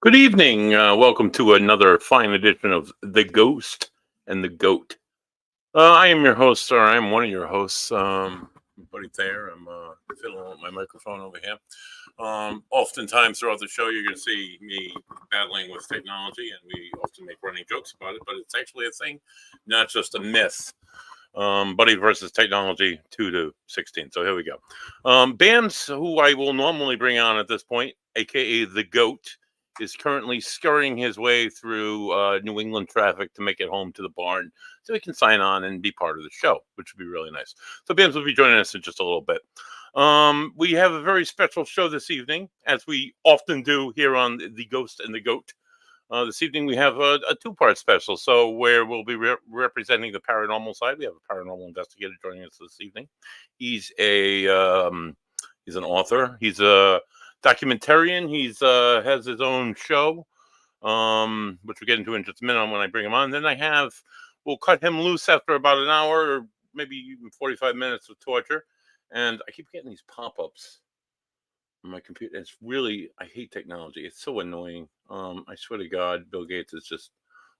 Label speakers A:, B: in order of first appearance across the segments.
A: Good evening. Welcome to another fine edition of The Ghost and the Goat. I am your host, or I'm one of your hosts, buddy Thayer. I'm fiddling with my microphone over here. Oftentimes throughout the show, you're going to see me battling with technology, and we often make running jokes about it, but it's actually a thing, not just a myth. Buddy versus technology, 2-16. So here we go. Bams, who I will normally bring on at this point, aka the Goat, is currently scurrying his way through New England traffic to make it home to the barn so he can sign on and be part of the show, which would be really nice. So Bams will be joining us in just a little bit. We have a very special show this evening, as we often do here on The Ghost and the Goat. This evening we have a two-part special, so where we'll be representing the paranormal side. We have a paranormal investigator joining us this evening. He's an author. He's a documentarian. He's has his own show, which we'll get into in just a minute when I bring him on. Then we'll cut him loose after about an hour or maybe even 45 minutes of torture. And I keep getting these pop-ups on my computer. It's really, I hate technology. It's so annoying. I swear to God, Bill Gates is just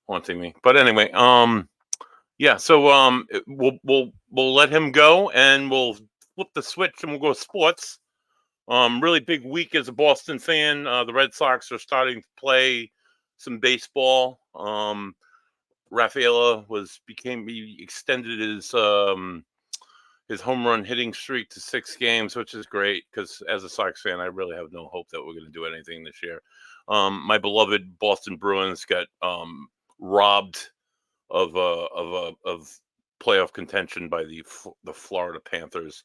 A: haunting me. But anyway, yeah. So we'll let him go, and we'll flip the switch, and we'll go sports. Really big week as a Boston fan. The Red Sox are starting to play some baseball. Rafaela he extended his home run hitting streak to 6 games, which is great because as a Sox fan, I really have no hope that we're going to do anything this year. My beloved Boston Bruins got robbed of playoff contention by the Florida Panthers.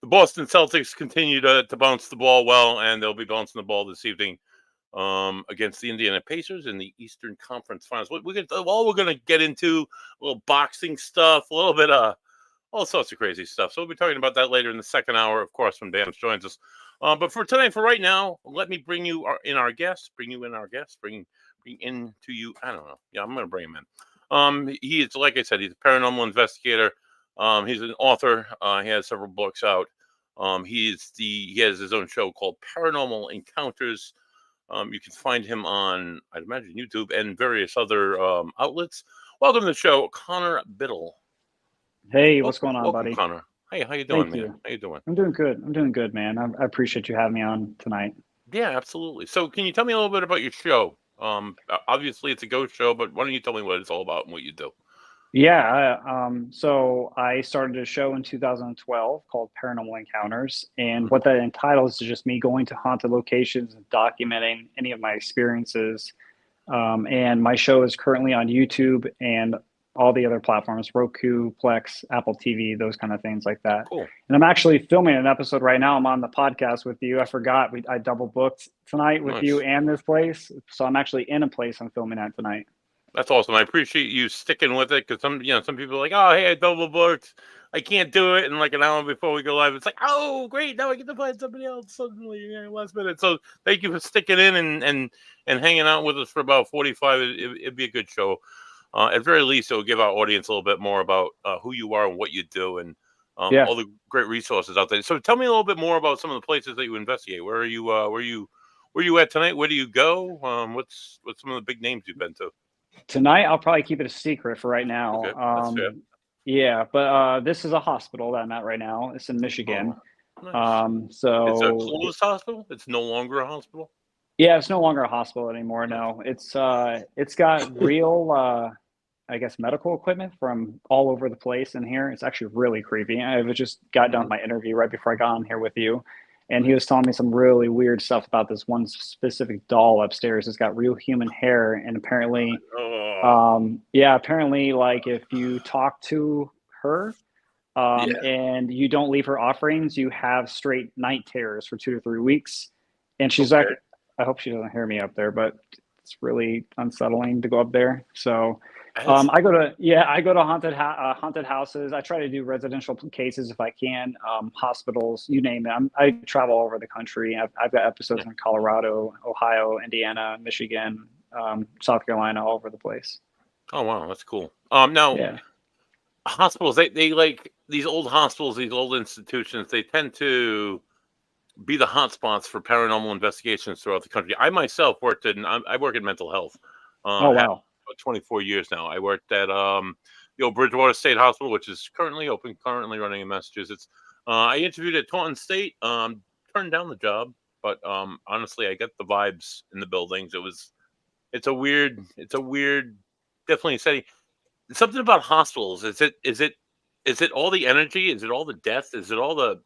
A: The Boston Celtics continue to bounce the ball well, and they'll be bouncing the ball this evening against the Indiana Pacers in the Eastern Conference Finals. We're going to get into a little boxing stuff, a little bit of all sorts of crazy stuff. So we'll be talking about that later in the second hour, of course, when Bams joins us. But for right now, let me bring you in our guest. Bring in to you. I don't know. Yeah, I'm going to bring him in. He is, like I said, he's a paranormal investigator. He's an author. He has several books out. He has his own show called Paranormal Encounters. You can find him on, I'd imagine, YouTube and various other outlets. Welcome to the show, Connor Biddle.
B: Hey, what's going on, buddy?
A: Connor. Hey, how you doing,
B: Thank
A: man?
B: you.
A: How you doing?
B: I'm doing good, man. I appreciate you having me on tonight.
A: Yeah, absolutely. So can you tell me a little bit about your show? Obviously it's a ghost show, but why don't you tell me what it's all about and what you do?
B: Yeah, so I started a show in 2012 called Paranormal Encounters, and what that entitles is just me going to haunted locations and documenting any of my experiences. And my show is currently on YouTube and all the other platforms, Roku, Plex, Apple TV, those kind of things like that.
A: Cool.
B: And I'm actually filming an episode right now. I'm on the podcast with you. I forgot I double booked tonight with you and this place. So I'm actually in a place I'm filming at tonight.
A: That's awesome. I appreciate you sticking with it because some people are like, oh, hey, I double booked. I can't do it. And like an hour before we go live, it's like, oh, great. Now I get to find somebody else suddenly last minute. So thank you for sticking in and hanging out with us for about 45. It'd be a good show. At very least, it will give our audience a little bit more about who you are and what you do and all the great resources out there. So tell me a little bit more about some of the places that you investigate. Where are you? Where you at tonight? Where do you go? What's some of the big names you've been to?
B: Tonight, I'll probably keep it a secret for right now.
A: Okay,
B: yeah, but this is a hospital that I'm at right now. It's in Michigan.
A: Oh, nice.
B: So
A: it's a closed hospital. It's no longer a hospital.
B: Yeah, it's no longer a hospital anymore. No, it's got real, I guess, medical equipment from all over the place in here. It's actually really creepy. I just got done with my interview right before I got on here with you, and he was telling me some really weird stuff about this one specific doll upstairs. It's got real human hair, and apparently, apparently, like if you talk to her, and you don't leave her offerings, you have straight night terrors for 2 to 3 weeks. And she's like, I hope she doesn't hear me up there, but it's really unsettling to go up there. So I go to haunted houses. I try to do residential cases if I can, hospitals, you name it. I travel all over the country. I've got episodes in Colorado, Ohio, Indiana, Michigan, South Carolina, all over the place.
A: Oh, wow. That's cool. Hospitals, they like these old hospitals, these old institutions, they tend to be the hotspots for paranormal investigations throughout the country. I myself worked I work in mental health.
B: Oh, wow.
A: 24 years now. I worked at the old Bridgewater State Hospital, which is currently open, currently running in Massachusetts. I interviewed at Taunton State, turned down the job, but honestly, I get the vibes in the buildings. It's a weird, definitely setting. Something about hospitals. Is it all the energy? Is it all the death? Is it all the?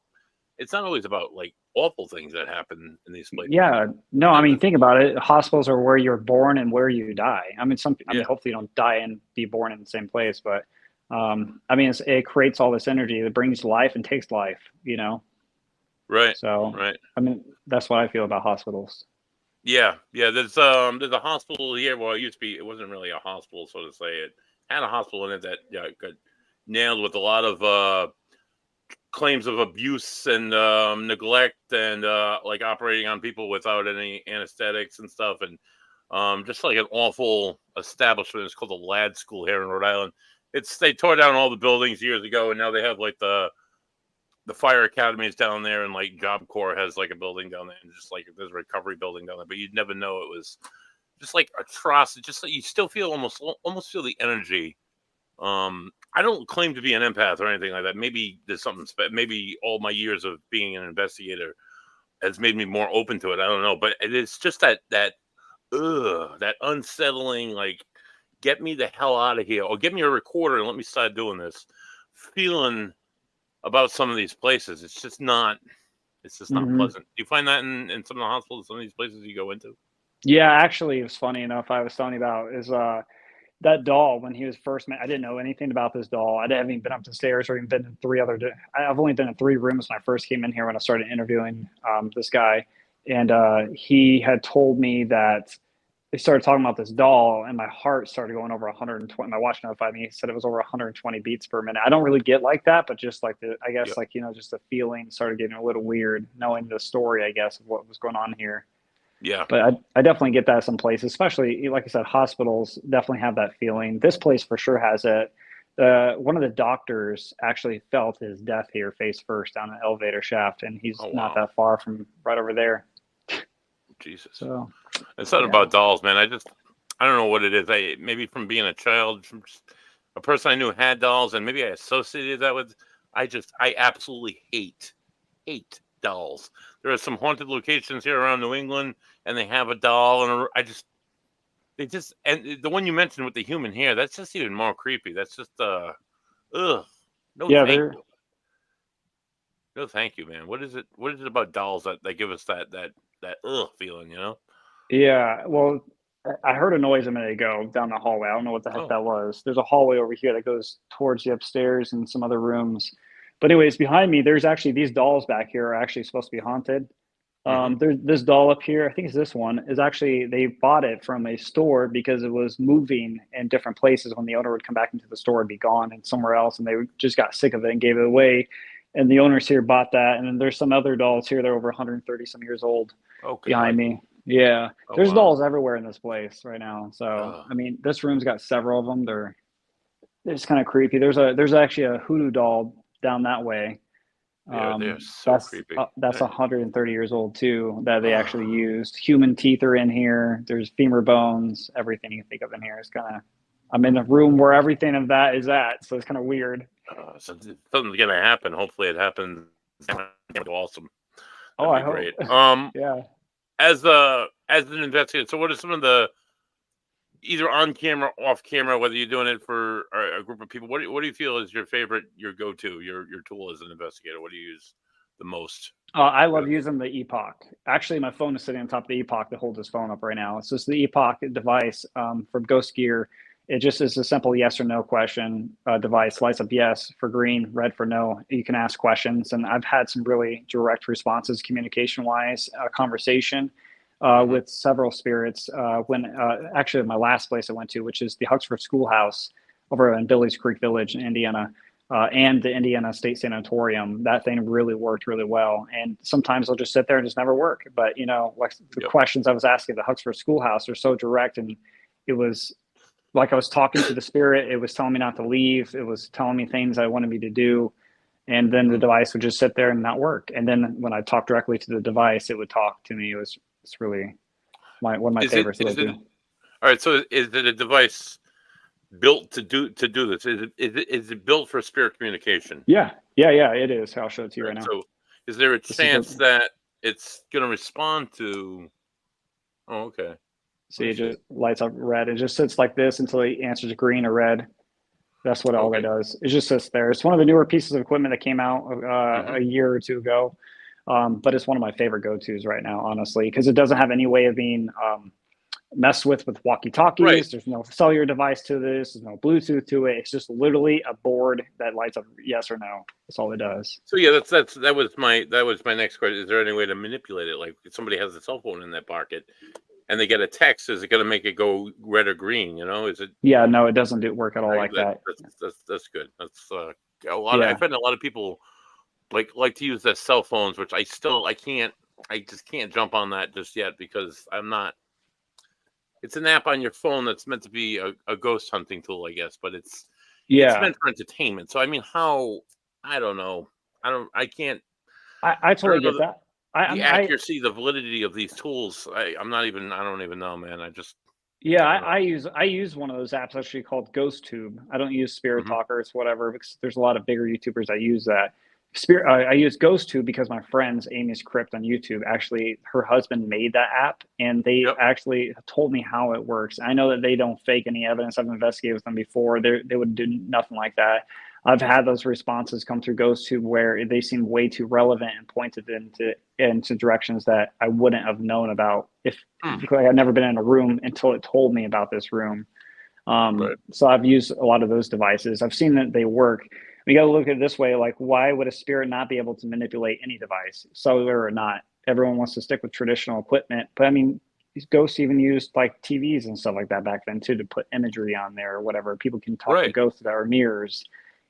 A: It's not always about like awful things that happen in these places.
B: Yeah, no, I mean, think about it. Hospitals are where you're born and where you die. I mean, hopefully you don't die and be born in the same place, but I mean, it creates all this energy that brings life and takes life, you know?
A: Right.
B: So,
A: Right.
B: I mean, that's what I feel about hospitals.
A: Yeah. There's a hospital here. Well, it used to be. It wasn't really a hospital, so to say. It had a hospital in it that got nailed with a lot of claims of abuse and neglect and like operating on people without any anesthetics and stuff, and just like an awful establishment. It's called the Lad School here in Rhode Island. They tore down all the buildings years ago, and now they have like the fire academies down there, and like Job Corps has like a building down there, and just like there's a recovery building down there. But you'd never know it was just like atrocity. Just like you still feel almost feel the energy. I don't claim to be an empath or anything like that. Maybe there's something. Maybe all my years of being an investigator has made me more open to it. I don't know, but it's just that unsettling, like, get me the hell out of here, or get me a recorder and let me start doing this feeling about some of these places. It's just not pleasant. Do you find that in some of the hospitals, some of these places you go into?
B: Yeah, actually, it was funny enough. I was telling you about is that doll when he was first met. I didn't know anything about this doll. I haven't even been up the stairs or even been in I've only been in 3 rooms when I first came in here when I started interviewing this guy, and he had told me that they started talking about this doll, and my heart started going over 120. My watch notified me, said it was over 120 beats per minute. I don't really get like that, but just like I guess, like, you know, just the feeling started getting a little weird, knowing the story, I guess, of what was going on here.
A: Yeah.
B: But I definitely get that some places, especially like I said, hospitals definitely have that feeling. This place for sure has it. One of the doctors actually felt his death here face first down an elevator shaft, and he's not that far from right over there.
A: Jesus.
B: So
A: it's something about dolls, man. I don't know what it is. Maybe from being a child, from just a person I knew had dolls, and maybe I associated that with. I absolutely hate dolls. There are some haunted locations here around New England, and they have a doll, and and the one you mentioned with the human hair, that's just even more creepy. That's just ugh. No, thank you. No, thank you, man. What is it about dolls that give us that ugh feeling, you know?
B: Yeah, well, I heard a noise a minute ago down the hallway. I don't know what the heck that was. There's a hallway over here that goes towards the upstairs and some other rooms. But anyways, behind me, there's actually these dolls back here are actually supposed to be haunted. There's this doll up here, I think it's this one, is actually, they bought it from a store because it was moving in different places. When the owner would come back into the store and be gone and somewhere else, and they just got sick of it and gave it away. And the owners here bought that. And then there's some other dolls here that are over 130 some years old behind me. Yeah, there's dolls everywhere in this place right now. So I mean, this room's got several of them. They're just kind of creepy. There's actually a hoodoo doll down that way.
A: They're so creepy.
B: That's 130 years old too, that they actually used. Human teeth are in here. There's femur bones. Everything you can think of in here is I'm in a room where everything of that is at. So it's kind of weird.
A: So something's gonna happen. Hopefully, it happens. Awesome.
B: That'd
A: be
B: great.
A: Yeah. As an investigator, so what are some of the, either on camera, off camera, whether you're doing it for a group of people, what do you feel is your favorite, your go-to, your tool as an investigator? What do you use the most?
B: I love using the Epoch. Actually, my phone is sitting on top of the Epoch that holds this phone up right now. It's just the Epoch device from Ghost Gear. It just is a simple yes or no question device. Lights up yes for green, red for no. You can ask questions, and I've had some really direct responses, communication-wise, conversation with several spirits. When actually my last place I went to, which is the Huxford Schoolhouse over in Billy's Creek Village in Indiana, and the Indiana State Sanatorium, that thing really worked really well. And sometimes they'll just sit there and just never work. But you know, like the questions I was asking at the Huxford Schoolhouse are so direct, and it was like I was talking to the spirit. It was telling me not to leave. It was telling me things I wanted me to do. And then the device would just sit there and not work. And then when I talked directly to the device, it would talk to me. It's really one of my favorites that I do.
A: All right. So is it a device built to do this? Is it built for spirit communication?
B: Yeah. It is. I'll show it to you right now.
A: So is there a chance that it's going to respond to? Oh, okay.
B: See, it just lights up red. It just sits like this until it answers green or red. That's what all it does. It just sits there. It's one of the newer pieces of equipment that came out a year or two ago. But it's one of my favorite go-tos right now, honestly, because it doesn't have any way of being messed with walkie-talkies. Right. There's no cellular device to this. There's no Bluetooth to it. It's just literally a board that lights up yes or no. That's all it does.
A: So yeah, that was my next question. Is there any way to manipulate it? Like if somebody has a cell phone in their pocket and they get a text, is it going to make it go red or green? You know, is it?
B: Yeah, no, it doesn't work at all like that.
A: That's good. That's a lot. I find a lot of people like to use their cell phones, which I just can't jump on that just yet because I'm not. It's an app on your phone that's meant to be a ghost hunting tool, I guess, but it's meant for entertainment. So I mean, I don't know. I can't.
B: I totally get that.
A: The accuracy, the validity of these tools, I don't even know, man.
B: I use one of those apps actually called GhostTube. I don't use Spirit Talkers, whatever, because there's a lot of bigger YouTubers that use that. I use GhostTube because my friend's Amy's Crypt on YouTube. Actually, her husband made that app, and they actually told me how it works. I know that they don't fake any evidence. I've investigated with them before. They would do nothing like that. I've had those responses come through GhostTube where they seem way too relevant and pointed into directions that I wouldn't have known about if I'd never been in a room until it told me about this room. So I've used a lot of those devices. I've seen that they work. We got to look at it this way, like why would a spirit not be able to manipulate any device, cellular or not? Everyone wants to stick with traditional equipment, but I mean, these ghosts even used like TVs and stuff like that back then too, to put imagery on there or whatever. People can talk to ghosts that are mirrors.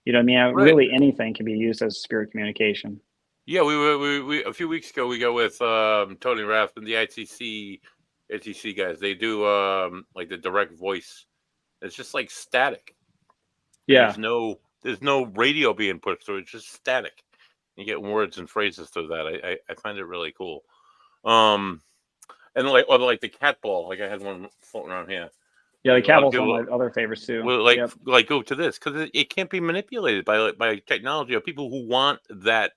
B: You know what I mean? Really anything can be used as spirit communication.
A: Yeah, we a few weeks ago we go with Tony Raff and the ITC guys. They do like the direct voice. It's just like static.
B: Yeah.
A: There's no radio being put through. It's just static. You get words and phrases through that. I find it really cool. And like the cat ball. Like I had one floating around here.
B: Yeah, the cat ball's one of my other favorites too.
A: Well, like go to this because it can't be manipulated by technology or people who want that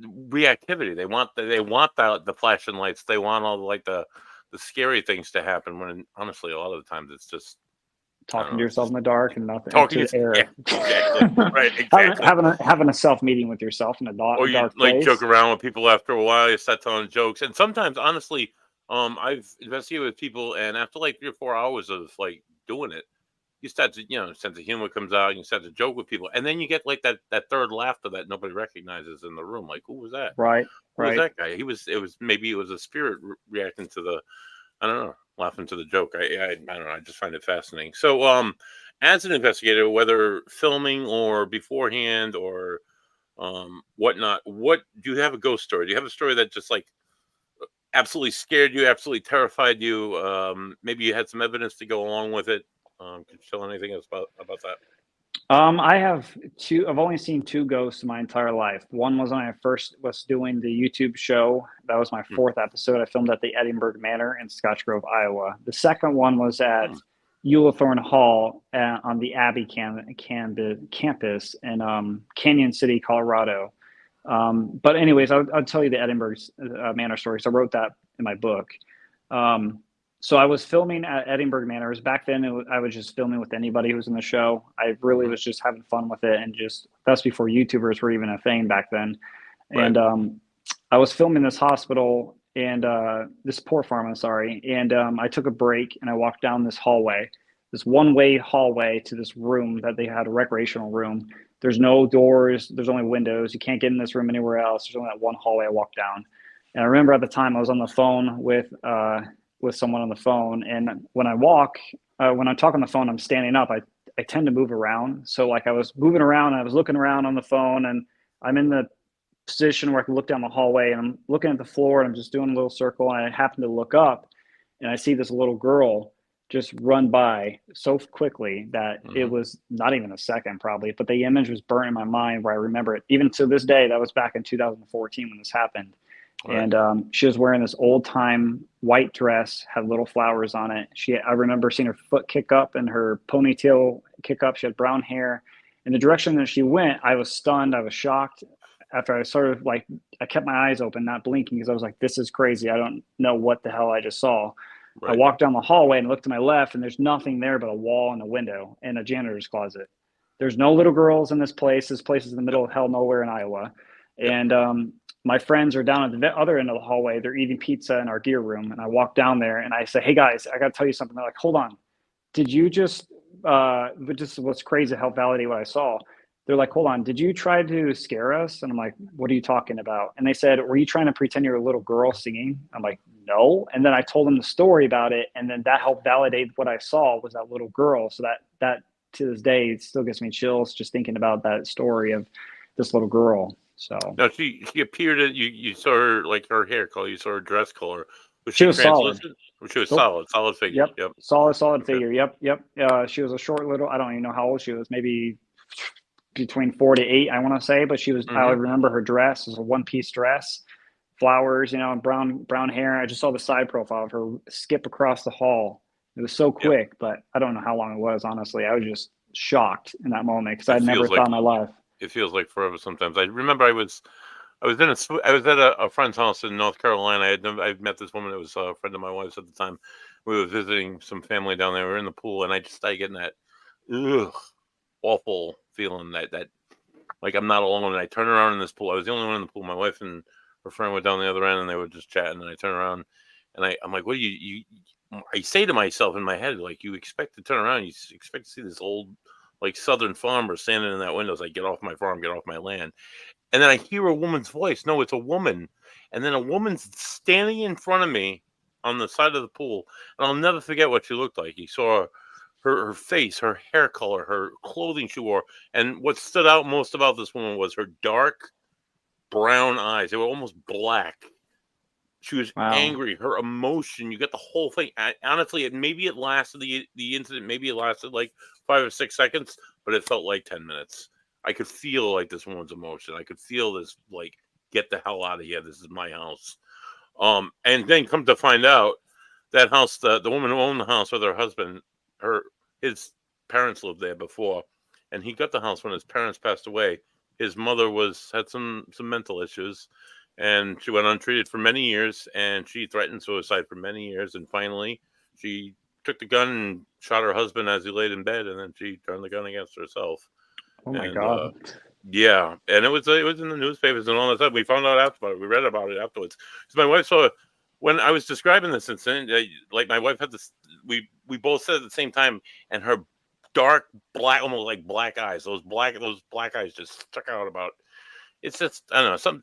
A: reactivity. They want the flashing lights. They want all the scary things to happen. When honestly, a lot of the times it's just
B: talking to yourself in the dark and nothing.
A: Talking to air. Yeah, exactly. Right. Exactly.
B: having a self meeting with yourself in a dark
A: or you
B: dark
A: like
B: place.
A: Joke around with people after a while. You start telling jokes, and sometimes, honestly, I've investigated with people, and after like 3 or 4 hours of like doing it, you start to sense of humor comes out, and you start to joke with people, and then you get like that third laughter that nobody recognizes in the room. Like, who was that?
B: Right.
A: Who was that guy? Maybe it was a spirit reacting to the, I don't know, laughing to the joke. I don't know. I just find it fascinating. So, as an investigator, whether filming or beforehand or whatnot, what do you have a ghost story? Do you have a story that just like absolutely scared you, absolutely terrified you? Maybe you had some evidence to go along with it. Could you tell anything else about that?
B: I have two. I've only seen 2 ghosts in my entire life. One was when I first was doing the YouTube show. That was my 4th episode. I filmed at the Edinburgh Manor in Scotch Grove, Iowa. The second one was at Eulethorne Hall on the Abbey campus in Canyon City, Colorado. But anyways, I'll tell you the Edinburgh Manor story. So I wrote that in my book. So I was filming at Edinburgh Manor. Back then, I was just filming with anybody who was in the show. I really was just having fun with it, and that's before YouTubers were even a thing back then. Right. And I was filming this hospital and this poor farm. I'm sorry. And I took a break and I walked down this hallway, this one-way hallway to this room that they had, a recreational room. There's no doors. There's only windows. You can't get in this room anywhere else. There's only that one hallway I walked down. And I remember at the time I was on the phone with someone on the phone. And when I talk on the phone, I'm standing up. I tend to move around. So like I was moving around and I was looking around on the phone, and I'm in the position where I can look down the hallway and I'm looking at the floor and I'm just doing a little circle. And I happen to look up and I see this little girl just run by so quickly that it was not even a second probably, but the image was burnt in my mind where I remember it. Even to this day, that was back in 2014 when this happened.
A: Right.
B: And she was wearing this old time white dress, had little flowers on it. I remember seeing her foot kick up and her ponytail kick up. She had brown hair. In the direction that she went, I was stunned. I was shocked. After I sort of like, I kept my eyes open, not blinking, because I was like, this is crazy. I don't know what the hell I just saw.
A: Right.
B: I walked down the hallway and looked to my left, and there's nothing there but a wall and a window and a janitor's closet. There's no little girls in this place. This place is in the middle of hell nowhere in Iowa. And my friends are down at the other end of the hallway. They're eating pizza in our gear room. And I walk down there and I say, hey guys, I got to tell you something. They're like, hold on. Did you just what's crazy how validate what I saw. They're like, hold on, did you try to scare us? And I'm like, what are you talking about? And they said, were you trying to pretend you're a little girl singing? I'm like, no. And then I told them the story about it. And then that helped validate what I saw was that little girl. So that to this day, it still gives me chills just thinking about that story of this little girl. So
A: now she appeared at you saw her, like her hair color, you saw her dress color. Was
B: she was
A: translucent?
B: solid.
A: She was
B: Nope.
A: solid figure.
B: Yep. Solid figure. Yep. She was a short little, I don't even know how old she was, maybe between 4 to 8, I want to say, but she was, I remember her dress was a one-piece dress, flowers, and brown hair. I just saw the side profile of her skip across the hall. It was so quick, but I don't know how long it was, honestly. I was just shocked in that moment because I'd never thought in my life.
A: It feels like forever sometimes. I remember I was at a friend's house in North Carolina. I met this woman that was a friend of my wife's at the time. We were visiting some family down there. We were in the pool, and I just started getting that awful feeling that like I'm not alone. And I turn around in this pool. I was the only one in the pool. My wife and her friend were down the other end, and they were just chatting. And I turn around, and I'm like, what do you? I say to myself in my head, like, you expect to turn around, you expect to see this old, like, Southern farmer standing in that window. It's like, get off my farm, get off my land. And then I hear a woman's voice. No, it's a woman. And then a woman's standing in front of me on the side of the pool. And I'll never forget what she looked like. You saw her face, her hair color, her clothing she wore. And what stood out most about this woman was her dark brown eyes. They were almost black. She was angry. Her emotion, you get the whole thing. Honestly, maybe it lasted, the incident, maybe it lasted like 5 or 6 seconds, but it felt like 10 minutes. I could feel like this woman's emotion. I could feel this, like, get the hell out of here. This is my house. And then come to find out, that house, the woman who owned the house with her husband, his parents lived there before, and he got the house when his parents passed away. His mother had some mental issues, and she went untreated for many years, and she threatened suicide for many years, and finally she took the gun and shot her husband as he laid in bed, and then she turned the gun against herself.
B: Oh my God.
A: Yeah, and it was in the newspapers and all that stuff. We found out after, we read about it afterwards. So my wife saw, when I was describing this incident, like, my wife had this, we both said at the same time, and her dark black, almost like black eyes, those black eyes just stuck out about. It's just, I don't know,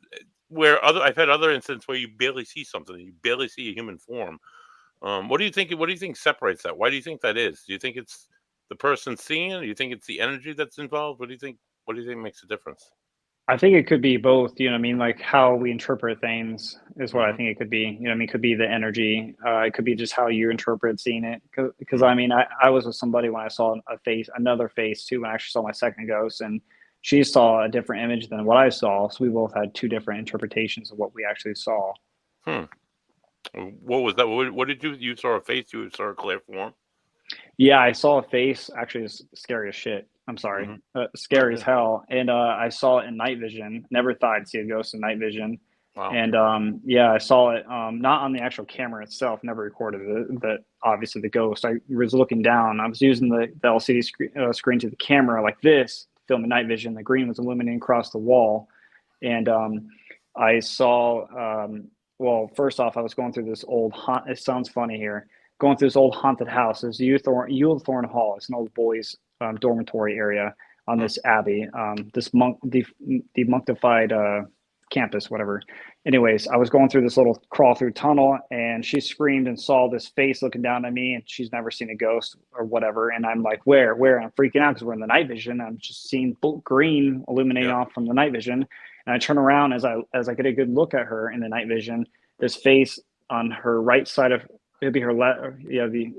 A: I've had other incidents where you barely see something, you barely see a human form. What do you think separates that? Why do you think that is? Do you think it's the person seeing it? Do you think it's the energy that's involved? What do you think makes a difference?
B: I think it could be both, what I mean? Like how we interpret things is what I think it could be. What I mean? It could be the energy. It could be just how you interpret seeing it. Because I mean, I was with somebody when I saw another face too, when I actually saw my second ghost, and she saw a different image than what I saw. So we both had two different interpretations of what we actually saw.
A: What was that? What did you saw a face? You saw a clear form?
B: Yeah, I saw a face. Actually, it's scary as shit. I'm sorry. Scary as hell. And I saw it in night vision. Never thought I'd see a ghost in night vision.
A: Wow.
B: And yeah, I saw it not on the actual camera itself, never recorded it, but obviously the ghost. I was looking down. I was using the LCD screen to the camera like this, filming night vision. The green was illuminating across the wall. And I saw, well, first off, I was going through this old, it sounds funny here, going through this old haunted house. It's Thorn Hall. It's an old boys' dormitory area on this abbey, this demonctified campus, whatever. Anyways, I was going through this little crawl through tunnel, and she screamed and saw this face looking down at me, and she's never seen a ghost or whatever. And I'm like, where? And I'm freaking out because we're in the night vision. I'm just seeing green illuminating off from the night vision. And I turn around as I get a good look at her in the night vision. This face on her right side of it'd be her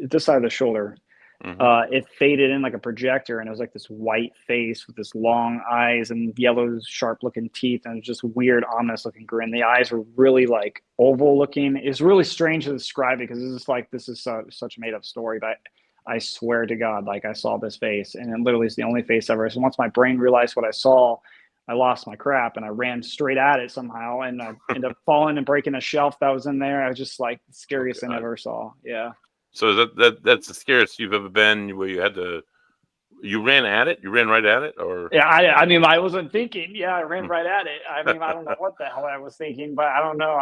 B: this side of the shoulder. It faded in like a projector, and it was like this white face with this long eyes and yellow, sharp-looking teeth, and it was just weird, ominous-looking grin. The eyes were really like oval-looking. It's really strange to describe it because this is such a made-up story, but I swear to God, like I saw this face, and it literally is the only face ever. So once my brain realized what I saw, I lost my crap, and I ran straight at it somehow, and I ended up falling and breaking a shelf that was in there. I was just like the scariest thing I ever saw. Yeah.
A: So that's the scariest you've ever been, where you ran at it? You ran right at it? Or
B: yeah, I mean, I wasn't thinking. Yeah, I ran right at it. I mean, I don't know what the hell I was thinking, but I don't know.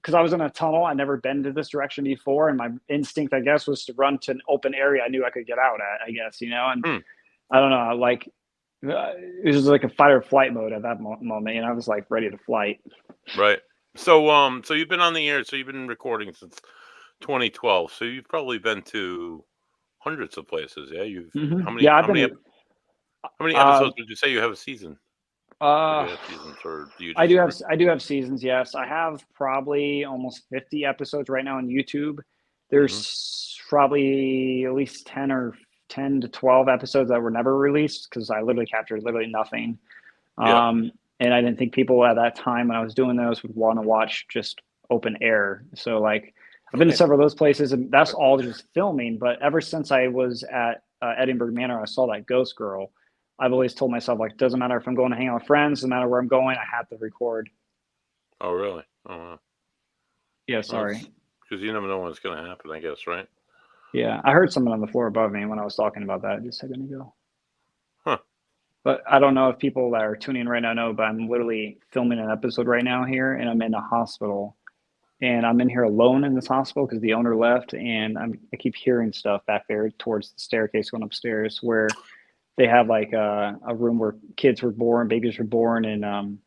B: Because I was in a tunnel. I never been to this direction before, and my instinct, I guess, was to run to an open area I knew I could get out at, I guess, and I don't know, like, it was like a fight or flight mode at that moment, and I was like ready to flight.
A: Right. So so you've been on the air, so you've been recording since 2012. So you've probably been to hundreds of places. Yeah. How many?
B: Yeah,
A: How many episodes would you say you have a season?
B: Seasons,
A: or do you?
B: I do have seasons. Yes, I have probably almost 50 episodes right now on YouTube. There's probably at least 10 to 12 episodes that were never released because I literally captured nothing. And I didn't think people at that time when I was doing those would want to watch just open air. So like I've been to several of those places, and that's all just filming. But ever since I was at Edinburgh Manor, I saw that ghost girl. I've always told myself, like, doesn't matter if I'm going to hang out with friends, doesn't matter where I'm going, I have to record.
A: Oh, really? Oh, wow.
B: Yeah, sorry.
A: Because you never know what's going to happen, I guess, right?
B: Yeah, I heard someone on the floor above me when I was talking about that just a second ago.
A: Huh.
B: But I don't know if people that are tuning in right now know, but I'm literally filming an episode right now here, and I'm in a hospital. And I'm in here alone in this hospital because the owner left, and I keep hearing stuff back there towards the staircase going upstairs where they have like a room where kids were born, babies were born, and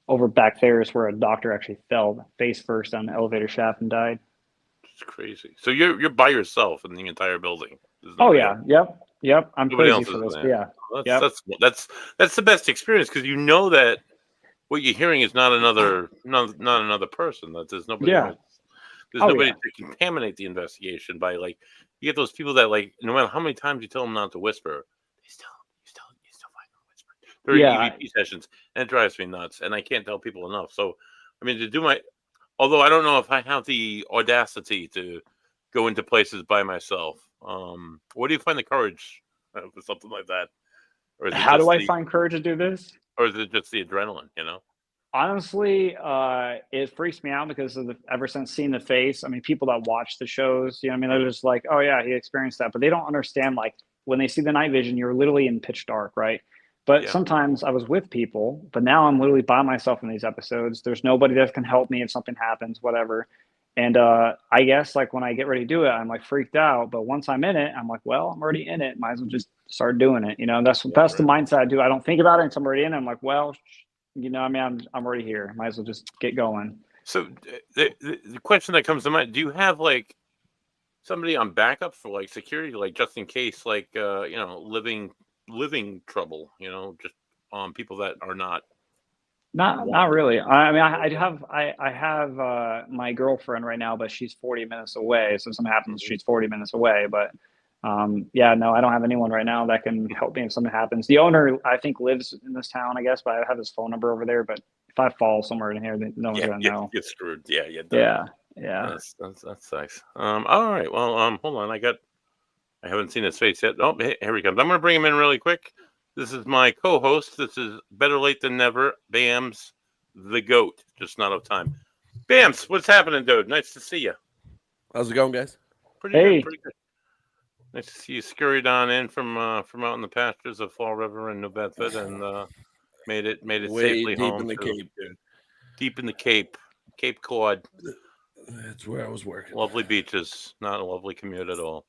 B: over back there is where a doctor actually fell face first on the elevator shaft and died.
A: It's crazy. So you're by yourself in the entire building.
B: Oh yeah, yep. I'm
A: nobody
B: crazy for this, but yeah.
A: That's the best experience because you know that what you're hearing is not another person. That there's nobody.
B: Yeah.
A: There's nobody to contaminate the investigation by, like, you get those people that, like, no matter how many times you tell them not to whisper, you still find them whispering during EVP sessions, and it drives me nuts. And I can't tell people enough. So, I mean, although I don't know if I have the audacity to go into places by myself. Where do you find the courage for something like that?
B: Or how do I find courage to do this?
A: Or is it just the adrenaline,
B: Honestly, it freaks me out because ever since seeing the face, I mean, people that watch the shows, they're just like, oh yeah, he experienced that. But they don't understand, like, when they see the night vision, you're literally in pitch dark, right? But sometimes I was with people, but now I'm literally by myself in these episodes. There's nobody that can help me if something happens, whatever. And I guess, like, when I get ready to do it, I'm like freaked out. But once I'm in it, I'm like, well, I'm already in it. Might as well just start doing it. That's the mindset I do. I don't think about it until I'm already in it. I'm like, well, I'm already here. Might as well just get going.
A: So the question that comes to mind: do you have, like, somebody on backup for, like, security, like, just in case, like, living trouble, just people that are not.
B: Not really. I mean, I have my girlfriend right now, but she's 40 minutes away. So if something happens, she's 40 minutes away. But no, I don't have anyone right now that can help me if something happens. The owner, I think, lives in this town, I guess, but I have his phone number over there. But if I fall somewhere in here, no one's gonna know.
A: Get screwed. Yeah.
B: Yeah.
A: That sucks. All right. Well, hold on. I haven't seen his face yet. Oh, here he comes. I'm gonna bring him in really quick. This is my co-host. This is Better Late Than Never. Bams, the GOAT. Just not enough time. Bams, what's happening, dude? Nice to see you.
C: How's it going, guys?
A: Pretty good. Nice to see you scurried on in from out in the pastures of Fall River in New Bedford, and made it safely
C: deep
A: home.
C: In the Cape, dude.
A: Deep in the Cape, Cape Cod.
C: That's where I was working.
A: Lovely beaches. Not a lovely commute at all.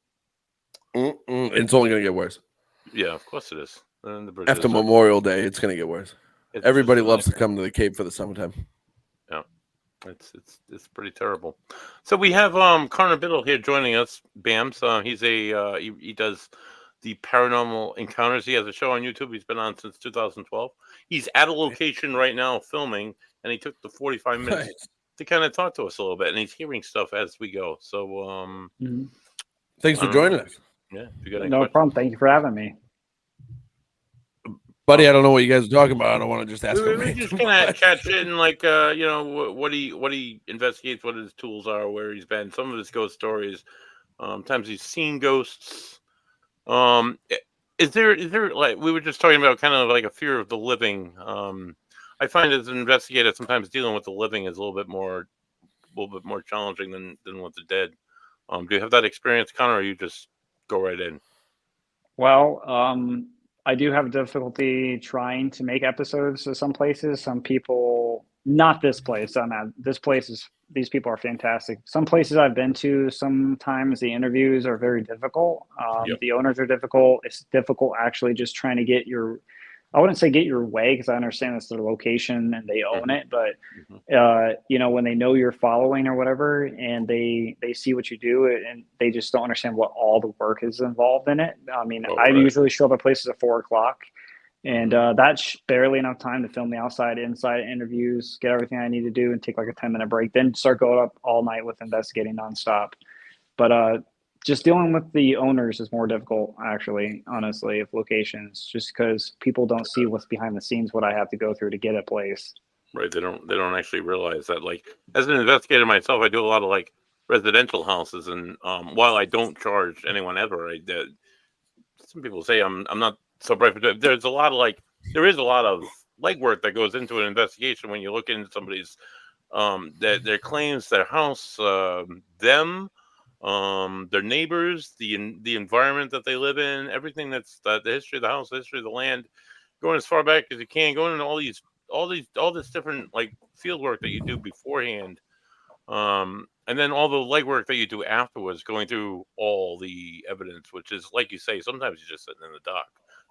C: It's only going to get worse.
A: Yeah, of course it is.
C: After Memorial Day, it's going to get worse. Everybody loves to come to the Cape for the summertime.
A: Yeah, it's pretty terrible. So we have Connor Biddle here joining us. Bams, he's he does the Paranormal Encounters. He has a show on YouTube. He's been on since 2012. He's at a location right now filming, and he took the 45 minutes to kind of talk to us a little bit, and he's hearing stuff as we go. So,
C: thanks for joining us.
A: Yeah, if you got any
B: no
A: questions.
B: problem. Thank you for having me.
C: Buddy, I don't know what you guys are talking about. I don't want to just ask him.
A: We just kind of catch it and like what he investigates, what his tools are, where he's been, some of his ghost stories. Times he's seen ghosts. Is there like we were just talking about kind of like a fear of the living? I find as an investigator sometimes dealing with the living is a little bit more challenging than with the dead. Do you have that experience, Connor, or you just go right in?
B: Well, I do have difficulty trying to make episodes of some places. Some people, not this place. These people are fantastic. Some places I've been to, sometimes the interviews are very difficult. The owners are difficult. It's difficult actually just trying to get your, I wouldn't say get your way, because I understand it's their location and they own it, but when they know you're following or whatever, and they see what you do, and they just don't understand what all the work is involved in it. I mean, I usually show up at places at 4:00, and that's barely enough time to film the outside, inside interviews, get everything I need to do, and take like a 10-minute break, then start going up all night with investigating nonstop. But just dealing with the owners is more difficult, actually, honestly, of locations, just because people don't see what's behind the scenes, what I have to go through to get a place.
A: Right. They don't actually realize that. Like, as an investigator myself, I do a lot of like residential houses, and while I don't charge anyone ever, some people say I'm not so bright. There's a lot of there is a lot of legwork that goes into an investigation when you look into somebody's their claims, their house, them. Their neighbors, the environment that they live in, everything that's the history of the house, the history of the land, going as far back as you can, going into all this different like field work that you do beforehand, and then all the legwork that you do afterwards, going through all the evidence, which is like you say, sometimes you're just sitting in the dark.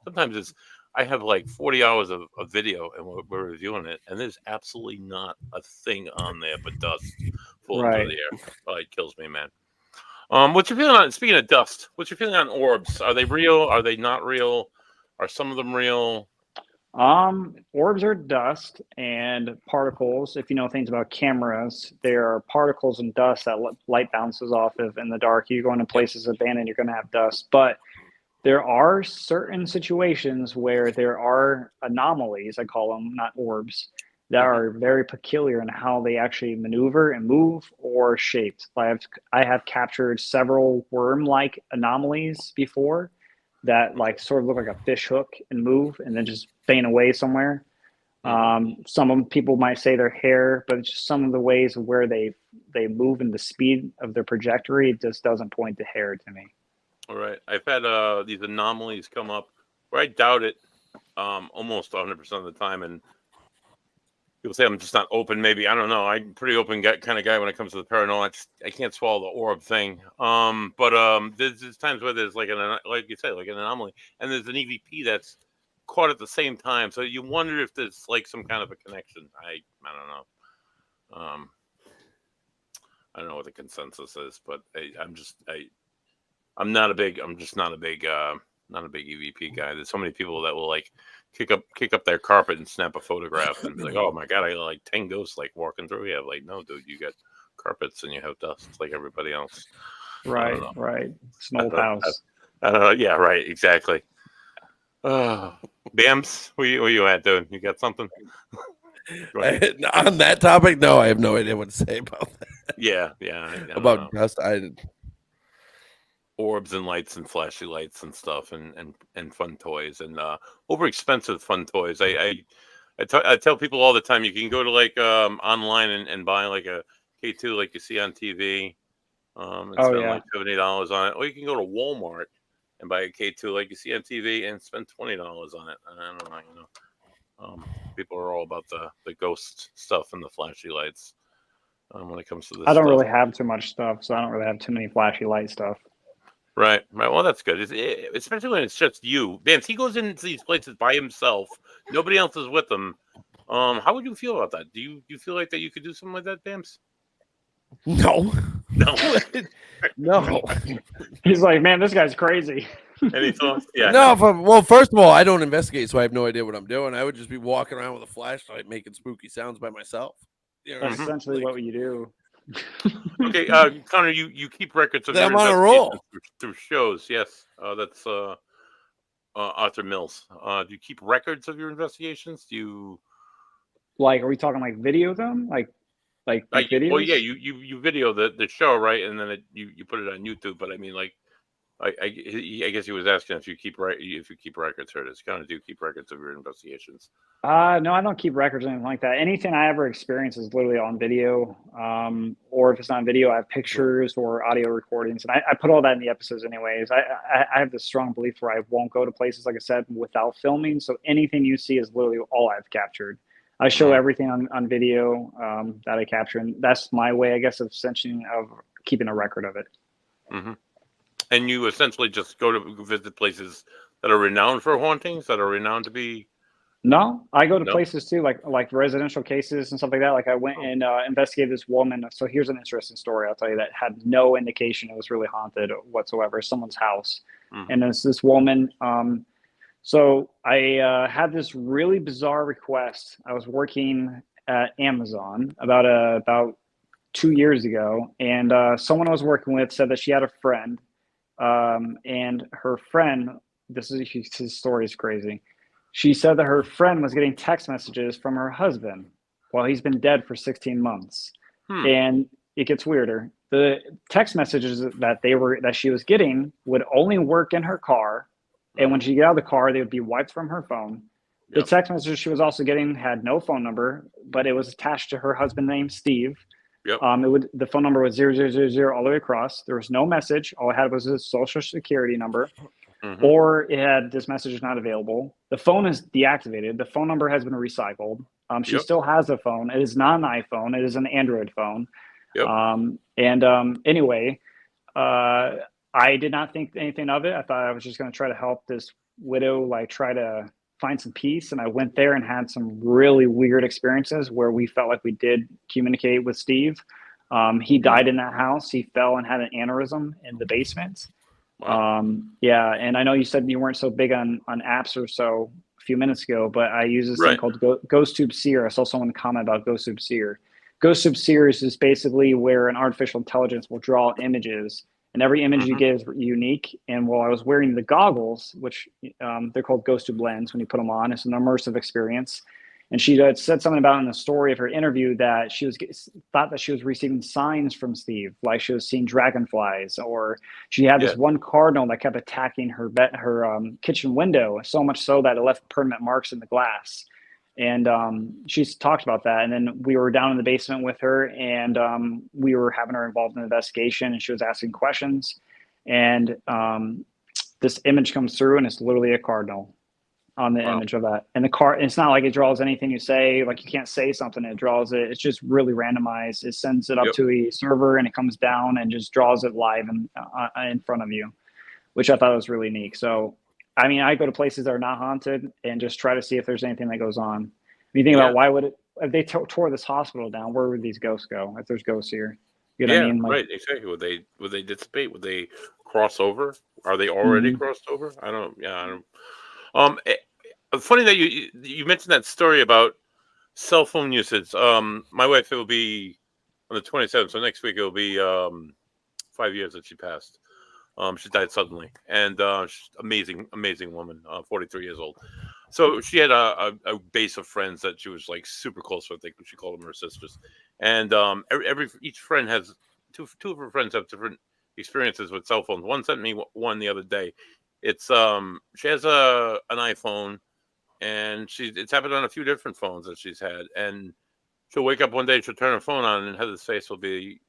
A: Sometimes I have like 40 hours of video and we're reviewing it, and there's absolutely not a thing on there but dust floating through the air. Oh, it kills me, man. What's your feeling on, speaking of dust, what's your feeling on orbs? Are they real? Are they not real? Are some of them real?
B: Orbs are dust and particles. If you know things about cameras, there are particles and dust that light bounces off of in the dark. You go into places abandoned, you're going to have dust. But there are certain situations where there are anomalies, I call them, not orbs, that are very peculiar in how they actually maneuver and move or shaped. I have captured several worm-like anomalies before that like sort of look like a fish hook and move and then just faint away somewhere. Some people might say they're hair, but it's just some of the ways where they move and the speed of their trajectory, it just doesn't point to hair to me.
A: All right. I've had these anomalies come up where I doubt it almost 100% of the time, and people say I'm just not open. Maybe, I don't know. I'm a pretty open kind of guy when it comes to the paranormal. I can't swallow the orb thing. But there's times where there's like like you said, like an anomaly, and there's an EVP that's caught at the same time. So you wonder if there's like some kind of a connection. I don't know. I don't know what the consensus is, but I'm just not a big EVP guy. There's so many people that will like kick up their carpet and snap a photograph and be like, oh my God, I got like 10 ghosts like walking through here. Like, no, dude, you got carpets and you have dust like everybody else.
B: Right. It's an old house.
A: Yeah, right, exactly. Bams, where you at, dude? You got something?
C: On that topic? No, I have no idea what to say about that.
A: Yeah.
C: About dust,
A: orbs and lights and flashy lights and stuff and fun toys and over expensive fun toys. I tell people all the time, you can go to like online and buy like a K2 like you see on TV and spend like $70 on it, or you can go to Walmart and buy a K2 like you see on TV and spend $20 on it. I don't know, people are all about the ghost stuff and the flashy lights when it comes to this.
B: I don't really have too much stuff, so I don't really have too many flashy light stuff. Right.
A: Well, that's good. Especially when it's just you. Vance, he goes into these places by himself. Nobody else is with him. How would you feel about that? Do you feel like that you could do something like that, Bams?
C: No. No.
B: He's like, man, this guy's crazy.
A: Any thoughts? Yeah.
C: No. Well, first of all, I don't investigate, so I have no idea what I'm doing. I would just be walking around with a flashlight making spooky sounds by myself.
B: That's essentially what you do.
A: Okay, Connor, you keep records of
C: I'm
A: your
C: on a roll.
A: through shows. Yes, that's Arthur Mills. Do you keep records of your investigations? Do you
B: Like, are we talking like video them? Like videos?
A: Well, yeah, you video the show, right, and then you put it on YouTube. But I mean, like, I guess he was asking if you keep records. Here it is. Kind of do keep records of your investigations.
B: No, I don't keep records or anything like that. Anything I ever experience is literally on video. Or if it's not video, I have pictures or audio recordings, and I put all that in the episodes anyways. I have this strong belief where I won't go to places, like I said, without filming. So anything you see is literally all I've captured. I show everything on video that I capture, and that's my way, I guess, of keeping a record of it.
A: Mm-hmm. And you essentially just go to visit places that are renowned for hauntings, that are renowned to be.
B: No, I go to places too, like residential cases and stuff like that. Like I went and investigated this woman. So here's an interesting story I'll tell you that had no indication it was really haunted whatsoever. Someone's house, and it's this woman. So I had this really bizarre request. I was working at Amazon about 2 years ago, and someone I was working with said that she had a friend, and her friend. His story is crazy. She said that her friend was getting text messages from her husband while he's been dead for 16 months. And it gets weirder. The text messages that she was getting would only work in her car. And when she got out of the car, they would be wiped from her phone. The text messages she was also getting had no phone number, but it was attached to her husband named Steve. The phone number was 0000 all the way across. There was no message. All it had was his social security number. Or it had this message is not available. The phone is deactivated. The phone number has been recycled. She still has a phone. It is not an iPhone. It is an Android phone. Anyway, I did not think anything of it. I thought I was just going to try to help this widow, try to find some peace. And I went there and had some really weird experiences where we felt like we did communicate with Steve. He died in that house. He fell and had an aneurysm in the basement. Wow. And I know you said you weren't so big on apps or so a few minutes ago, but I use this thing called GhostTube Seer. I saw someone comment about GhostTube Seer. GhostTube Seer is basically where an artificial intelligence will draw images, and every image you get is unique. And while I was wearing the goggles, which they're called GhostTube Lens when you put them on, it's an immersive experience. And she had said something about in the story of her interview that she thought that she was receiving signs from Steve, like she was seeing dragonflies, or she had this one cardinal that kept attacking her kitchen window, so much so that it left permanent marks in the glass. And she's talked about that. And then we were down in the basement with her, and we were having her involved in the investigation, and she was asking questions. And this image comes through, and it's literally a cardinal on the image of that. And it's not like it draws anything you say, like you can't say something, it draws it. It's just really randomized. It sends it up to a server, and it comes down and just draws it live in front of you, which I thought was really neat. So, I mean, I go to places that are not haunted and just try to see if there's anything that goes on. When you think about why would if they tore this hospital down, where would these ghosts go if there's ghosts here? You know what I mean?
A: Right, exactly. Would they dissipate? Would they cross over? Are they already crossed over? I don't. Funny that you mentioned that story about cell phone usage. My wife, it will be on the 27th, so next week it will be 5 years that she passed. She died suddenly, and she's amazing woman, 43 years old. So she had a base of friends that she was like super close with. She called them her sisters, and each friend has two of her friends have different experiences with cell phones. One sent me one the other day. It's she has an iPhone, and it's happened on a few different phones that she's had. And she'll wake up one day, she'll turn her phone on, and Heather's face will be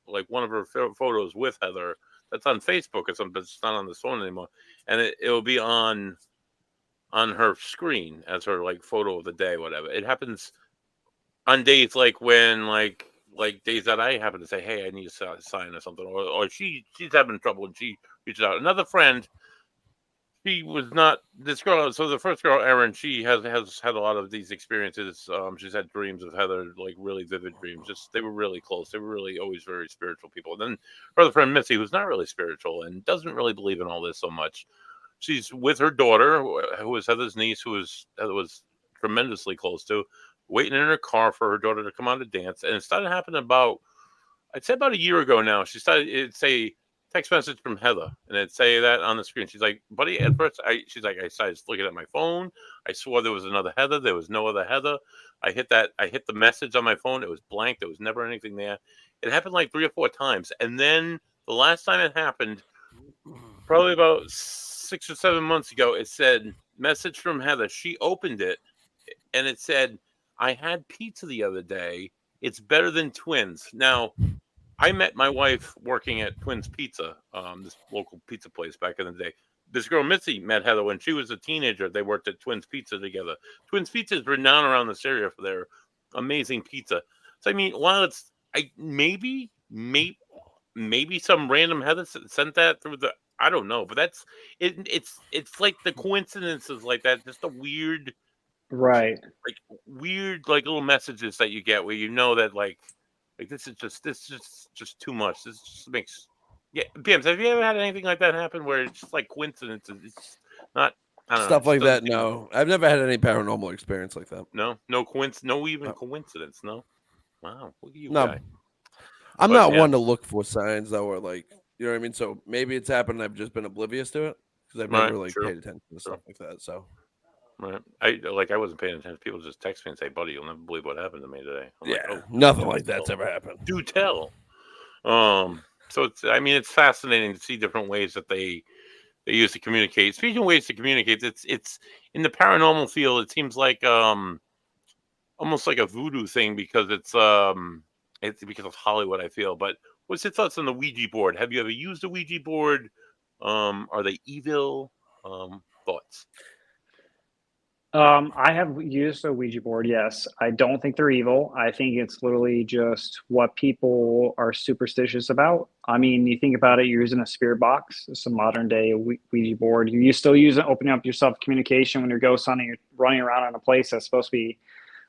A: like one of her photos with Heather that's on Facebook or something, but it's not on the phone anymore. And it'll be on her screen as her like photo of the day, whatever. It happens on days like when like days that I happen to say, hey, I need a sign or something, or she's having trouble and she reaches out. Another friend, she was not this girl. So the first girl, Erin, she has had a lot of these experiences. She's had dreams of Heather, like really vivid dreams. Just they were really close. They were really always very spiritual people. And then her other friend Missy, who's not really spiritual and doesn't really believe in all this so much. She's with her daughter, who was Heather's niece, who Heather was tremendously close to. waiting in her car for her daughter to come on to dance. And it started happening about, I'd say about a year ago now. She started, it'd say text message from Heather, and it'd say that on the screen. She's like, buddy, at first, she's like, I started looking at my phone. I swore there was another Heather. There was no other Heather. I hit the message on my phone. It was blank. There was never anything there. It happened like 3 or 4 times. And then the last time it happened, probably about 6 or 7 months ago, it said, message from Heather. She opened it, and it said, I had pizza the other day. It's better than Twins. Now, I met my wife working at Twins Pizza, this local pizza place back in the day. This girl, Missy, met Heather when she was a teenager. They worked at Twins Pizza together. Twins Pizza is renowned around this area for their amazing pizza. So, I mean, while it's maybe some random Heather sent that through the, I don't know, but that's it's like the coincidences like that, just a weird,
B: right,
A: like little messages that you get where you know that like this is just too much. This just makes, yeah. BMs, have you ever had anything like that happen where it's just like coincidences? It's not, I don't
C: Stuff
A: know,
C: like that. No, I've never had any paranormal experience like that.
A: No even coincidence. No. Wow, look at you,
C: no.
A: guy.
C: I'm not one to look for signs though, or like, you know what I mean. So maybe it's happened. I've just been oblivious to it because I've never paid attention to stuff like that. So.
A: Right. I wasn't paying attention. People just text me and say, buddy, you'll never believe what happened to me today. I'm like, oh,
C: nothing like that's ever happened.
A: Do tell. So it's fascinating to see different ways that they use to communicate. Speaking of ways to communicate, it's in the paranormal field, it seems like almost like a voodoo thing because it's because of Hollywood, I feel. But what's your thoughts on the Ouija board? Have you ever used a Ouija board? Are they evil? Thoughts?
B: I have used a Ouija board. Yes, I don't think they're evil. I think it's literally just what people are superstitious about. I mean, you think about it, you're using a spirit box. It's a modern day Ouija board. You still use it, opening up yourself communication when you're ghost hunting, you're running around in a place that's supposed to be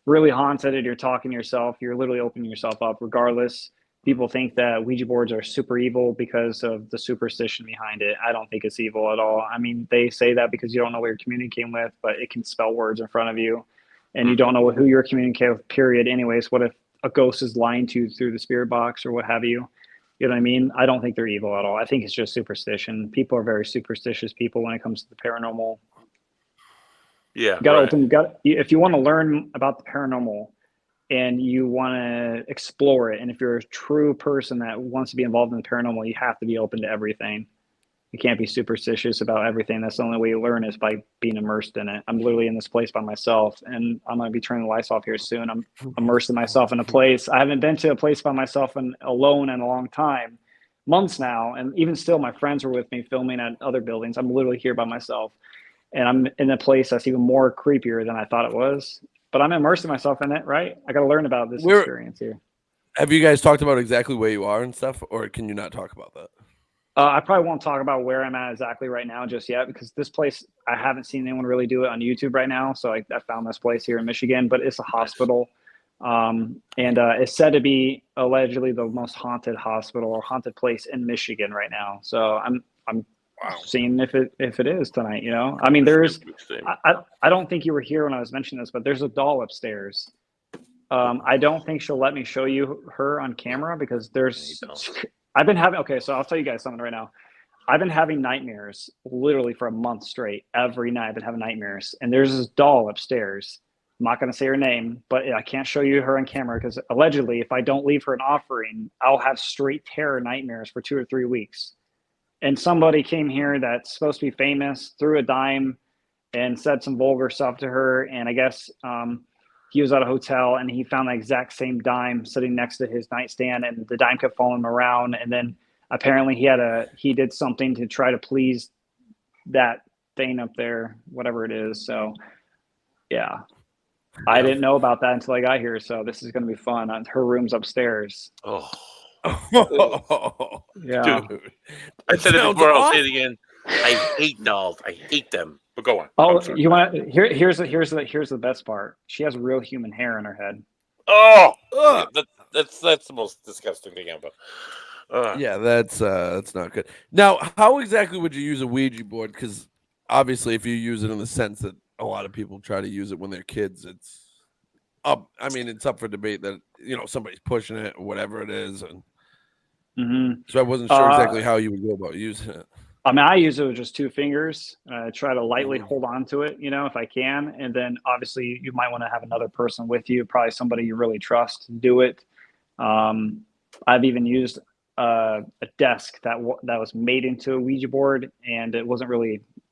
B: really haunted and you're talking to yourself. You're literally opening yourself up regardless. People think that Ouija boards are super evil because of the superstition behind it. I don't think it's evil at all. I mean, they say that because you don't know what you're communicating with, but it can spell words in front of you and you don't know who you're communicating with, period. Anyways, what if a ghost is lying to you through the spirit box or what have you? You know what I mean? I don't think they're evil at all. I think it's just superstition. People are very superstitious people when it comes to the paranormal.
A: Yeah.
B: If you want to learn about the paranormal, and you want to explore it, and if you're a true person that wants to be involved in the paranormal, you have to be open to everything. You can't be superstitious about everything. That's the only way you learn is by being immersed in it. I'm literally in this place by myself, and I'm going to be turning the lights off here soon. I'm immersing myself in a place. I haven't been to a place by myself and alone in a long time, months now, and even still, my friends were with me filming at other buildings. I'm literally here by myself, and I'm in a place that's even more creepier than I thought it was. But I'm immersing myself in it, right? I got to learn about this experience here.
C: Have you guys talked about exactly where you are and stuff, or can you not talk about that?
B: I probably won't talk about where I'm at exactly right now just yet because this place, I haven't seen anyone really do it on YouTube right now. So I found this place here in Michigan, but it's a hospital. And it's said to be allegedly the most haunted hospital or haunted place in Michigan right now. So I'm seeing if it is tonight, you know. I mean, I don't think you were here when I was mentioning this, but there's a doll upstairs. I don't think she'll let me show you her on camera because I've been having, okay, so I'll tell you guys something right now. I've been having nightmares literally for a month straight. Every night I've been having nightmares, and there's this doll upstairs. I'm not going to say her name, but I can't show you her on camera because allegedly if I don't leave her an offering, I'll have straight terror nightmares for 2 or 3 weeks. And somebody came here that's supposed to be famous, threw a dime and said some vulgar stuff to her. And I guess he was at a hotel and he found the exact same dime sitting next to his nightstand, and the dime kept following him around. And then apparently he did something to try to please that thing up there, whatever it is. So yeah, I didn't know about that until I got here. So this is going to be fun. Her room's upstairs.
A: Oh.
B: Yeah.
A: Dude, I said it before. I'll say it again. I hate dolls. I hate them. But go on.
B: Oh, you want here's the best part. She has real human hair in her head.
A: Oh, yeah, that's the most disgusting thing ever.
C: Yeah, that's not good. Now, how exactly would you use a Ouija board? Because obviously, if you use it in the sense that a lot of people try to use it when they're kids, I mean, it's up for debate that somebody's pushing it or whatever it is, and so I wasn't sure exactly how you would go about using it.
B: I mean, I use it with just 2 fingers. I try to lightly hold on to it, if I can. And then obviously you might want to have another person with you, probably somebody you really trust to do it. I've even used a desk that was made into a Ouija board, and it was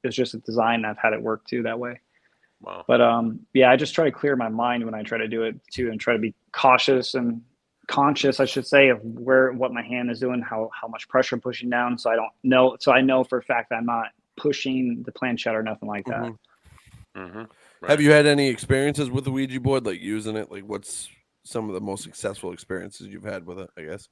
B: just a design. I've had it work too that way.
A: Wow.
B: But I just try to clear my mind when I try to do it too, and try to be cautious and conscious, I should say, of what my hand is doing, how much pressure I'm pushing down. So I know for a fact that I'm not pushing the planchette or nothing like that.
A: Right.
C: Have you had any experiences with the Ouija board, like using it? Like, what's some of the most successful experiences you've had with it, I guess?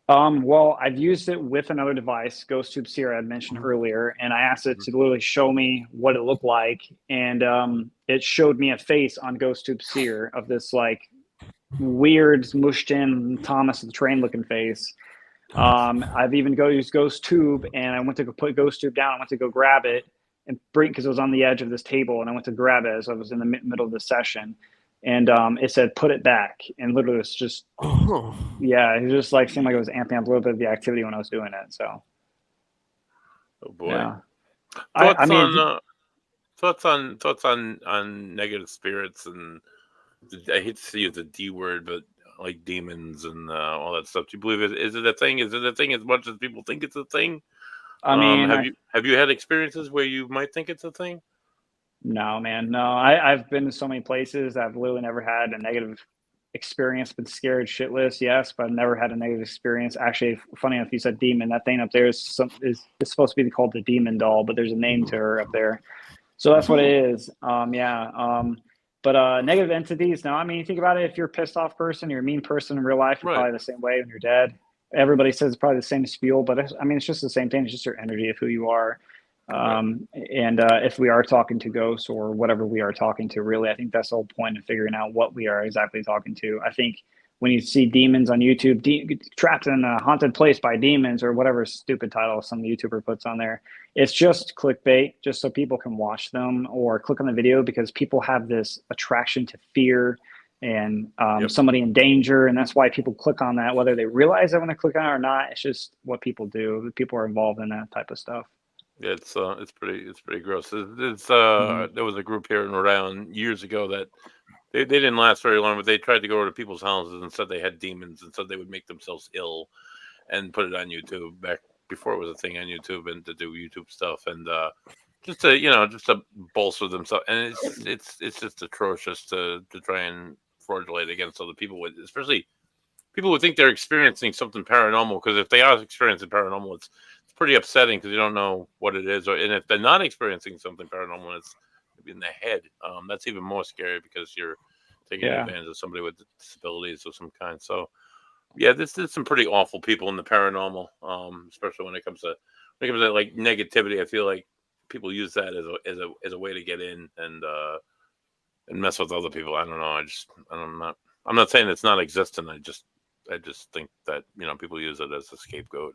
B: Well, I've used it with another device, GhostTube Seer, I had mentioned earlier, and I asked it to literally show me what it looked like, and it showed me a face on GhostTube Seer of this like weird mushed in Thomas the Train looking face. I've even used GhostTube, and I went to go put GhostTube down. I went to go grab it and bring, because it was on the edge of this table, and I went to grab it as I was in the middle of the session, and it said put it back, and literally it's just it just like seemed like it was amping up a little bit of the activity when I was doing it. So
A: oh boy.
B: Yeah.
A: Thoughts on negative spirits, and I hate to see the D word, but like demons and all that stuff. Do you believe it? Is it a thing? Is it a thing as much as people think it's a thing?
B: I mean,
A: have you had experiences where you might think it's a thing?
B: No, man. No, I've been to so many places. I've literally never had a negative experience. Been scared shitless, yes, but I've never had a negative experience. Actually, funny enough, you said demon. That thing up there is supposed to be called the demon doll, but there's a name to her up there. So that's what it is. But negative entities. No, I mean, you think about it. If you're a pissed off person, you're a mean person in real life, you're probably the same way when you're dead. Everybody says it's probably the same spiel, but it's just the same thing. It's just your energy of who you are. And if we are talking to ghosts or whatever we are talking to, really, I think that's the whole point of figuring out what we are exactly talking to. I think when you see demons on YouTube, trapped in a haunted place by demons or whatever stupid title some YouTuber puts on there, it's just clickbait, just so people can watch them or click on the video, because people have this attraction to fear and somebody in danger. And that's why people click on that, whether they realize that when they click on it or not. It's just what people do. People are involved in that type of stuff.
A: Yeah, it's pretty gross. There was a group here in Rhode Island years ago that they didn't last very long, but they tried to go to people's houses and said they had demons, and said they would make themselves ill and put it on YouTube back before it was a thing on YouTube, and to do YouTube stuff, and just to bolster themselves. And it's just atrocious to try and fraudulate against other people, especially people who think they're experiencing something paranormal, because if they are experiencing paranormal, it's pretty upsetting, because you don't know what it is, and if they're not experiencing something paranormal, it's in the head. That's even more scary, because you're taking advantage of somebody with disabilities of some kind. So yeah, there's some pretty awful people in the paranormal, especially when it comes to like negativity. I feel like people use that as a way to get in and mess with other people. I don't know. I'm not saying it's not existent. I just think that people use it as a scapegoat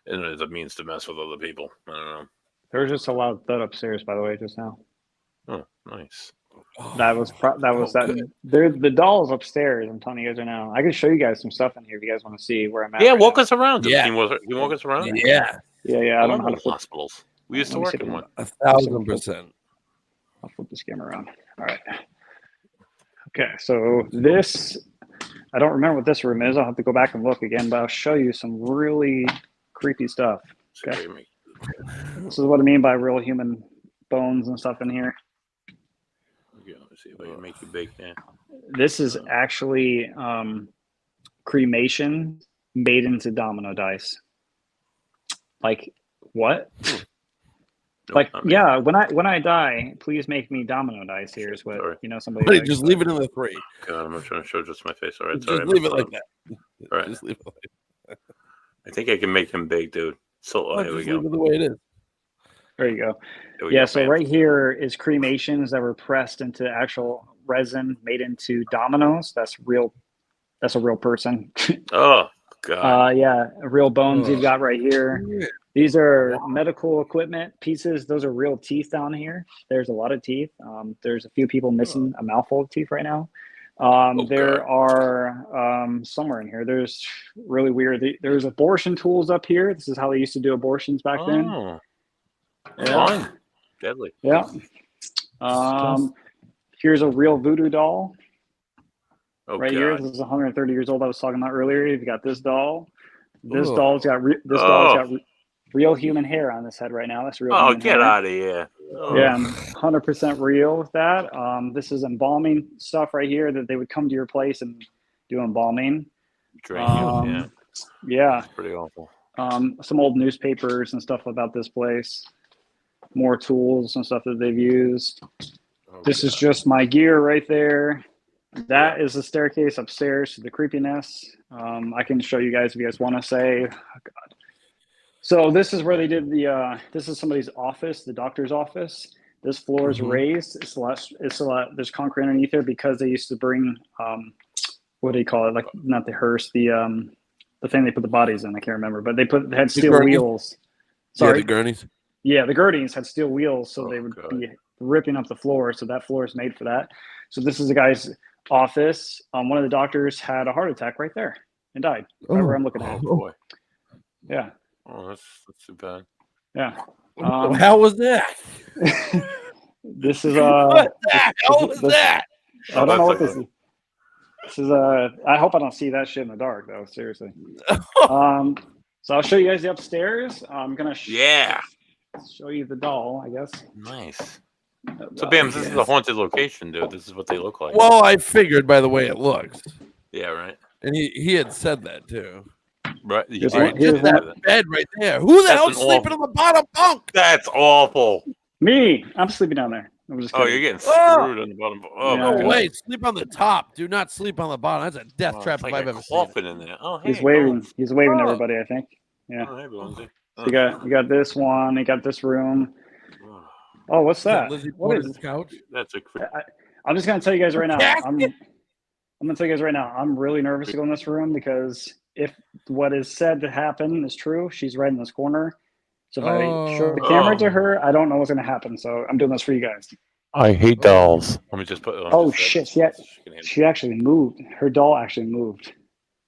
A: and as a means to mess with other people. I don't know.
B: There was just a loud thud upstairs, by the way, just now.
A: Oh, nice.
B: That was that. The doll's upstairs. I'm telling you guys right now. I can show you guys some stuff in here if you guys want to see where I'm at.
A: Yeah, walk us around. Yeah, can you walk us around?
C: Yeah.
B: I don't know how to flip
A: hospitals. We used to work in one.
C: 1,000%.
B: I'll flip this camera around. All right. Okay, so this, I don't remember what this room is. I'll have to go back and look again, but I'll show you some really creepy stuff. Okay. This is what I mean by real human bones and stuff in here.
A: Yeah, let's see if I can make you big. Yeah.
B: This is actually cremation made into domino dice. Like what? Like when I die, please make me domino dice. Here's what somebody.
C: But just leave it in the 3.
A: God, I'm not trying to show just my face. All right,
C: just leave it like that.
A: All right, just leave it like that. I think I can make him big, dude. So here we go.
C: Leave it the way it is.
B: There you go. So right here is cremations that were pressed into actual resin, made into dominoes. That's real. That's a real person.
A: Oh God.
B: Yeah, real bones you've got right here. These are medical equipment pieces. Those are real teeth down here. There's a lot of teeth. There's a few people missing a mouthful of teeth right now. There are somewhere in here. There's really weird. There's abortion tools up here. This is how they used to do abortions back then.
A: Yeah. Deadly.
B: Yeah. Here's a real voodoo doll. Right here. This is 130 years old. I was talking about earlier. You've got this doll. This doll's got real human hair on this head right now. That's real.
A: Oh, get out of here!
B: Yeah, I'm 100% real with that. This is embalming stuff right here that they would come to your place and do embalming.
A: Yeah,
B: that's
A: pretty awful.
B: Some old newspapers and stuff about this place. More tools and stuff that they've used. This is just my gear right there. That is the staircase upstairs to the creepiness. I can show you guys if you guys want to say. Oh, God. So this is where they did this is somebody's office, the doctor's office. This floor is raised. It's a lot, there's concrete underneath there because they used to bring, what do you call it? Like, not the hearse, the thing they put the bodies in. I can't remember, but they had steel wheels. Sorry.
C: Yeah, the gurneys.
B: Yeah, the gurneys had steel wheels, so they would be ripping up the floor. So that floor is made for that. So this is the guy's office. One of the doctors had a heart attack right there and died. Right where I'm looking at.
A: Oh boy.
B: Yeah.
A: Oh, that's too bad.
B: Yeah.
C: How was that?
B: This is
C: what the hell was that?
B: I don't know what this is. This is I hope I don't see that shit in the dark though. Seriously. So I'll show you guys the upstairs. I'm gonna show you the doll, I guess.
A: Nice. So, Bams, this is a haunted location, dude. This is what they look like.
C: Well, I figured by the way it looks.
A: Yeah, right.
C: And he had said that too.
A: Right.
C: Just that bed right there. Who the hell's sleeping on the bottom bunk?
A: That's awful.
B: Me. I'm sleeping down there. I'm just kidding.
A: You're getting screwed on the bottom. Oh,
C: no way. Sleep on the top. Do not sleep on the bottom. That's a death trap if I've ever seen it.
A: In there. Oh, hey,
B: he's waving. He's waving to everybody, I think. Yeah.
A: Oh, hey, Lindsay.
B: So you got this one. You got this room. Oh, what's that?
C: What is this couch?
A: That's a.
B: I'm just gonna tell you guys right now. I'm gonna tell you guys right now. I'm really nervous to go in this room because if what is said to happen is true, she's right in this corner. So if I show the camera to her, I don't know what's gonna happen. So I'm doing this for you guys.
A: I hate dolls. Let me just put.
B: Oh shit! Yeah, she actually moved. Her doll actually moved.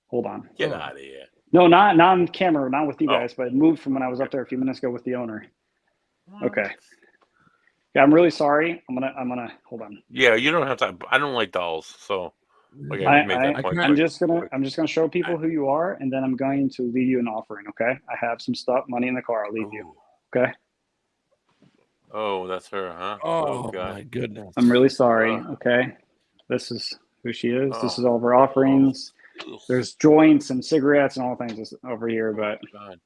B: Hold on.
A: Get out of here.
B: No, not on camera, not with you guys, but it moved from when I was up there a few minutes ago with the owner. Okay. Yeah, I'm really sorry. I'm gonna hold on.
A: Yeah, you don't have to. I don't like dolls, so like
B: I'm just gonna show people who you are, and then I'm going to leave you an offering. Okay, I have some stuff, money in the car. I'll leave you. Okay.
A: Oh, that's her, huh?
C: Oh God. My goodness.
B: I'm really sorry. Okay, this is who she is. This is all of her offerings. There's joints and cigarettes and all things over here, but I'm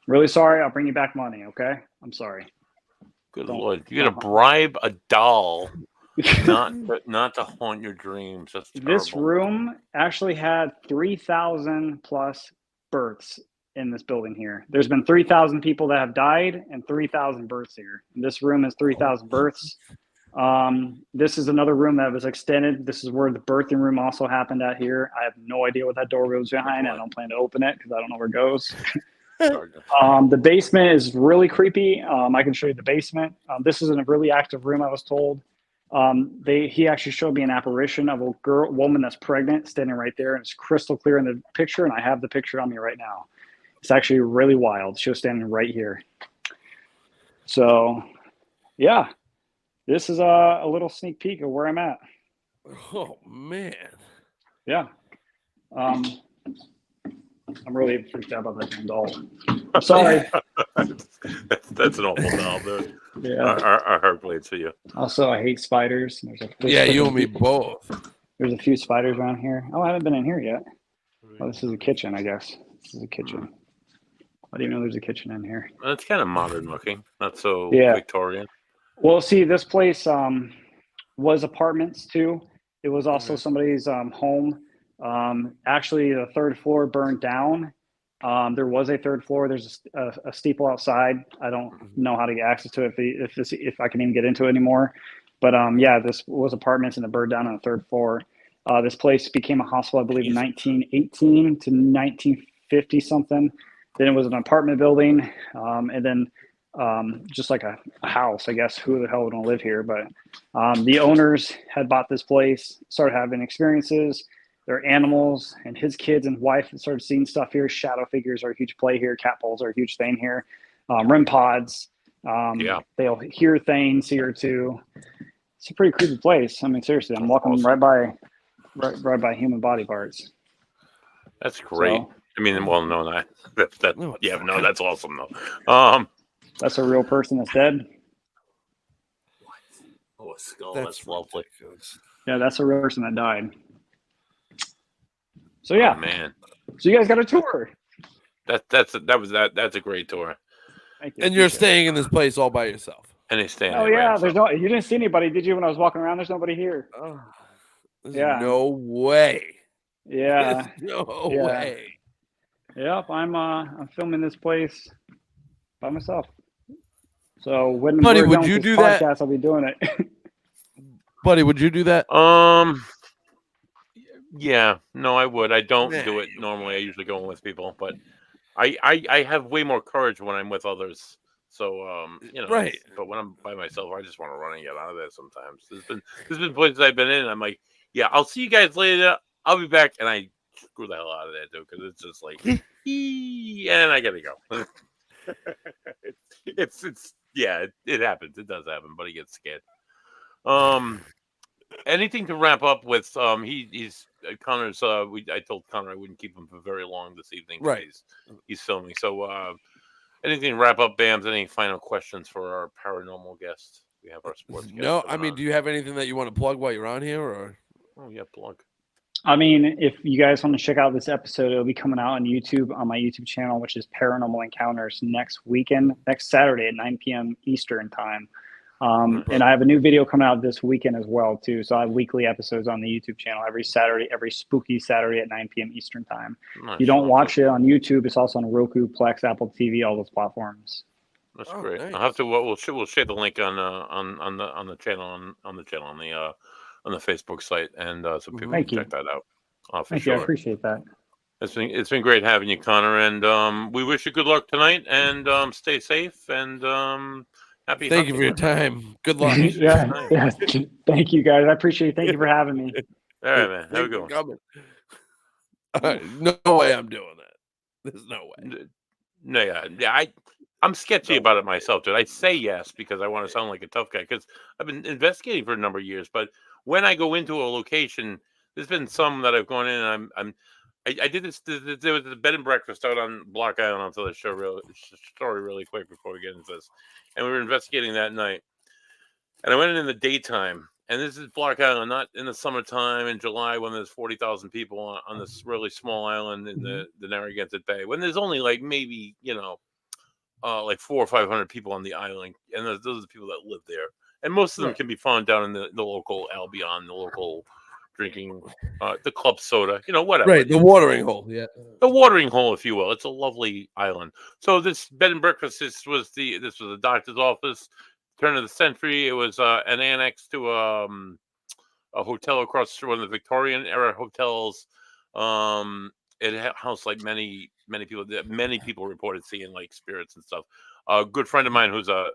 B: really sorry. I'll bring you back money. Okay, I'm sorry.
A: Good Lord, you're gonna bribe a doll not to haunt your dreams. That's terrible.
B: This room actually had 3,000 plus births in this building here. There's been 3,000 people that have died and 3,000 births here. And this room is 3,000 births. This is another room that was extended. This is where the birthing room also happened at here. I have no idea what that door was behind. I don't plan to open it because I don't know where it goes. The basement is really creepy. I can show you the basement. This is in a really active room, I was told. He actually showed me an apparition of a woman that's pregnant standing right there, and it's crystal clear in the picture, and I have the picture on me right now. It's actually really wild. She was standing right here. So, yeah, this is a little sneak peek of where I'm at.
C: Oh, man.
B: Yeah. I'm really freaked out about that damn doll. I'm sorry.
A: That's an awful doll, dude.
B: Yeah.
A: Our heart bleeds for you.
B: Also, I hate spiders.
C: Yeah, you and me both.
B: There's a few spiders around here. Oh, I haven't been in here yet. Oh, this is a kitchen, I guess. This is a kitchen. I didn't know there's a kitchen in here.
A: It's kind of modern looking, not so Victorian.
B: Well, see, this place was apartments too. It was also somebody's home. Actually, the third floor burned down. There was a third floor. There's a steeple outside. I don't know how to get access to it if I can even get into it anymore. But yeah, this was apartments and it burned down on the third floor. This place became a hospital, I believe, in 1918 to 50 something. Then it was an apartment building, and then just like a house, I guess. Who the hell would want to live here? But the owners had bought this place, started having experiences. Their animals and his kids and wife started seeing stuff here. Shadow figures are a huge play here. Cat balls are a huge thing here. REM pods. They'll hear things here too. It's a pretty creepy place. I mean, seriously, I'm walking right by human body parts.
A: That's great. So, I mean, well, no, that's awesome though.
B: That's a real person that's dead.
A: Oh, a skull. That's lovely.
B: Yeah, that's a real person that died. So yeah,
A: man.
B: So you guys got a tour.
A: That's a great tour.
C: Thank you. And you're staying in this place all by yourself.
A: And he's staying.
B: Oh yeah, you didn't see anybody, did you? When I was walking around, there's nobody here.
C: Oh, no way.
B: Yeah.
C: No way.
B: Yep, I'm filming this place by myself. So when
C: Buddy,
B: we're
C: would you do
B: podcast,
C: that?
B: I'll be doing it.
C: Buddy, would you do that?
A: Yeah, no, I would. I don't do it normally. I usually go in with people, but I have way more courage when I'm with others. So
C: right.
A: But when I'm by myself, I just want to run and get out of there. Sometimes there's been places I've been in. I'm like, yeah, I'll see you guys later. I'll be back, and I screw the hell out of that too because it's just like, and I gotta go. It happens. It does happen, but he gets scared. Anything to wrap up with? He's Connor's. I told Connor I wouldn't keep him for very long this evening.
C: Right.
A: He's filming. So, anything to wrap up, Bams? Any final questions for our paranormal guest? We have our sports guest.
C: No, I mean, do you have anything that you want to plug while you're on here, or?
A: Oh yeah, plug.
B: I mean, if you guys want to check out this episode, it'll be coming out on YouTube on my YouTube channel, which is Paranormal Encounters next Saturday at 9 p.m. Eastern time. And I have a new video coming out this weekend as well too. So I have weekly episodes on the YouTube channel every spooky Saturday at 9 p.m. Eastern time.
A: Nice.
B: If you don't watch it on YouTube, it's also on Roku, Plex, Apple TV, all those platforms.
A: That's great. Nice. I'll have to. We'll share the link on the channel on the Facebook site, and so people can check that out.
B: Thank you. I appreciate that.
A: It's been great having you, Connor, and we wish you good luck tonight, and stay safe, and happy.
C: Thank you for your time. Good luck.
B: yeah. Thank you, guys. I appreciate it. Thank you for having me.
A: All right, man. Have a good one.
C: No way I'm doing that. There's no way.
A: No, yeah. I'm sketchy about it myself, dude. I say yes because I want to sound like a tough guy because I've been investigating for a number of years. But when I go into a location, there's been some that I've gone in and I did this. There was a bed and breakfast out on Block Island. I'll tell the story really quick before we get into this. And we were investigating that night. And I went in the daytime. And this is Block Island, not in the summertime in July when there's 40,000 people on this really small island in the Narragansett Bay. When there's only like maybe, like 400 or 500 people on the island. And those are the people that live there. And most of them can be found down in the local Albion, the local drinking, the club soda, whatever.
C: Right, the watering hole, yeah.
A: The watering hole, if you will. It's a lovely island. So this bed and breakfast, this was a doctor's office, turn of the century. It was an annex to a hotel across one of the Victorian era hotels. It housed like many people. Many people reported seeing like spirits and stuff. A good friend of mine who's a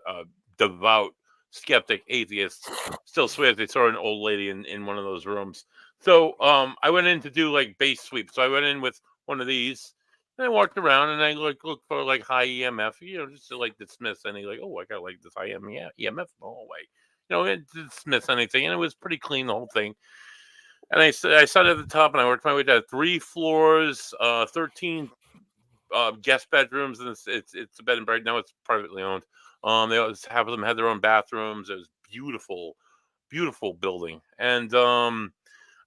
A: devout skeptic atheist still swears they saw an old lady in one of those rooms. So I went in to do like base sweep. So I went in with one of these and I walked around and I looked for like high EMF, just to like dismiss any like, oh, I got like this high EMF in the hallway. It dismiss anything, and it was pretty clean, the whole thing. And I started at the top and I worked my way down 3 floors, 13 guest bedrooms, and it's a bed and breakfast. Now it's privately owned. Half of them had their own bathrooms. It was beautiful, beautiful building. And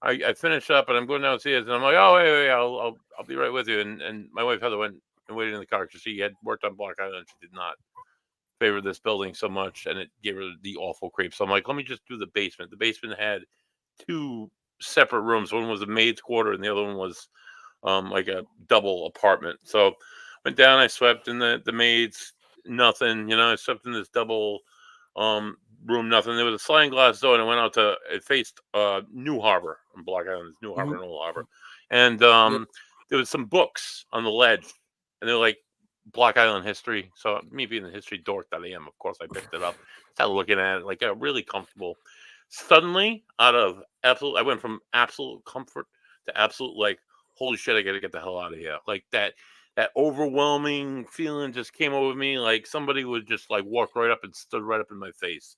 A: I finish up and I'm going downstairs and I'm like, oh, wait, I'll be right with you. And my wife Heather went and waited in the car because she had worked on Block Island. She did not favor this building so much, and it gave her the awful creep. So I'm like, let me just do the basement. The basement had 2 separate rooms. One was a maid's quarter and the other one was like a double apartment. So went down, I swept in the maid's. Nothing, I slept in this double room, nothing. There was a sliding glass door, and it faced New Harbor on Block Island. New Harbor and Old Harbor. And there was some books on the ledge, and they're like Block Island history. So me being the history dork that I am, of course, I picked it up. Started looking at it, like really comfortable. Suddenly, I went from absolute comfort to absolute like, holy shit, I got to get the hell out of here. Like that overwhelming feeling just came over me, like somebody would just like walk right up and stood right up in my face,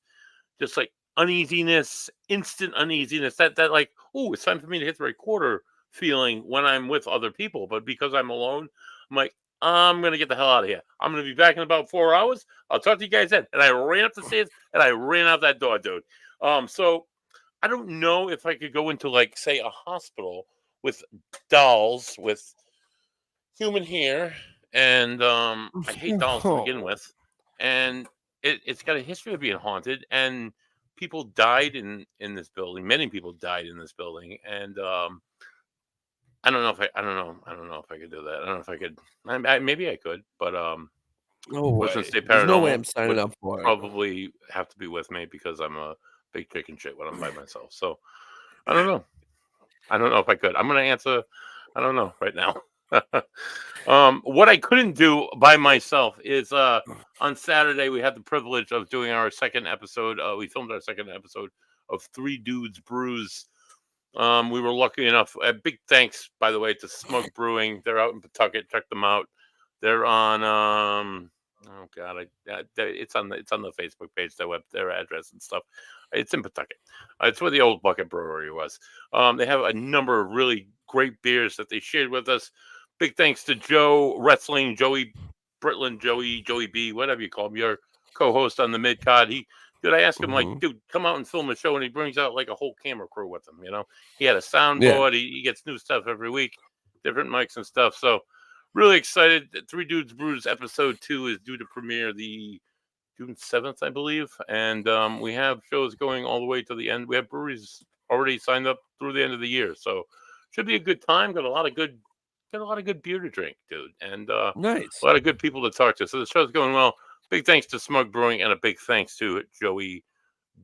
A: just like uneasiness, instant uneasiness. That like, oh, it's time for me to hit the recorder feeling when I'm with other people, but because I'm alone, I'm like, I'm gonna get the hell out of here. I'm gonna be back in about 4 hours. I'll talk to you guys then. And I ran up the stairs and I ran out that door, dude. So I don't know if I could go into like, say, a hospital with dolls with human hair, and I hate dolls to begin with, and it's got a history of being haunted, and people died in this building. Many people died in this building, and I don't know if I don't know if I could do that. I don't know if I could. Maybe I could, but
C: no way.
A: Western State
C: There's no way
A: Paranormal
C: I'm signing up for it.
A: Probably have to be with me because I'm a big chicken shit when I'm by myself. So I don't know. I don't know if I could. I'm going to answer. I don't know right now. What I couldn't do by myself is on Saturday we had the privilege of doing our second episode. We filmed our second episode of Three Dudes Brews. We were lucky enough. Big thanks, by the way, to Smug Brewing. They're out in Pawtucket. Check them out. They're on. Oh God, it's on the Facebook page. Their address and stuff. It's in Pawtucket. It's where the old Bucket Brewery was. They have a number of really great beers that they shared with us. Big thanks to Joe Wrestling, Joey Britland, Joey B, whatever you call him, your co-host on the Mid-Cod. I asked him, like, dude, come out and film a show, and he brings out like a whole camera crew with him. You know, he had a soundboard. He gets new stuff every week, different mics and stuff. So really excited. Three Dudes Brews episode 2 is due to premiere the June 7th, I believe, and we have shows going all the way to the end. We have breweries already signed up through the end of the year, so should be a good time. Got a lot of good beer to drink, dude, and
C: nice.
A: A lot of good people to talk to. So the show's going well. Big thanks to Smug Brewing, and a big thanks to Joey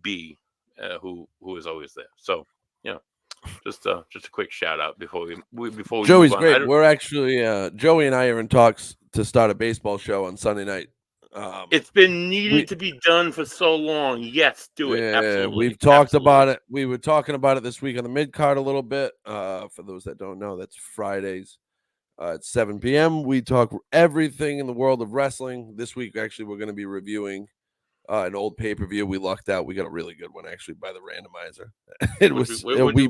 A: B, who is always there. So just a quick shout out before we
C: Joey's great. We're actually Joey and I are in talks to start a baseball show on Sunday night.
A: It's been needed to be done for so long. Yes, do it.
C: Yeah,
A: absolutely.
C: We've talked about it. We were talking about it this week on the Mid-Card a little bit. For those that don't know, that's Fridays at 7 p.m. We talk everything in the world of wrestling. This week, actually, we're going to be reviewing an old pay-per-view. We lucked out. We got a really good one, actually, by the randomizer.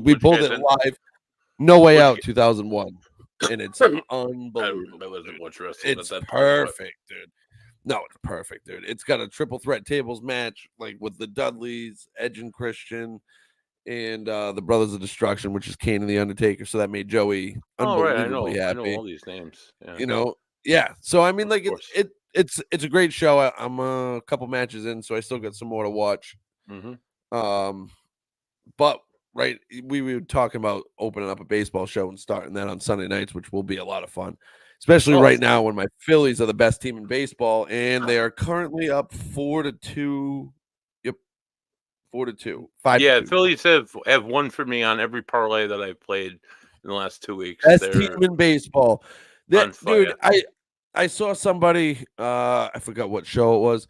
C: We pulled it live. No Way Out 2001. And it's unbelievable. It's perfect, dude. No, it's perfect, dude. It's got a triple threat tables match, like with the Dudleys, Edge and Christian, and the Brothers of Destruction, which is Kane and the Undertaker. So that made Joey unbelievably happy.
A: I know all these names.
C: Yeah. So I mean, like it's a great show. I'm a couple matches in, so I still got some more to watch.
A: Mm-hmm.
C: But right, we were talking about opening up a baseball show and starting that on Sunday nights, which will be a lot of fun. Especially right now when my Phillies are the best team in baseball, and they are currently up 4-2. Yep, 4-2. 5-2.
A: Yeah, Phillies have won for me on every parlay that I've played in the last 2 weeks.
C: Best team in baseball. Dude, I saw somebody, I forgot what show it was,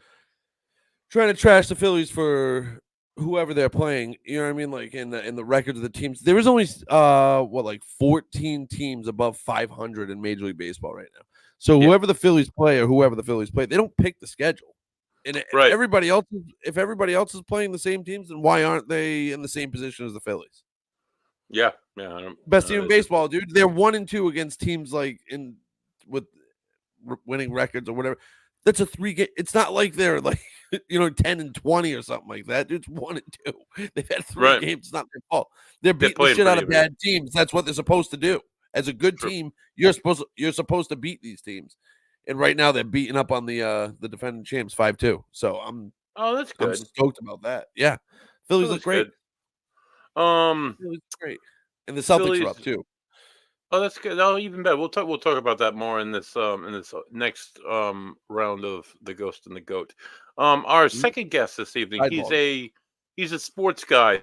C: trying to trash the Phillies for whoever they're playing, you know what I mean? Like in the records of the teams, there is only 14 teams above 500 in Major League Baseball right now. So whoever the Phillies play, they don't pick the schedule. And if everybody else is playing the same teams, then why aren't they in the same position as the Phillies?
A: Yeah.
C: Best team in baseball, dude. They're 1-2 against teams with winning records or whatever. That's a 3-game. It's not like they're like 10-20 or something like that. Dude, it's 1-2. They've had 3 games. It's not their fault. They're beating the shit out of bad teams. That's what they're supposed to do. As a good team, you're supposed to beat these teams. And right now they're beating up on the defending champs 5-2. So
A: that's good.
C: I'm stoked about that. Yeah, Phillies look great.
A: Good.
C: Phillies look great, and the Celtics are up too.
A: Oh, that's good. Oh, even better. We'll talk about that more in this next round of the Ghost and the Goat. Our second guest this evening, he's a sports guy.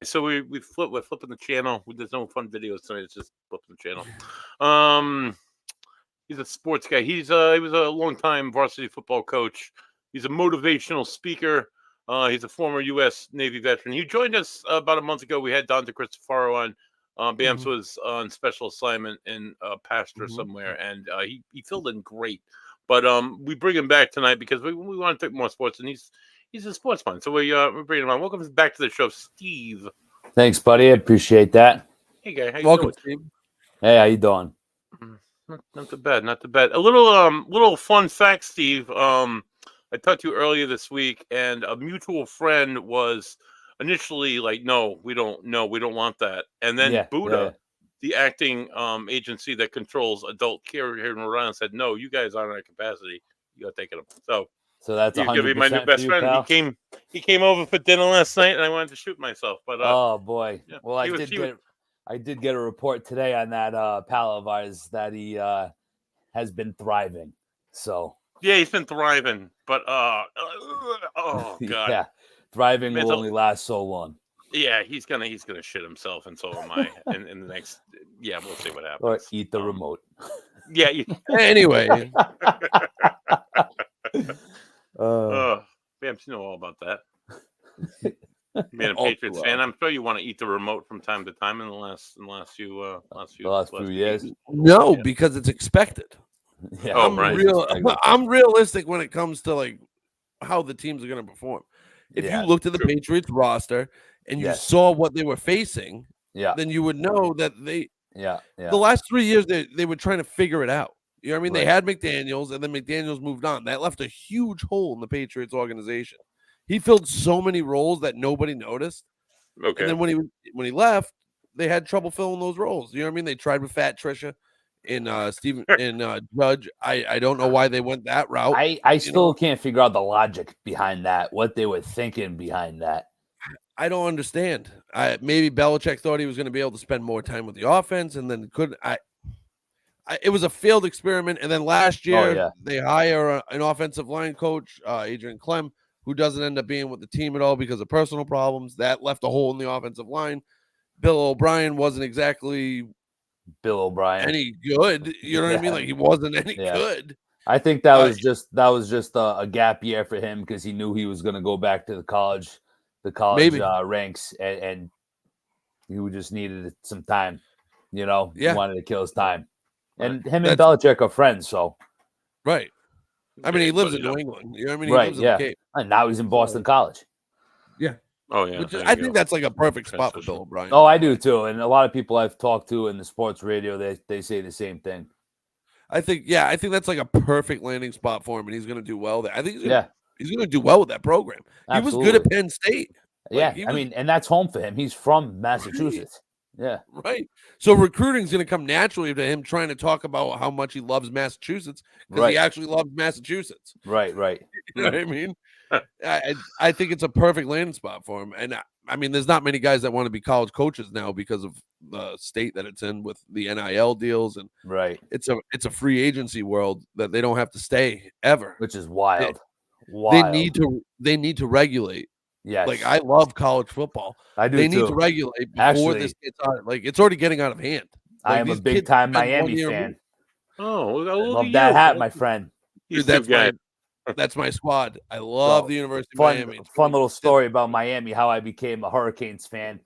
A: So we're flipping the channel. There's no fun videos tonight. It's just flipping the channel. He's a sports guy. He was a long-time varsity football coach. He's a motivational speaker. He's a former U.S. Navy veteran. He joined us about a month ago. We had Dante Cristofaro on. Bams was on special assignment in pasture somewhere, and he filled in great. But we bring him back tonight because we want to take more sports, and he's a sports fan. So we're bringing him on. Welcome back to the show, Steve.
D: Thanks, buddy. I appreciate that.
A: Hey, guy. How you
C: Welcome,
A: doing?
C: Steve.
D: Hey, how you doing?
A: Not too bad. Not too bad. A little fun fact, Steve. I talked to you earlier this week, and a mutual friend was initially like, "No, we don't want that." And then Buddha, the acting agency that controls adult care here in Rhode Island, said, "No, you guys aren't at capacity. You got to take it up." So
D: that's
A: he's gonna be my new best friend.
D: Pal?
A: He came over for dinner last night, and I wanted to shoot myself. But
D: oh boy,
A: yeah,
D: well, I did get a report today on that pal of ours that he has been thriving. So
A: yeah, he's been thriving, but oh god,
D: yeah, thriving will only last so long.
A: Yeah, he's gonna shit himself, and so am I. in the next, we'll see what happens.
D: Or eat the remote.
A: Yeah.
C: Anyway.
A: Bams, you know all about that. Being a Patriots fan, I'm sure you want to eat the remote from time to time in the last few
D: years.
C: No, because it's expected.
D: Yeah.
C: I'm realistic when it comes to like how the teams are going to perform. If you looked at the Patriots roster and you saw what they were facing, then you would know that the last 3 years they were trying to figure it out. You know what I mean? Right. They had McDaniels, and then McDaniels moved on. That left a huge hole in the Patriots organization. He filled so many roles that nobody noticed. Okay. And then when he left, they had trouble filling those roles. You know what I mean? They tried with Fat Trisha and Stephen and Judge. I don't know why they went that route.
D: I still can't figure out the logic behind that, what they were thinking behind that.
C: I don't understand. Maybe Belichick thought he was going to be able to spend more time with the offense, and then couldn't. It was a failed experiment. And then last year, they hire an offensive line coach, Adrian Clem, who doesn't end up being with the team at all because of personal problems. That left a hole in the offensive line. Bill O'Brien wasn't exactly any good. You know what I mean? Like, he wasn't any good.
D: I think that was just a gap year for him because he knew he was going to go back to the college ranks, and he just needed some time. You know, he wanted to kill his time. And him and Belichick are friends, so.
C: Right. I mean, he lives in New England. You know what I mean? He lives in the Cape.
D: And now he's in Boston College.
C: Yeah.
A: Oh, yeah.
C: I think that's like a perfect spot for Bill O'Brien.
D: Oh, I do too. And a lot of people I've talked to in the sports radio, they say the same thing.
C: I think that's like a perfect landing spot for him, and he's going to do well there. I think he's going to do well with that program.
D: Absolutely.
C: He was good at Penn State.
D: And that's home for him. He's from Massachusetts. Yeah.
C: Right. So recruiting is going to come naturally to him trying to talk about how much he loves Massachusetts because he actually loves Massachusetts.
D: Right.
C: You know what I mean? I think it's a perfect landing spot for him. And I mean, there's not many guys that want to be college coaches now because of the state that it's in with the NIL deals. And it's a free agency world that they don't have to stay ever.
D: Which is wild.
C: They need to regulate.
D: Yes.
C: Like, I love college football.
D: I do.
C: They need to regulate before this gets out. Like, it's already getting out of hand. Like,
D: I am a big time Miami fan.
A: Oh,
D: love that hat, my friend.
C: Dude, that's my squad. I love the University of Miami.
D: Fun little story about Miami, how I became a Hurricanes fan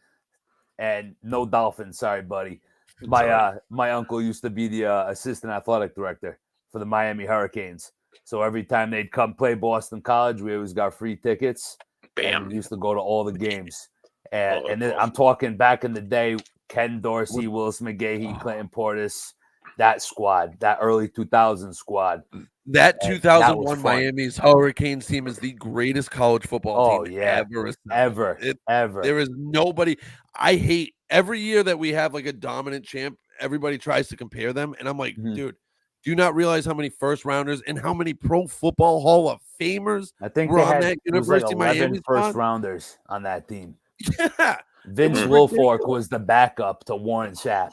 D: and no Dolphins. Sorry, buddy. My uncle used to be the assistant athletic director for the Miami Hurricanes. So every time they'd come play Boston College, we always got free tickets.
A: Bam.
D: And we used to go to all the games. And then I'm talking back in the day, Ken Dorsey, Willis McGahee, Clinton Portis, that squad, that early 2000s squad.
C: That 2001 Miami's Hurricanes team is the greatest college football team ever.
D: Ever.
C: There is nobody. I hate every year that we have like a dominant champ. Everybody tries to compare them. And I'm like, dude, do you not realize how many first rounders and how many Pro Football Hall of Famers
D: I think
C: were
D: they
C: on
D: had,
C: that University of Miami
D: first rounders on that team?
C: Yeah.
D: Vince Wilfork was the backup to Warren Sapp.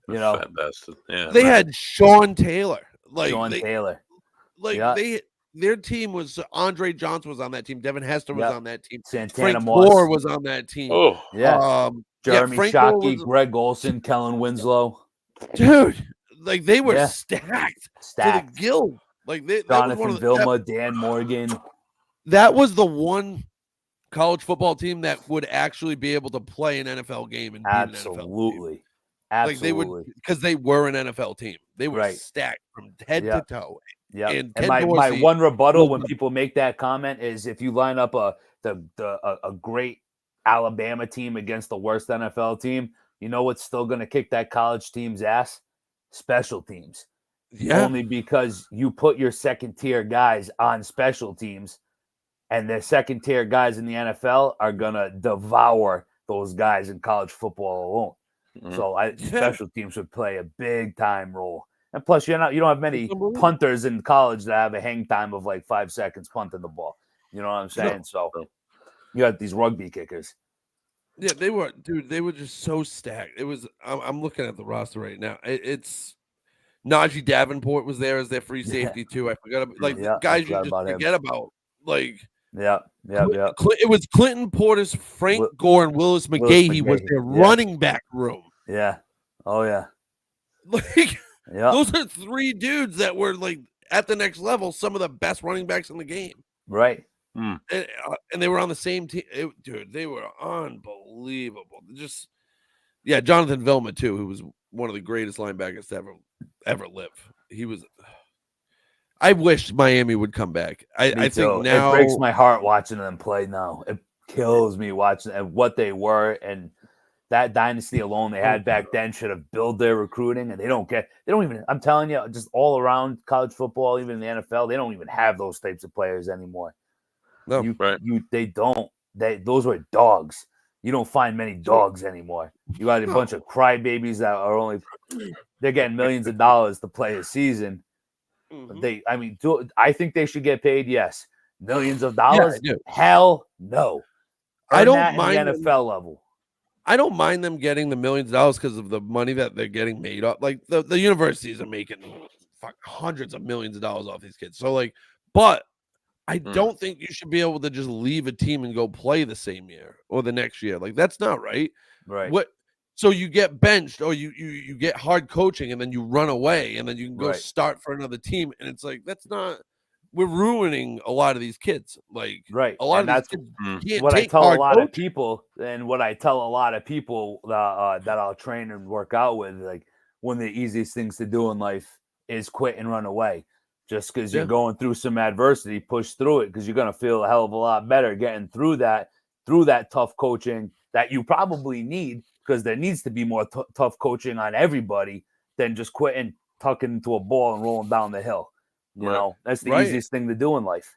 D: You know,
C: they had Sean Taylor. Taylor.
D: Like
C: their team was Andre Johnson was on that team. Devin Hester was
D: Yep.
C: on that team.
D: Santana
C: Frank
D: Moss.
C: Gore was on that team.
A: Oh,
D: Yeah. Jeremy
C: Frank Gore
D: Shockey,
C: was,
D: Greg Olson, Kellen Winslow.
C: dude, like they were
D: Yeah.
C: stacked to
D: Stacked.
C: the gill. Like that was
D: Jonathan
C: one of the,
D: Vilma, Dan Morgan.
C: that was the one college football team that would actually be able to play an NFL game and beat an NFL team.
D: Absolutely.
C: Like they would, because they were an NFL team. They were
D: Right.
C: stacked from head to toe.
D: Yeah.
C: And
D: And
C: Ken
D: my
C: Dorsey
D: one rebuttal when
C: was-
D: people make that comment is if you line up a great Alabama team against the worst NFL team, you know what's still going to kick that college team's ass? Special teams.
C: Yeah.
D: Only because you put your second tier guys on special teams, and the second tier guys in the NFL are going to devour those guys in college football alone.
A: Mhm.
D: So special teams would play a big time role. And plus, you don't have many
C: Unbelievable.
D: punters in college that have a hang time of like 5 seconds punting the ball. You know what I'm saying?
C: No.
D: So you got these rugby kickers.
C: Yeah, they were, dude. They were just so stacked. It was. I'm looking at the roster right now. It's Najee Davenport was there as their free safety too. I forgot about like
D: Yeah, I
C: guys you
D: forgot
C: just
D: about him.
C: forget about. Like
D: Yeah.
C: it was Clinton Portis, Frank
D: Wi-
C: Gore, and Willis McGahee was
D: McGahee,
C: their
D: yeah.
C: running back room.
D: Yeah. Oh, yeah.
C: Like
D: Yeah.
C: those are three dudes that were like at the next level, some of the best running backs in the game.
D: Right.
C: And they were on the same team. Dude, they were unbelievable. Just Jonathan Vilma too, who was one of the greatest linebackers to ever live. He was. I wish Miami would come back. I think now
D: it breaks my heart watching them play now. It kills me watching and what they were, and that dynasty alone they had back then should have built their recruiting, and they don't even. I'm telling you, just all around college football, even in the NFL, they don't even have those types of players anymore.
C: No,
D: They don't. Those were dogs. You don't find many dogs anymore. You got a bunch of crybabies that are they're getting millions of dollars to play a season. I think they should get paid. Yes, millions of dollars.
C: I do.
D: Hell no.
C: I don't
D: that in
C: mind
D: the NFL level.
C: I don't mind them getting the millions of dollars because of the money that they're getting made off. Like the universities are making hundreds of millions of dollars off these kids. So but I don't think you should be able to just leave a team and go play the same year or the next year. Like that's not right.
D: Right.
C: So you get benched or you get hard coaching and then you run away and then you can go start for another team. And it's like, we're ruining a lot of these kids. Like a lot of these kids can't
D: what
C: take
D: I tell
C: hard
D: a lot
C: coaching.
D: of people, and what I tell a lot of people that I'll train and work out with, like one of the easiest things to do in life is quit and run away. Just because you're going through some adversity, push through it because you're going to feel a hell of a lot better getting through that tough coaching that you probably need, because there needs to be more tough coaching on everybody than just quitting, tucking into a ball and rolling down the hill. You know, that's the easiest thing to do in life.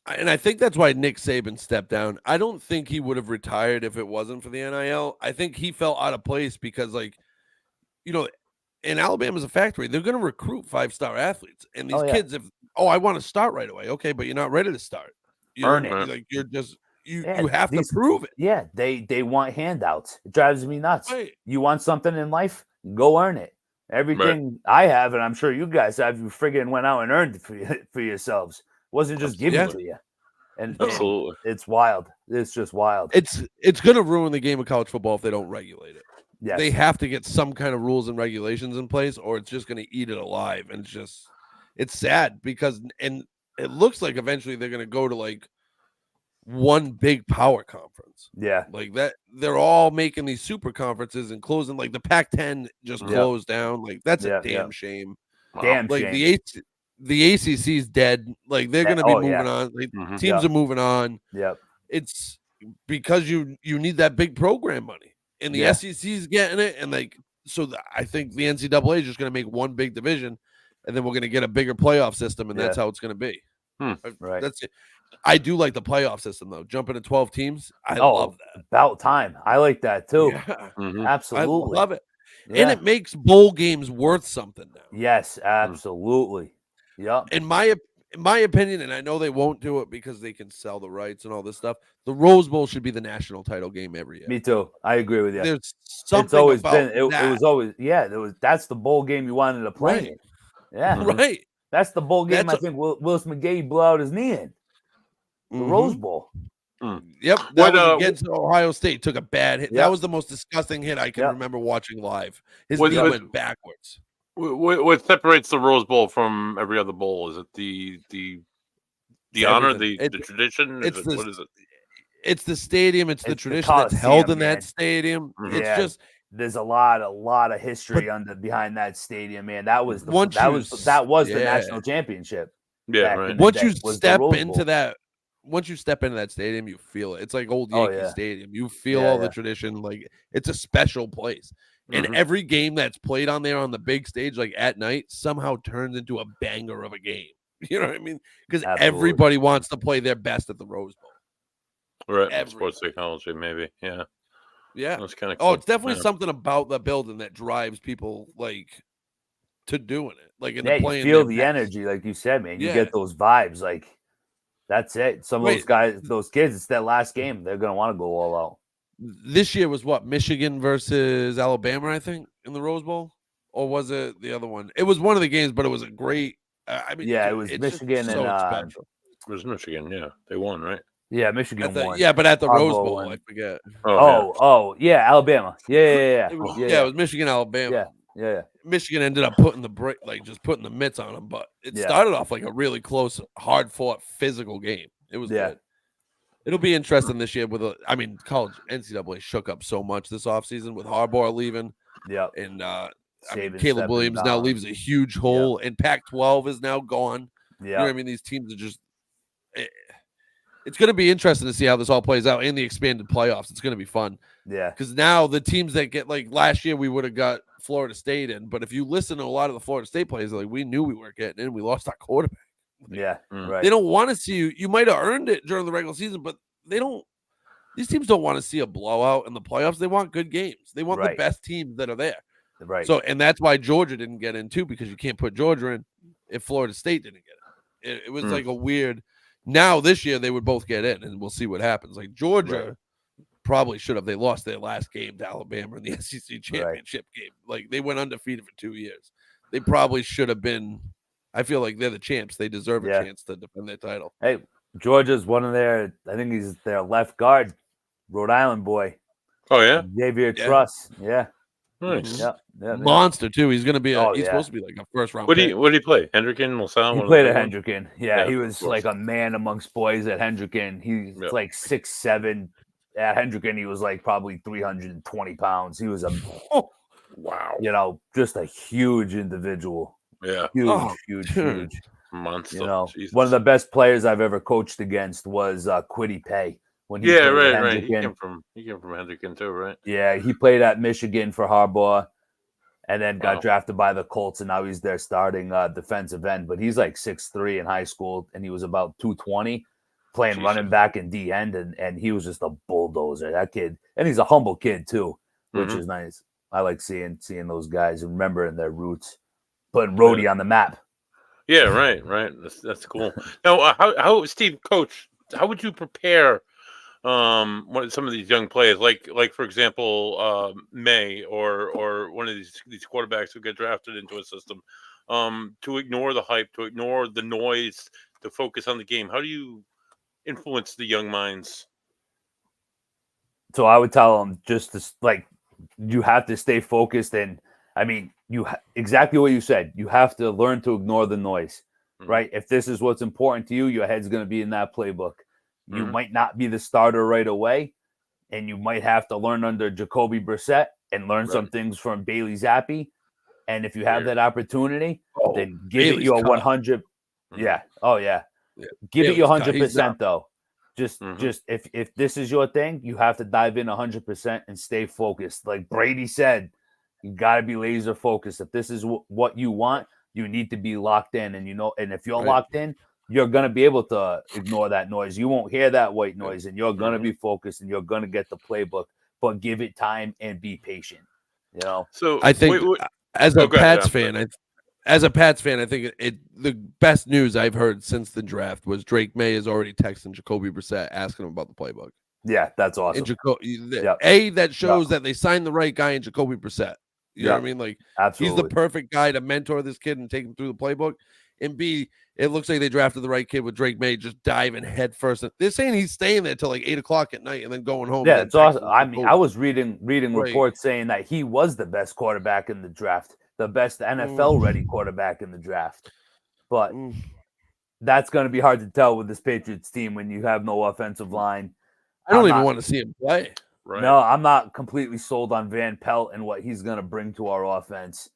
D: And
C: I think that's why Nick Saban stepped down. I don't think he would have retired if it wasn't for the NIL. I think he fell out of place because, in Alabama's a factory, they're going to recruit 5-star athletes. And these kids, I want to start right away. Okay, but you're not ready to start.
D: Earn it.
C: Like you're just you have to prove it.
D: Yeah, they want handouts. It drives me nuts.
C: Right.
D: You want something in life? Go earn it. Everything I have, and I'm sure you guys have, you friggin' went out and earned it for yourselves. It wasn't just given to you. And
A: absolutely,
D: it's wild. It's just wild.
C: It's going to ruin the game of college football if they don't regulate it.
D: Yes.
C: They have to get some kind of rules and regulations in place, or it's just going to eat it alive. And it's sad because, and it looks like eventually they're going to go to one big power conference.
D: Yeah.
C: Like that. They're all making these super conferences and closing, like the Pac-10 just closed down. Like that's a damn shame.
D: Damn shame.
C: The ACC's dead. Like they're going to be moving on. Like teams are moving on.
D: Yep.
C: It's because you need that big program money. And the SEC's getting it, and I think the NCAA is just going to make one big division, and then we're going to get a bigger playoff system, and that's how it's going to be.
D: Right.
C: That's it. I do like the playoff system though. Jumping to 12 teams, I love that.
D: About time. I like that too.
C: Yeah.
D: Absolutely,
C: I love it, and it makes bowl games worth something now.
D: Yes, absolutely. Yeah.
C: In my opinion, and I know they won't do it because they can sell the rights and all this stuff, the Rose Bowl should be the national title game every year.
D: Me too. I agree with you.
C: There's something
D: it's always
C: about
D: been. It was always that's the bowl game you wanted to play.
C: Right.
D: Yeah.
C: Right.
D: That's the bowl game.
C: That's
D: I think Willis McGahee blew out his knee in the Rose Bowl.
C: Yep, that was against Ohio State. Took a bad hit.
D: Yep.
C: That was the most disgusting hit I can remember watching live. His knee went backwards.
A: What separates the Rose Bowl from every other bowl? Is it the honor, the tradition? What is it?
C: It's the stadium. It's the tradition that's
D: Coliseum,
C: held in that stadium. It's just
D: there's a lot of history behind that stadium, man. That was the national championship.
A: Yeah, right.
C: Once you step into that stadium, you feel it. It's like old Yankee Stadium. You feel all the tradition. Like it's a special place. And every game that's played on there on the big stage, like at night, somehow turns into a banger of a game. You know what I mean? Because everybody wants to play their best at the Rose Bowl.
A: Right. Sports psychology, maybe. Yeah.
C: Yeah.
A: That's kind of cool.
C: Oh, it's definitely something about the building that drives people like to doing it. Like in the playing.
D: You feel the energy, like you said, man. You get those vibes. Like that's it. Some of those guys, those kids, it's their last game. They're gonna want to go all out.
C: This year was what, Michigan versus Alabama, I think, in the Rose Bowl, or was it the other one? It was one of the games, but it was a great.
D: It was Michigan and
A: it was Michigan. Yeah, they won, right?
D: Yeah, Michigan won.
C: Yeah, but at the Rose Bowl, I forget.
D: Yeah, Alabama. Yeah.
C: It was Michigan, Alabama.
D: Yeah.
C: Michigan ended up putting the mitts on them, but it started off like a really close, hard-fought, physical game. It was good. It'll be interesting this year college NCAA shook up so much this offseason with Harbaugh leaving.
D: Yeah.
C: And Caleb Williams now leaves a huge hole, and Pac-12 is now gone.
D: Yeah.
C: You know what I mean? These teams are just it's going to be interesting to see how this all plays out in the expanded playoffs. It's going to be fun.
D: Yeah.
C: Because now the teams that get, like last year, we would have got Florida State in. But if you listen to a lot of the Florida State players, like we knew we weren't getting in. We lost our quarterback.
D: Yeah. Right.
C: They don't want to see you. You might have earned it during the regular season, but they don't. These teams don't want to see a blowout in the playoffs. They want good games. They want the best teams that are there.
D: Right.
C: So, and that's why Georgia didn't get in too, because you can't put Georgia in if Florida State didn't get in. It was like a weird. Now this year they would both get in, and we'll see what happens. Like Georgia probably should have. They lost their last game to Alabama in the SEC championship game. Like they went undefeated for 2 years. They probably should have been. I feel like they're the champs. They deserve a chance to defend their title.
D: Hey, Georgia's one of their. I think he's their left guard, Rhode Island boy.
A: Oh yeah,
D: Xavier Truss. Yeah.
A: Nice.
D: Yeah,
C: monster too. He's gonna be. He's supposed to be like a first round.
A: What did he play? Hendricken, LaSalle.
D: He played at Hendricken. Yeah, he was like a man amongst boys at Hendricken. He's like 6'7". At Hendricken, he was like probably 320 pounds. He was a
A: wow.
D: Just a huge individual.
A: Yeah,
D: huge
A: monster.
D: Jesus. One of the best players I've ever coached against was Quiddy Pay. When he
A: right. He came from Hendricken too, right?
D: Yeah, he played at Michigan for Harbaugh, and then got drafted by the Colts, and now he's their starting defensive end. But he's like 6'3" in high school, and he was about 220, playing running back and D end, and he was just a bulldozer. That kid, and he's a humble kid too, which is nice. I like seeing those guys and remembering their roots, putting Rhodey on the map.
A: Yeah, right. That's cool. Now, how Steve, Coach, how would you prepare? Some of these young players, like for example, May or one of these quarterbacks who get drafted into a system, to ignore the hype, to ignore the noise, to focus on the game. How do you influence the young minds?
D: So I would tell them just to you have to stay focused, and I mean exactly what you said. You have to learn to ignore the noise, right? If this is what's important to you, your head's going to be in that playbook. You might not be the starter right away, and you might have to learn under Jacoby Brissett and learn some things from Bailey Zappi. And if you have that opportunity, then give it your 100. Yeah. Oh yeah. Give it your 100% though. Just if this is your thing, you have to dive in 100% and stay focused. Like Brady said, you got to be laser focused. If this is what you want, you need to be locked in. And if you're locked in, you're going to be able to ignore that noise. You won't hear that white noise, and you're going to be focused, and you're going to get the playbook, but give it time and be patient.
A: So
C: I think as a Pats fan, I think the best news I've heard since the draft was Drake Maye is already texting Jacoby Brissett asking him about the playbook.
D: Yeah, that's awesome.
C: That shows that they signed the right guy in Jacoby Brissett. You know what I mean? Like, absolutely. He's the perfect guy to mentor this kid and take him through the playbook. and B, it looks like they drafted the right kid with Drake Maye just diving head first. They're saying he's staying there till like 8:00 at night and then going home.
D: Yeah,
C: and
D: it's
C: then
D: awesome.
C: texting
D: I
C: the
D: mean,
C: coach.
D: I was reading
C: Like-
D: reports saying that he was the best quarterback in the draft, the best NFL ready quarterback in the draft. But that's going to be hard to tell with this Patriots team when you have no offensive line.
C: I don't
D: I'm
C: even
D: not-
C: want to see him play.
A: Right.
D: No, I'm not completely sold on Van Pelt and what he's going to bring to our offense.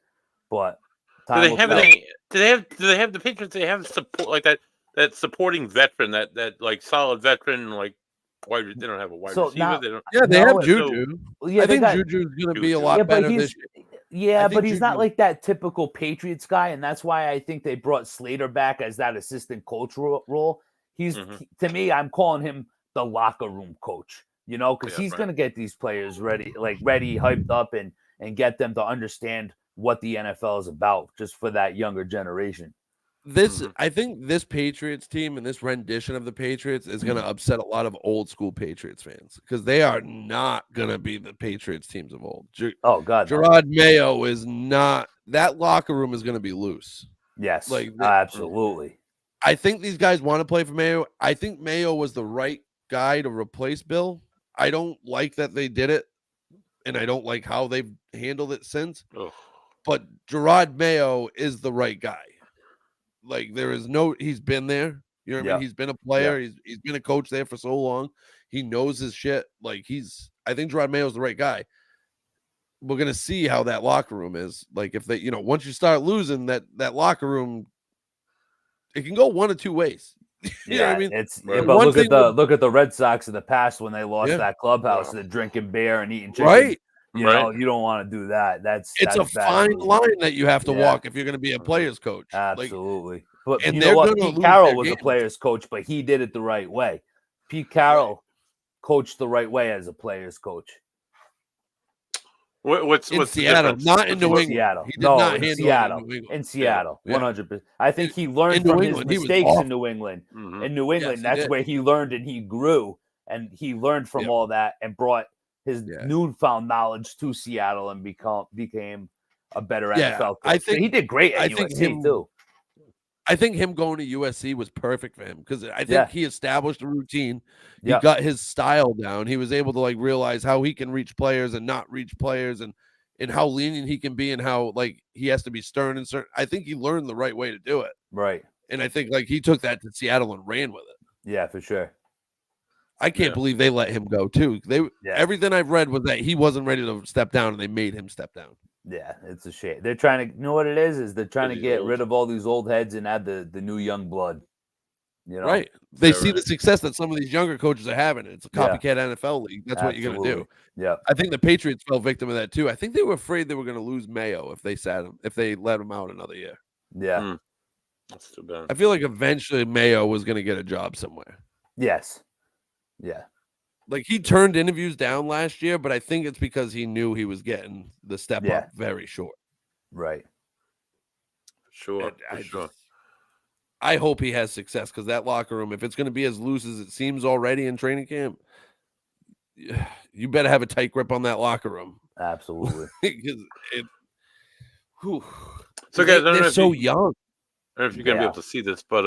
D: But
A: Do they
D: will
A: have
D: tell.
A: any? Do they have the Patriots? They have support like that supporting veteran, that like solid veteran, like wide. They don't have a wide
D: So
A: receiver.
D: now-
A: They don't.
C: Yeah, they
D: No,
C: have
D: it's
C: Juju.
D: Well, yeah,
C: I
D: they
C: think
D: got-
C: Juju's going to be a
A: Juju.
C: lot
D: yeah, but
C: better
D: he's
C: this year.
D: yeah,
C: I
D: but
C: think
D: he's not
C: Juju-
D: like that typical Patriots guy, and that's why I think they brought Slater back as that assistant coach role. He's to me, I'm calling him the locker room coach. You know, because
A: Yeah,
D: he's
A: right.
D: going to get these players ready, hyped up, and get them to understand what the NFL is about, just for that younger generation.
C: This I think this Patriots team and this rendition of the Patriots is going to upset a lot of old school Patriots fans because they are not going to be the Patriots teams of old.
D: Oh God, no.
C: Gerard Mayo is not. That locker room is going to be loose.
D: Yes,
C: like
D: absolutely.
C: I think these guys want to play for Mayo. I think Mayo was the right guy to replace Bill. I don't like that they did it, and I don't like how they've handled it since.
A: Ugh.
C: But Gerard Mayo is the right guy. Like there is no, he's been there. You know what I mean? He's been a player. He's been a coach there for so long. He knows his shit. Like I think Gerard Mayo's the right guy. We're gonna see how that locker room is. Like if they, once you start losing that locker room, it can go one of two ways. You know what I mean?
D: It's
A: Right.
D: but
C: One
D: look at
C: thing
D: look at the Red Sox in the past when they lost
C: Yeah.
D: that clubhouse.
A: Wow.
D: They're drinking beer and eating chicken.
C: Right.
D: You
A: Right.
D: know, you don't want to do that. It's
C: It's a fine line that you have to
D: Yeah.
C: walk if you're going to be a player's coach. Like,
D: Absolutely. But
C: and
D: you
C: they're
D: know what?
C: gonna
D: Pete
C: lose
D: Carroll
C: their
D: was a
C: games.
D: player's coach, but he did it the right way. Pete Carroll coached the right way as a player's coach.
A: What's
C: in
A: the
C: Seattle,
A: difference?
C: not in New
D: In
C: England.
D: Seattle.
C: He did
D: No,
C: not
D: in
C: handle
D: Seattle.
C: it in New England.
D: In Seattle,
C: Yeah.
D: 100%. I think he learned
C: In New
D: from
C: England, he
D: his
C: was
D: mistakes
C: awful.
D: in New England.
A: Mhm.
D: In New England,
C: he
D: that's
C: did.
D: where he learned and he grew, and he learned from
C: Yeah.
D: all that and brought his
C: Yeah.
D: newfound knowledge to Seattle and became a better
C: Yeah,
D: NFL coach.
C: I
D: But he
C: think-
D: did great at
C: I think
D: USC
C: him-
D: too.
C: I think him going to USC was perfect for him because I think
D: Yeah.
C: he established a routine. He
D: Yeah.
C: got his style down. He was able to realize how he can reach players and not reach players, and how lenient he can be, and how he has to be stern and certain. I think he learned the right way to do it,
D: Right.
C: and I think he took that to Seattle and ran with it.
D: Yeah, for sure.
C: I can't
A: Yeah.
C: believe they let him go too. Everything I've read was that he wasn't ready to step down, and they made him step down.
D: Yeah, it's a shame. They're trying to, you know what it is they're trying to
A: He's
D: get
A: old.
D: rid of all these old heads and add the new young blood. You know?
C: Right? They
A: Yeah,
C: see the
A: right.
C: success that some of these younger coaches are having. It's a
D: Yeah.
C: copycat NFL league. That's what you're going to do.
D: Absolutely. Yeah.
C: I think the Patriots fell victim of that too. I think they were afraid they were going to lose Mayo if they let him out another year.
D: Yeah.
A: Hmm. That's too bad.
C: I feel like eventually Mayo was going to get a job somewhere.
D: Yes. Yeah.
C: He turned interviews down last year, but I think it's because he knew he was getting the step
D: Yeah.
C: up very short.
D: Right.
A: Sure.
C: And
A: For sure.
C: I hope he has success because that locker room, if it's going to be as loose as it seems already in training camp, you better have a tight grip on that locker room.
D: Absolutely.
C: Because
A: So, guys, I don't know
C: they're
A: if
C: so
A: you-
C: young.
A: I don't know if you're gonna be
D: Yeah.
A: able to see this, but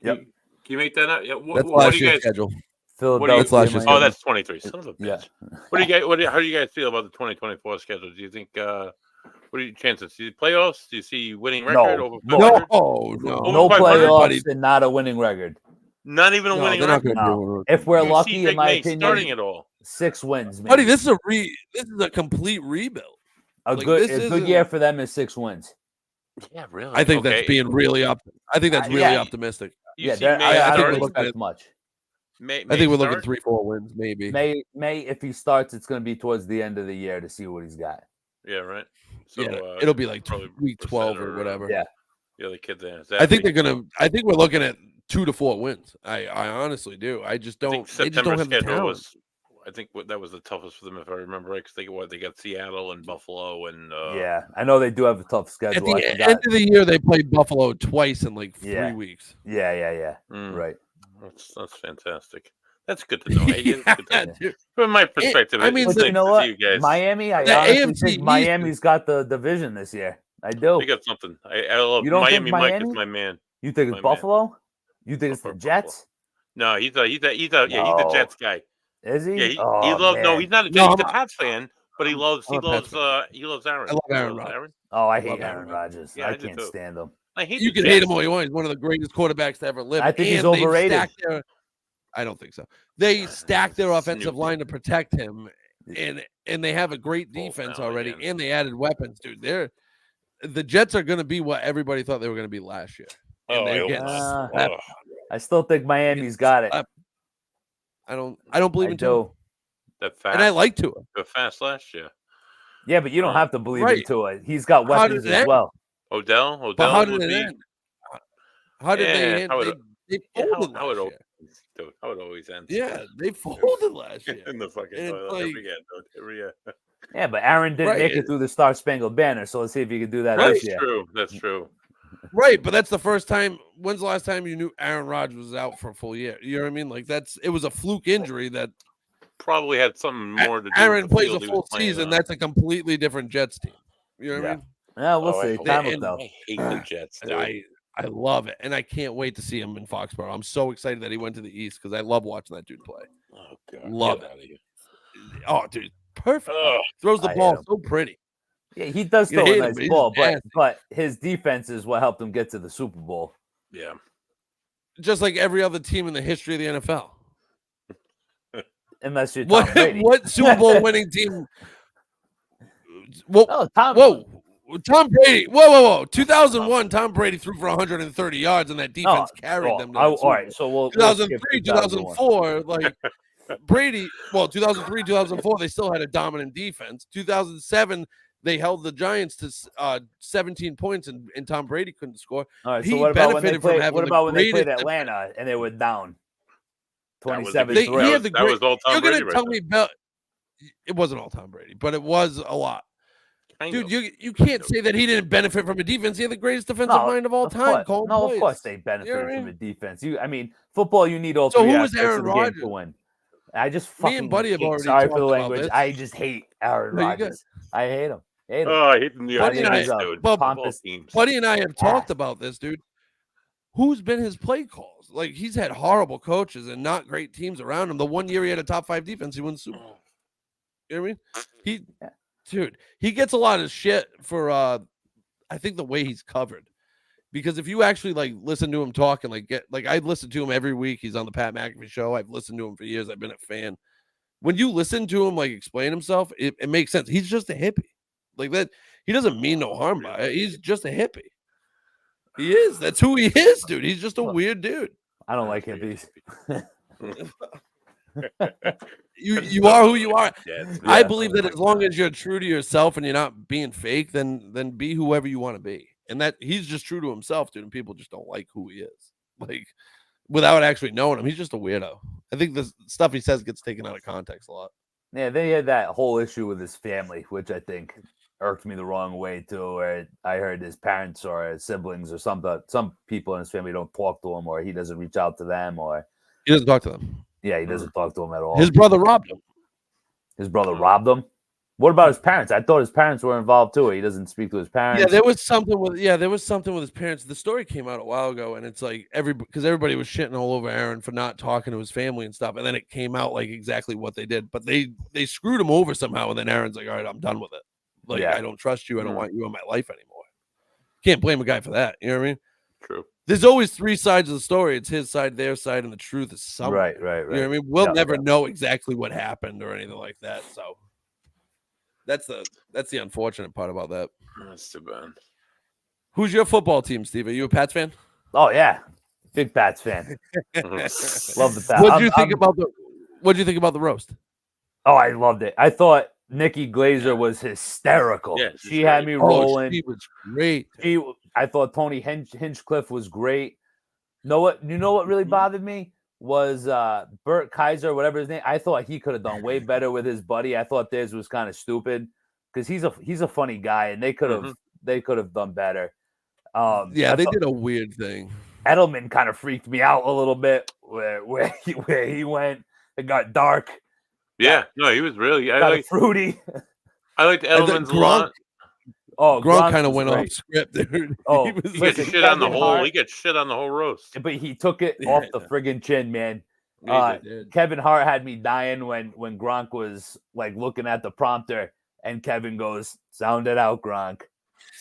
D: Yep.
A: can you make that out? Yeah. What
C: That's
A: do
C: last
A: you
C: year's
A: guys?
C: schedule.
D: Philadelphia.
C: That's last year's
A: Oh,
C: schedule.
A: that's 23. Son of a bitch.
D: Yeah.
A: What do you guys? How do you guys feel about the 2024 schedule? Do you think? What are your chances? Do you playoffs? Do you see winning record over
D: No.
A: 500?
C: No.
D: No
A: 500,
D: playoffs and not a winning record.
A: Not even a
C: No,
A: winning
C: they're not
A: record.
C: going to
D: No.
C: do it.
D: If we're
A: Do you
D: lucky,
A: see
D: in
A: Drake
D: my
A: Maye
D: opinion,
A: starting it all.
D: 6 wins. Maybe.
C: Buddy, this is a complete rebuild.
D: a
C: like,
D: good
C: this
D: a good
C: isn't-
D: year for them is 6 wins.
A: Yeah, really.
C: I think
A: Okay.
C: that's being really I think that's really
D: Yeah.
C: optimistic.
A: You see
D: that-
A: May
C: I think
D: I
C: we're
D: don't
A: start?
C: looking
D: expect
C: at-
D: much.
A: May
C: I think we're looking
A: start?
C: 3-4 wins, maybe.
D: May if he starts, it's going to be towards the end of the year to see what he's got.
A: Yeah, right. So
C: Yeah, it'll be like
A: probably
C: week 12 or
A: Brissett
C: whatever.
D: Yeah.
A: the other kid there.
C: I think we're looking at 2 to 4 wins. I honestly do. I just
A: I
C: don't.
A: think
C: They just
A: September
C: don't have the
A: schedule
C: talent.
A: was. I think that was the toughest for them, if I remember right. Because they got Seattle and Buffalo and
D: Yeah, I know they do have a tough
C: At
D: schedule.
C: the
D: I
C: end
D: forgot.
C: of the year, they played Buffalo twice in like 3
D: Yeah.
C: weeks.
D: Yeah.
A: Mm,
D: Right.
A: That's fantastic. That's good to know. Hey, it's good to know.
C: Dude,
A: From my perspective,
C: I mean,
A: it's
D: But
A: nice
D: you know
A: to
D: what?
A: see you guys.
D: Miami, I
C: The
D: honestly
C: AFC
D: think
C: East
D: Miami's got the division this year. I do.
A: They got something. I love
D: You don't think
A: Miami. Mike is
D: Miami?
A: my man.
D: You think
A: My
D: it's
A: man.
D: Buffalo? You think it's the
A: Buffalo.
D: Jets?
A: No, he's a Jets guy.
D: Is he?
A: Yeah, he
D: Oh,
A: loves. No,
D: man.
A: he's not a
C: No,
A: Jets. He's a Pats fan, but he loves
C: I'm a Pats fan.
A: he loves Aaron.
C: I love Aaron
A: He loves
C: Rodgers.
D: Oh, I
C: I
D: hate
C: love
D: Aaron
C: Aaron
D: Rodgers.
A: Yeah,
D: I
A: I do
D: can't
A: too.
D: stand him.
A: I hate
C: You
A: the
C: can hate
A: Jets.
C: him all you want. He's one of the greatest quarterbacks to ever live.
D: I think he's
C: And they've
D: overrated.
C: stacked their- I don't think so. They stacked their offensive
A: Snoop.
C: line to protect him, and they have a great
A: Bolt
C: defense
A: now
C: already,
A: again.
C: and they added weapons, dude. The Jets are going to be what everybody thought they were going to be last year. And
A: Oh, I
C: they're
A: hope
C: getting
A: not.
C: slapped.
A: Oh.
D: I still think Miami's got it.
C: I don't believe
D: I
C: in Tua.
D: do.
A: The fast,
C: And I like Tua.
A: the fast last year.
D: Yeah, but you don't have to believe
C: Right.
D: into it. He's got
C: How
D: weapons
C: did
D: as
C: that-
D: well.
A: Odell
C: But how did
A: would
C: it
A: be.
C: end? How did they
A: Yeah,
C: end?
A: how it-
C: They
A: Yeah,
C: folded
A: how it
C: last
A: always
C: year.
A: ends, dude. How it always ends.
C: Yeah, they folded last year.
A: In the fucking
C: And
A: toilet
C: like-
A: every year, dude. Every year.
D: Yeah, but Aaron didn't
C: Right.
D: make it through the Star Spangled Banner, so let's see if he can do that
C: Right.
D: this
A: That's
D: year.
A: true. That's true.
C: Right, but that's the first time. When's the last time you knew Aaron Rodgers was out for a full year? You know what I mean? Like it was a fluke injury that
A: Probably had something more to do.
C: Aaron
A: with the
C: plays a
A: field he was
C: full
A: playing
C: season.
A: on.
C: That's a completely different Jets team. You know what I
D: Yeah.
C: mean?
D: Yeah, we'll
A: Oh,
D: see.
A: I
D: Time will
C: and-
D: tell.
A: I hate the Jets, dude.
C: I love it, and I can't wait to see him in Foxborough. I'm so excited that he went to the East because I love watching that dude play.
A: Oh god,
C: Love
A: get
C: it.
A: out of here.
C: Oh, dude, perfect.
A: Ugh.
C: Throws the
D: I hate
C: ball
D: him.
C: so pretty.
D: Yeah, he does
C: You
D: throw a
C: hate him,
D: nice
C: but he's
D: ball,
C: nasty.
D: but his defense is what helped him get to the Super Bowl.
A: Yeah.
C: Just like every other team in the history of the NFL.
D: Unless you're Tom
C: What
D: Brady.
C: what Super Bowl winning team? Whoa,
D: Oh, Tom.
C: whoa, Tom Brady. Whoa. 2001, Tom Brady threw for 130 yards, and that defense carried them. To the
D: all
C: Super
D: right,
C: Bowl.
D: so we'll
C: 2003,
D: skip 2001.
C: 2004, like Brady. Well, 2003, 2004, they still had a dominant defense. 2007, they held the Giants to 17 points, and Tom Brady couldn't score.
D: All right,
C: He
D: so what about when they
C: benefited from
D: played?
C: having
D: What
C: the
D: about when they played
C: greatest
D: Atlanta and they were down
A: That was
D: 27-3?
C: He had the
A: that was all Tom
C: You're
A: Brady
C: gonna
A: right
C: tell
A: there.
C: me about? It wasn't all Tom Brady, but it was a lot.
A: Kind
C: Dude,
A: of.
C: you can't say that he didn't benefit from a defense. He had the greatest defensive mind of all time.
D: Course,
C: Calling
D: of course
C: plays.
D: they benefited
C: You know what I
D: from
C: mean?
D: the defense. I mean, football, you need all
C: So
D: three
C: who was
D: aspects
C: Aaron
D: of the game
C: Rodgers?
D: to win. I just
C: Me
D: fucking
C: and Buddy have
D: hate,
C: already
D: sorry for the
C: talked about
D: language.
C: this.
D: I just hate Aaron
C: No, you good.
D: Rodgers. I hate him. Hate him.
A: Oh, I hate the New York
C: Buddy and I-
A: Yankees, dude.
C: well,
A: Of all
D: pompous-
A: teams.
C: Buddy and I have talked
D: Yeah.
C: about this, dude. Who's been his play calls? Like he's had horrible coaches and not great teams around him. The one year he had a top 5 defense, he won the Super Bowl. You know what I mean?
D: Yeah.
C: Dude, he gets a lot of shit for I think the way he's covered. Because if you actually like listen to him talk and I listen to him every week. He's on the Pat McAfee show. I've listened to him for years. I've been a fan. When you listen to him like explain himself, it makes sense. He's just a hippie. Like that, he doesn't mean no harm by it. He's just a hippie. He is. That's who he is, dude. He's just a weird dude.
D: I don't like hippies.
C: You are who you are.
A: Jets.
C: I
D: Yeah.
C: believe that as long as you're true to yourself and you're not being fake, then be whoever you want to be. And that he's just true to himself, dude. And people just don't like who he is. Like without actually knowing him, he's just a weirdo. I think the stuff he says gets taken out of context a lot.
D: Yeah, they had that whole issue with his family, which I think irked me the wrong way too. Where I heard his parents or his siblings or some people in his family don't talk to him, or he doesn't reach out to them, or
C: He doesn't talk to them.
D: yeah, he doesn't talk to them at all.
C: His brother robbed him.
D: His brother robbed him. What about his parents? I thought his parents were involved too. He doesn't speak to his parents.
C: Yeah, there was something with his parents. The story came out a while ago, and it's like because everybody was shitting all over Aaron for not talking to his family and stuff, and then it came out like exactly what they did. But they screwed him over somehow, and then Aaron's like, "All right, I'm done with it. Like,
D: Yeah.
C: I don't trust you. I don't want you in my life anymore." Can't blame a guy for that. You know what I mean?
A: True.
C: There's always 3 sides of the story. It's his side, their side, and the truth is somewhere.
D: Right.
C: You know what I mean? We'll
D: Yeah,
C: never
D: yeah.
C: know exactly what happened or anything like that. So that's the unfortunate part about that.
A: That's too bad.
C: Who's your football team, Steve? Are you a Pats fan?
D: Oh yeah, big Pats fan. Love the Pats.
C: What do you think about the roast?
D: Oh, I loved it. I thought Nikki Glazer was hysterical.
A: Yeah, she's
D: she had
A: great.
D: me rolling.
C: She was great.
D: I thought Tony Hinchcliffe was great. You know what really bothered me was Bert Kaiser, whatever his name. I thought he could have done way better with his buddy. I thought theirs was kind of stupid because he's a funny guy, and they could have done better.
C: Yeah, they did a weird thing.
D: Edelman kind of freaked me out a little bit where he went. It got dark.
A: Yeah, no, he was really.
D: Got fruity.
A: I liked Edelman's a lot.
D: Oh,
C: Gronk kind of
D: was
C: went off
D: great.
C: script, dude.
D: Oh,
C: He was
A: He
C: like,
A: gets shit on the
D: Kevin
A: whole.
D: Hart-
A: He gets shit on the whole roast.
D: but he took it off the friggin' chin, man.
A: Yeah, he did.
D: Kevin Hart had me dying when Gronk was like looking at the prompter, and Kevin goes, "Sound it out, Gronk.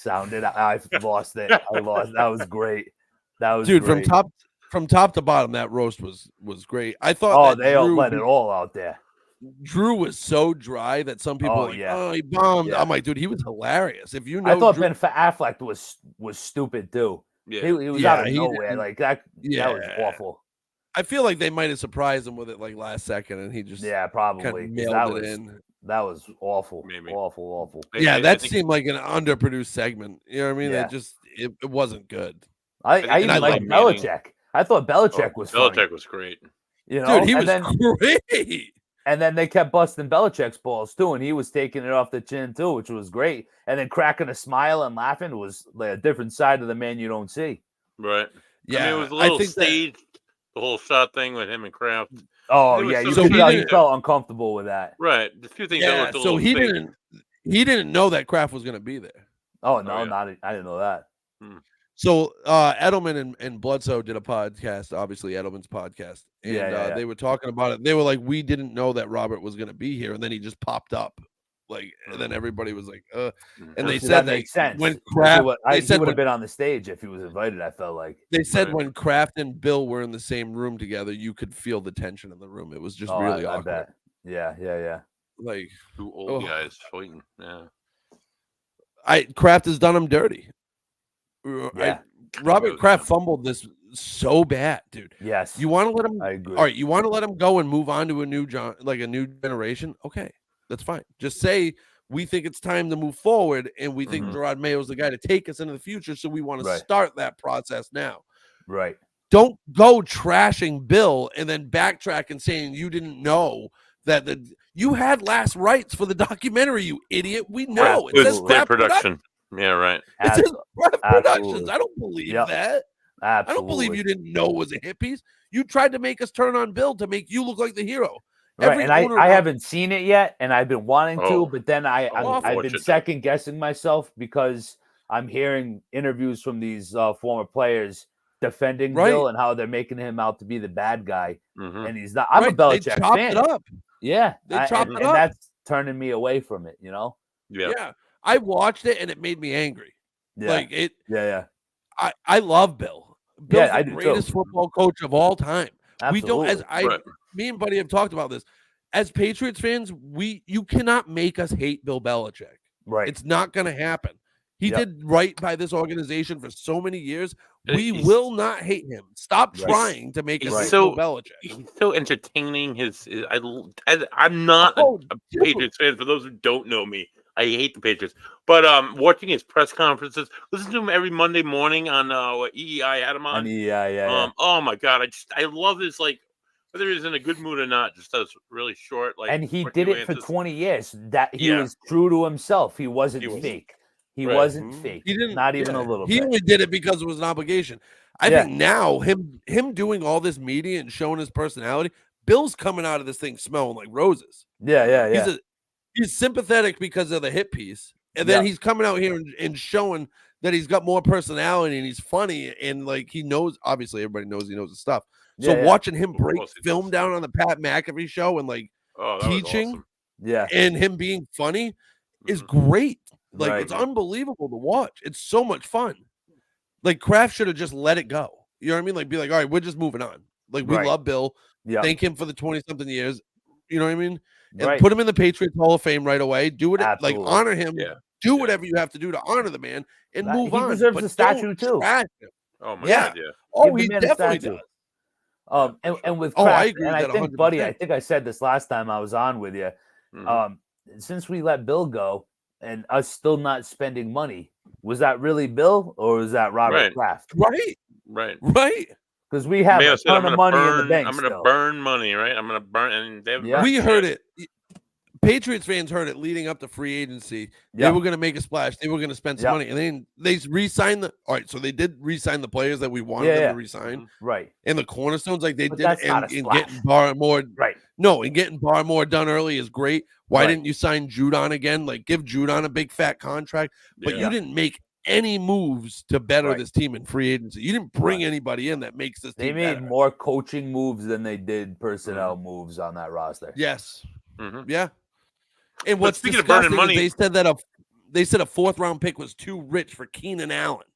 D: Sound it out." I lost it. I lost. That was great. That was
C: dude,
D: great.
C: from top to bottom, that roast was great. I thought
D: Oh,
C: that
D: they all let it all out there.
C: Drew was so dry that some people were like,
D: yeah.
C: oh, he bombed.
D: Yeah.
C: I'm like, dude, he was hilarious. If you know,
D: I thought
C: Drew,
D: Ben Affleck was stupid too.
A: Yeah.
D: He was
C: Yeah,
D: out of
C: he
D: nowhere.
C: didn't-
D: Like that.
C: Yeah.
D: That was awful.
C: I feel like they might have surprised him with it like last second, and he just
D: Yeah,
C: kind
D: probably.
C: of
D: 'cause
C: nailed it in.
D: That was awful.
A: Maybe.
D: Awful.
C: Yeah,
A: I
C: that
A: think-
C: seemed like an underproduced segment. You know what I mean?
D: Yeah.
C: It wasn't good.
D: I
A: think
D: even
C: I
D: like
A: like
D: Belichick. I thought Belichick was funny.
A: Belichick was great.
D: You know,
C: Dude, he
D: and
C: was
D: then,
C: great.
D: and then they kept busting Belichick's balls too, and he was taking it off the chin too, which was great. And then cracking a smile and laughing was like a different side of the man you don't see.
A: Right.
C: Yeah,
A: I mean, it was a little
C: think that-
A: staged. The whole shot thing with him and Kraft.
D: Oh
A: There was
D: yeah, you
A: some-
D: could
C: he
D: tell he
C: didn't-
D: felt uncomfortable with that.
A: Right. The few things that
C: Yeah,
A: looked a
C: so
A: little
C: he
A: fake.
C: didn't know that Kraft was going to be there.
D: Oh no,
A: yeah.
D: I didn't know that.
C: So Edelman and Bledsoe did a podcast, obviously Edelman's podcast, and
D: Yeah.
C: they were talking about it. They were like, we didn't know that Robert was going to be here, and then he just popped up, like, and then everybody was like, and they
D: So
C: said
D: that makes sense.
C: when
D: He
C: Kraft,
D: would
C: they said
D: have
C: when,
D: been on the stage if he was invited. I felt like.
C: they said
A: Right.
C: when Kraft and Bill were in the same room together, you could feel the tension in the room. It was just
D: Oh,
C: really
D: I
C: awkward.
D: bet. Yeah.
C: Like,
A: Two old
C: Oh.
A: guys fighting. Yeah.
C: Kraft has done him dirty.
D: Yeah.
C: Robert Kraft fumbled this so bad, dude.
D: Yes.
C: You want to let him?
D: I agree.
C: All right, you want to let him go and move on to a new a new generation? Okay, that's fine. Just say we think it's time to move forward, and we think
A: Mhm.
C: Gerard Mayo is the guy to take us into the future. So we want to
D: Right.
C: start that process now.
D: Right.
C: Don't go trashing Bill and then backtrack and saying you didn't know that you had last rights for the documentary. You idiot. We know
A: It was
C: says
A: their
C: Kraft
A: production. Yeah, right.
C: It says Kraft Productions.
D: Absolutely.
C: I don't believe
D: Yep.
C: that.
D: Absolutely.
C: I don't believe you didn't know it was a hit piece. You tried to make us turn on Bill to make you look like the hero.
D: Right,
C: Every
D: and
C: owner
D: I
C: wants-
D: haven't seen it yet, and I've been wanting
A: Oh.
D: to, but then I've been
A: Unfortunate.
D: second guessing myself because I'm hearing interviews from these former players defending
C: Right.
D: Bill and how they're making him out to be the bad guy,
A: Mhm.
D: and he's not. I'm
C: Right,
D: a
C: they
D: Belichick
C: chopped
D: fan.
C: it up.
D: Yeah,
C: They chopped
D: and,
C: it
D: and
C: up.
D: that's turning me away from it. You know?
A: Yeah.
C: Yeah, I watched it and it made me angry.
D: Yeah,
C: Like it.
D: yeah.
C: I love Bill. Bill's
D: I
C: the
D: do too.
C: greatest football coach of all time.
D: Absolutely.
C: We don't, as
A: Right.
C: me and Buddy have talked about this. As Patriots fans, you cannot make us hate Bill Belichick.
D: right.
C: It's not going to happen. He
D: Yep.
C: did right by this organization for so many years. We
A: He's-
C: will not hate him. Stop
D: Right.
C: trying to make us
A: He's
C: hate
A: so-
C: Bill Belichick.
A: He's so entertaining. I'm not
C: Oh,
A: a
C: dude.
A: Patriots fan. For those who don't know me, I hate the Patriots. But watching his press conferences, listen to him every Monday morning on EEI had him on.
D: And yeah.
A: Oh my god, I love his, like, whether he's in a good mood or not, just does really short, like,
D: And he
A: quick
D: did it for
A: nuances.
D: 20 years. That he
A: Yeah.
D: was true to himself. He wasn't
A: He was.
D: fake. He
A: Right.
D: wasn't
C: Mhm.
D: fake.
C: He didn't,
D: Not even a
C: yeah.
D: little
C: He
D: bit.
C: only did it because it was an obligation. I
D: Yeah.
C: think now him doing all this media and showing his personality, Bill's coming out of this thing smelling like roses.
D: Yeah.
C: He's sympathetic because of the hit piece, and then
D: Yeah.
C: he's coming out here and showing that he's got more personality and he's funny and like he knows. Obviously, everybody knows he knows his stuff. So
D: Yeah.
C: watching him
A: Of
C: break
A: course he
C: film
A: does.
C: down on the Pat McAfee show and like
A: Oh, that was
C: teaching
A: awesome.
D: Yeah.
C: and him being funny is
A: Mhm.
C: great. Like
D: Right.
C: it's unbelievable to watch. It's so much fun. Like Kraft should have just let it go. You know what I mean? Like be like, all right, we're just moving on. Like we
D: Right.
C: love Bill.
D: Yeah.
C: Thank him for the 20-something years. You know what I mean? And
D: Right.
C: put him in the Patriots Hall of Fame right away. Do it like
D: Absolutely.
C: honor him.
A: Yeah.
C: Do whatever you have to do to honor the man and
D: That-
C: move
D: he
C: on.
D: deserves
C: but
D: a statue,
C: don't
D: too.
C: trash him.
A: Oh my
C: Yeah.
A: god, yeah.
C: Oh,
D: Give the
C: he
D: man a
C: definitely
D: statue.
C: does.
D: And with
C: Oh, I
D: Kraft,
C: agree
D: and
C: with
D: I
C: that
D: think, Buddy, I
C: 100%.
D: think I said this last time I was on with you.
A: Mhm.
D: Since we let Bill go and us still not spending money, was that really Bill or was that Robert
A: Right.
D: Kraft?
C: Right.
A: Right.
C: Right.
D: Because we have
A: Mayo
D: a
A: said,
D: ton of money in the bank.
A: I'm gonna
D: still.
A: burn money, right? I'm gonna burn, and they haven't
D: Yeah.
A: burned
C: We
A: it
C: heard
A: yet.
C: it. Patriots fans heard it leading up to free agency. They
D: Yeah.
C: were going to make a splash. They were going to spend some money, and then they re-signed the. All right, so they did re-sign the players that we wanted them to re-sign,
D: right?
C: And the cornerstones, like they
D: But
C: did,
D: that's not a
C: and
D: splash.
C: getting Barmore,
D: Right.
C: No, and getting Barmore done early is great. Why
D: Right.
C: didn't you sign Judon again? Like give Judon a big fat contract, but you didn't make any moves to better this team in free agency. You didn't bring anybody in that makes this
D: They
C: team
D: made
C: better.
D: more coaching moves than they did personnel moves on that roster.
C: Yes. Yeah. And what's
A: speaking of burning
C: disgusting
A: money,
C: is they said a fourth round pick was too rich for Keenan Allen.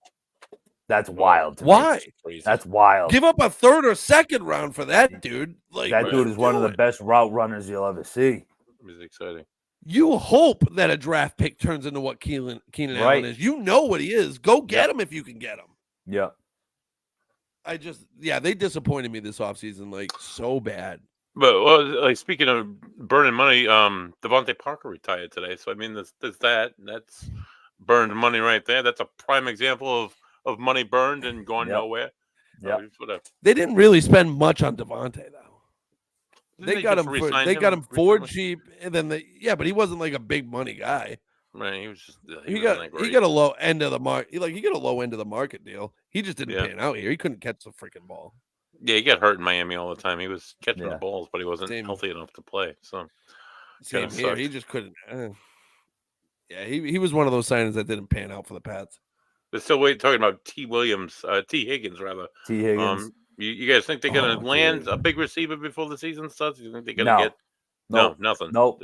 D: That's wild. to me.
C: Why?
D: That's wild.
C: Give up a third or second round for that dude. Like
D: That dude is one of the best route runners you'll ever see.
A: It's exciting.
C: You hope that a draft pick turns into what Keenan Allen is. You know what he is. Go get him if you can get him.
D: Yeah.
C: They disappointed me this offseason, like so bad.
A: But like speaking of burning money, Devontae Parker retired today. So I mean, that's burned money right there. That's a prime example of money burned and gone nowhere.
D: Yeah,
C: they didn't really spend much on Devontae though. They got him for cheap, and then but he wasn't like a big money guy.
A: Right, he was just
C: he got a low end of the market. He got a low end of the market deal. He just didn't pan out here. He couldn't catch the freaking ball.
A: Yeah, he got hurt in Miami all the time. He was catching the balls, but he wasn't healthy enough to play. So
C: same here. He just couldn't. He was one of those signings that didn't pan out for the Pats.
A: They're still talking about T. Higgins, rather.
D: T. Higgins.
A: You guys think they're going to land a big receiver before the season starts? You think they're going to get? No, nothing.
D: Nope.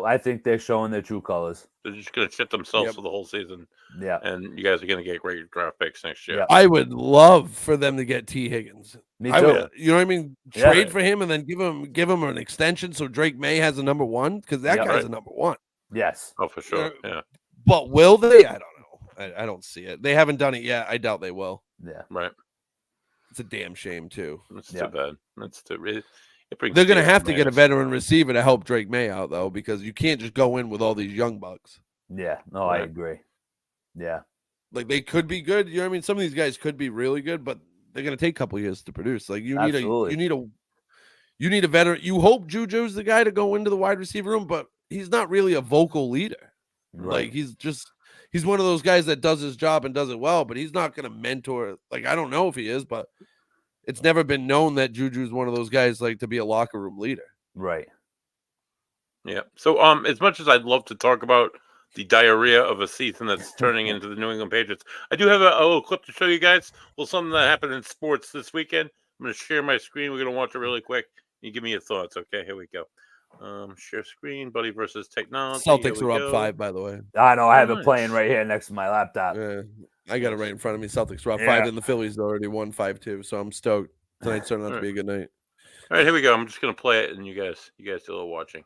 D: I think they're showing their true colors.
A: They're just going to shit themselves for the whole season.
D: Yeah.
A: And you guys are going to get great draft picks next year.
C: Yeah. I would love for them to get T. Higgins.
D: Me too.
C: You know what I mean? Trade for him and then give him an extension so Drake Maye has a number one because that guy's a number one.
D: Yes.
A: Oh, for sure. Yeah.
C: But will they? I don't know. I don't see it. They haven't done it yet. I doubt they will.
D: Yeah.
A: Right.
C: It's a damn shame too.
A: That's too bad. That's too.
C: They're going to have to get a veteran receiver to help Drake Maye out, though, because you can't just go in with all these young bucks.
D: Yeah, no, I agree. Yeah.
C: Like, they could be good. You know what I mean? Some of these guys could be really good, but they're going to take a couple years to produce. Like, you need a veteran. You hope Juju's the guy to go into the wide receiver room, but he's not really a vocal leader.
D: Right.
C: Like, he's one of those guys that does his job and does it well, but he's not going to mentor. Like, I don't know if he is, but it's never been known that Juju's one of those guys like to be a locker room leader.
D: Right.
A: Yeah. So as much as I'd love to talk about the diarrhea of a season that's turning into the New England Patriots, I do have a little clip to show you guys. Well, something that happened in sports this weekend. I'm going to share my screen. We're going to watch it really quick. You give me your thoughts. Okay, here we go. Share screen, Buddy versus technology.
C: Celtics are up 5, by the way.
D: I know. I have it playing right here next to my laptop.
C: I got it right in front of me. Celtics are up 5, and the Phillies already won 5-2. So I'm stoked. Tonight's turning out to be a good night.
A: All right, here we go. I'm just gonna play it, and you guys do a little watching.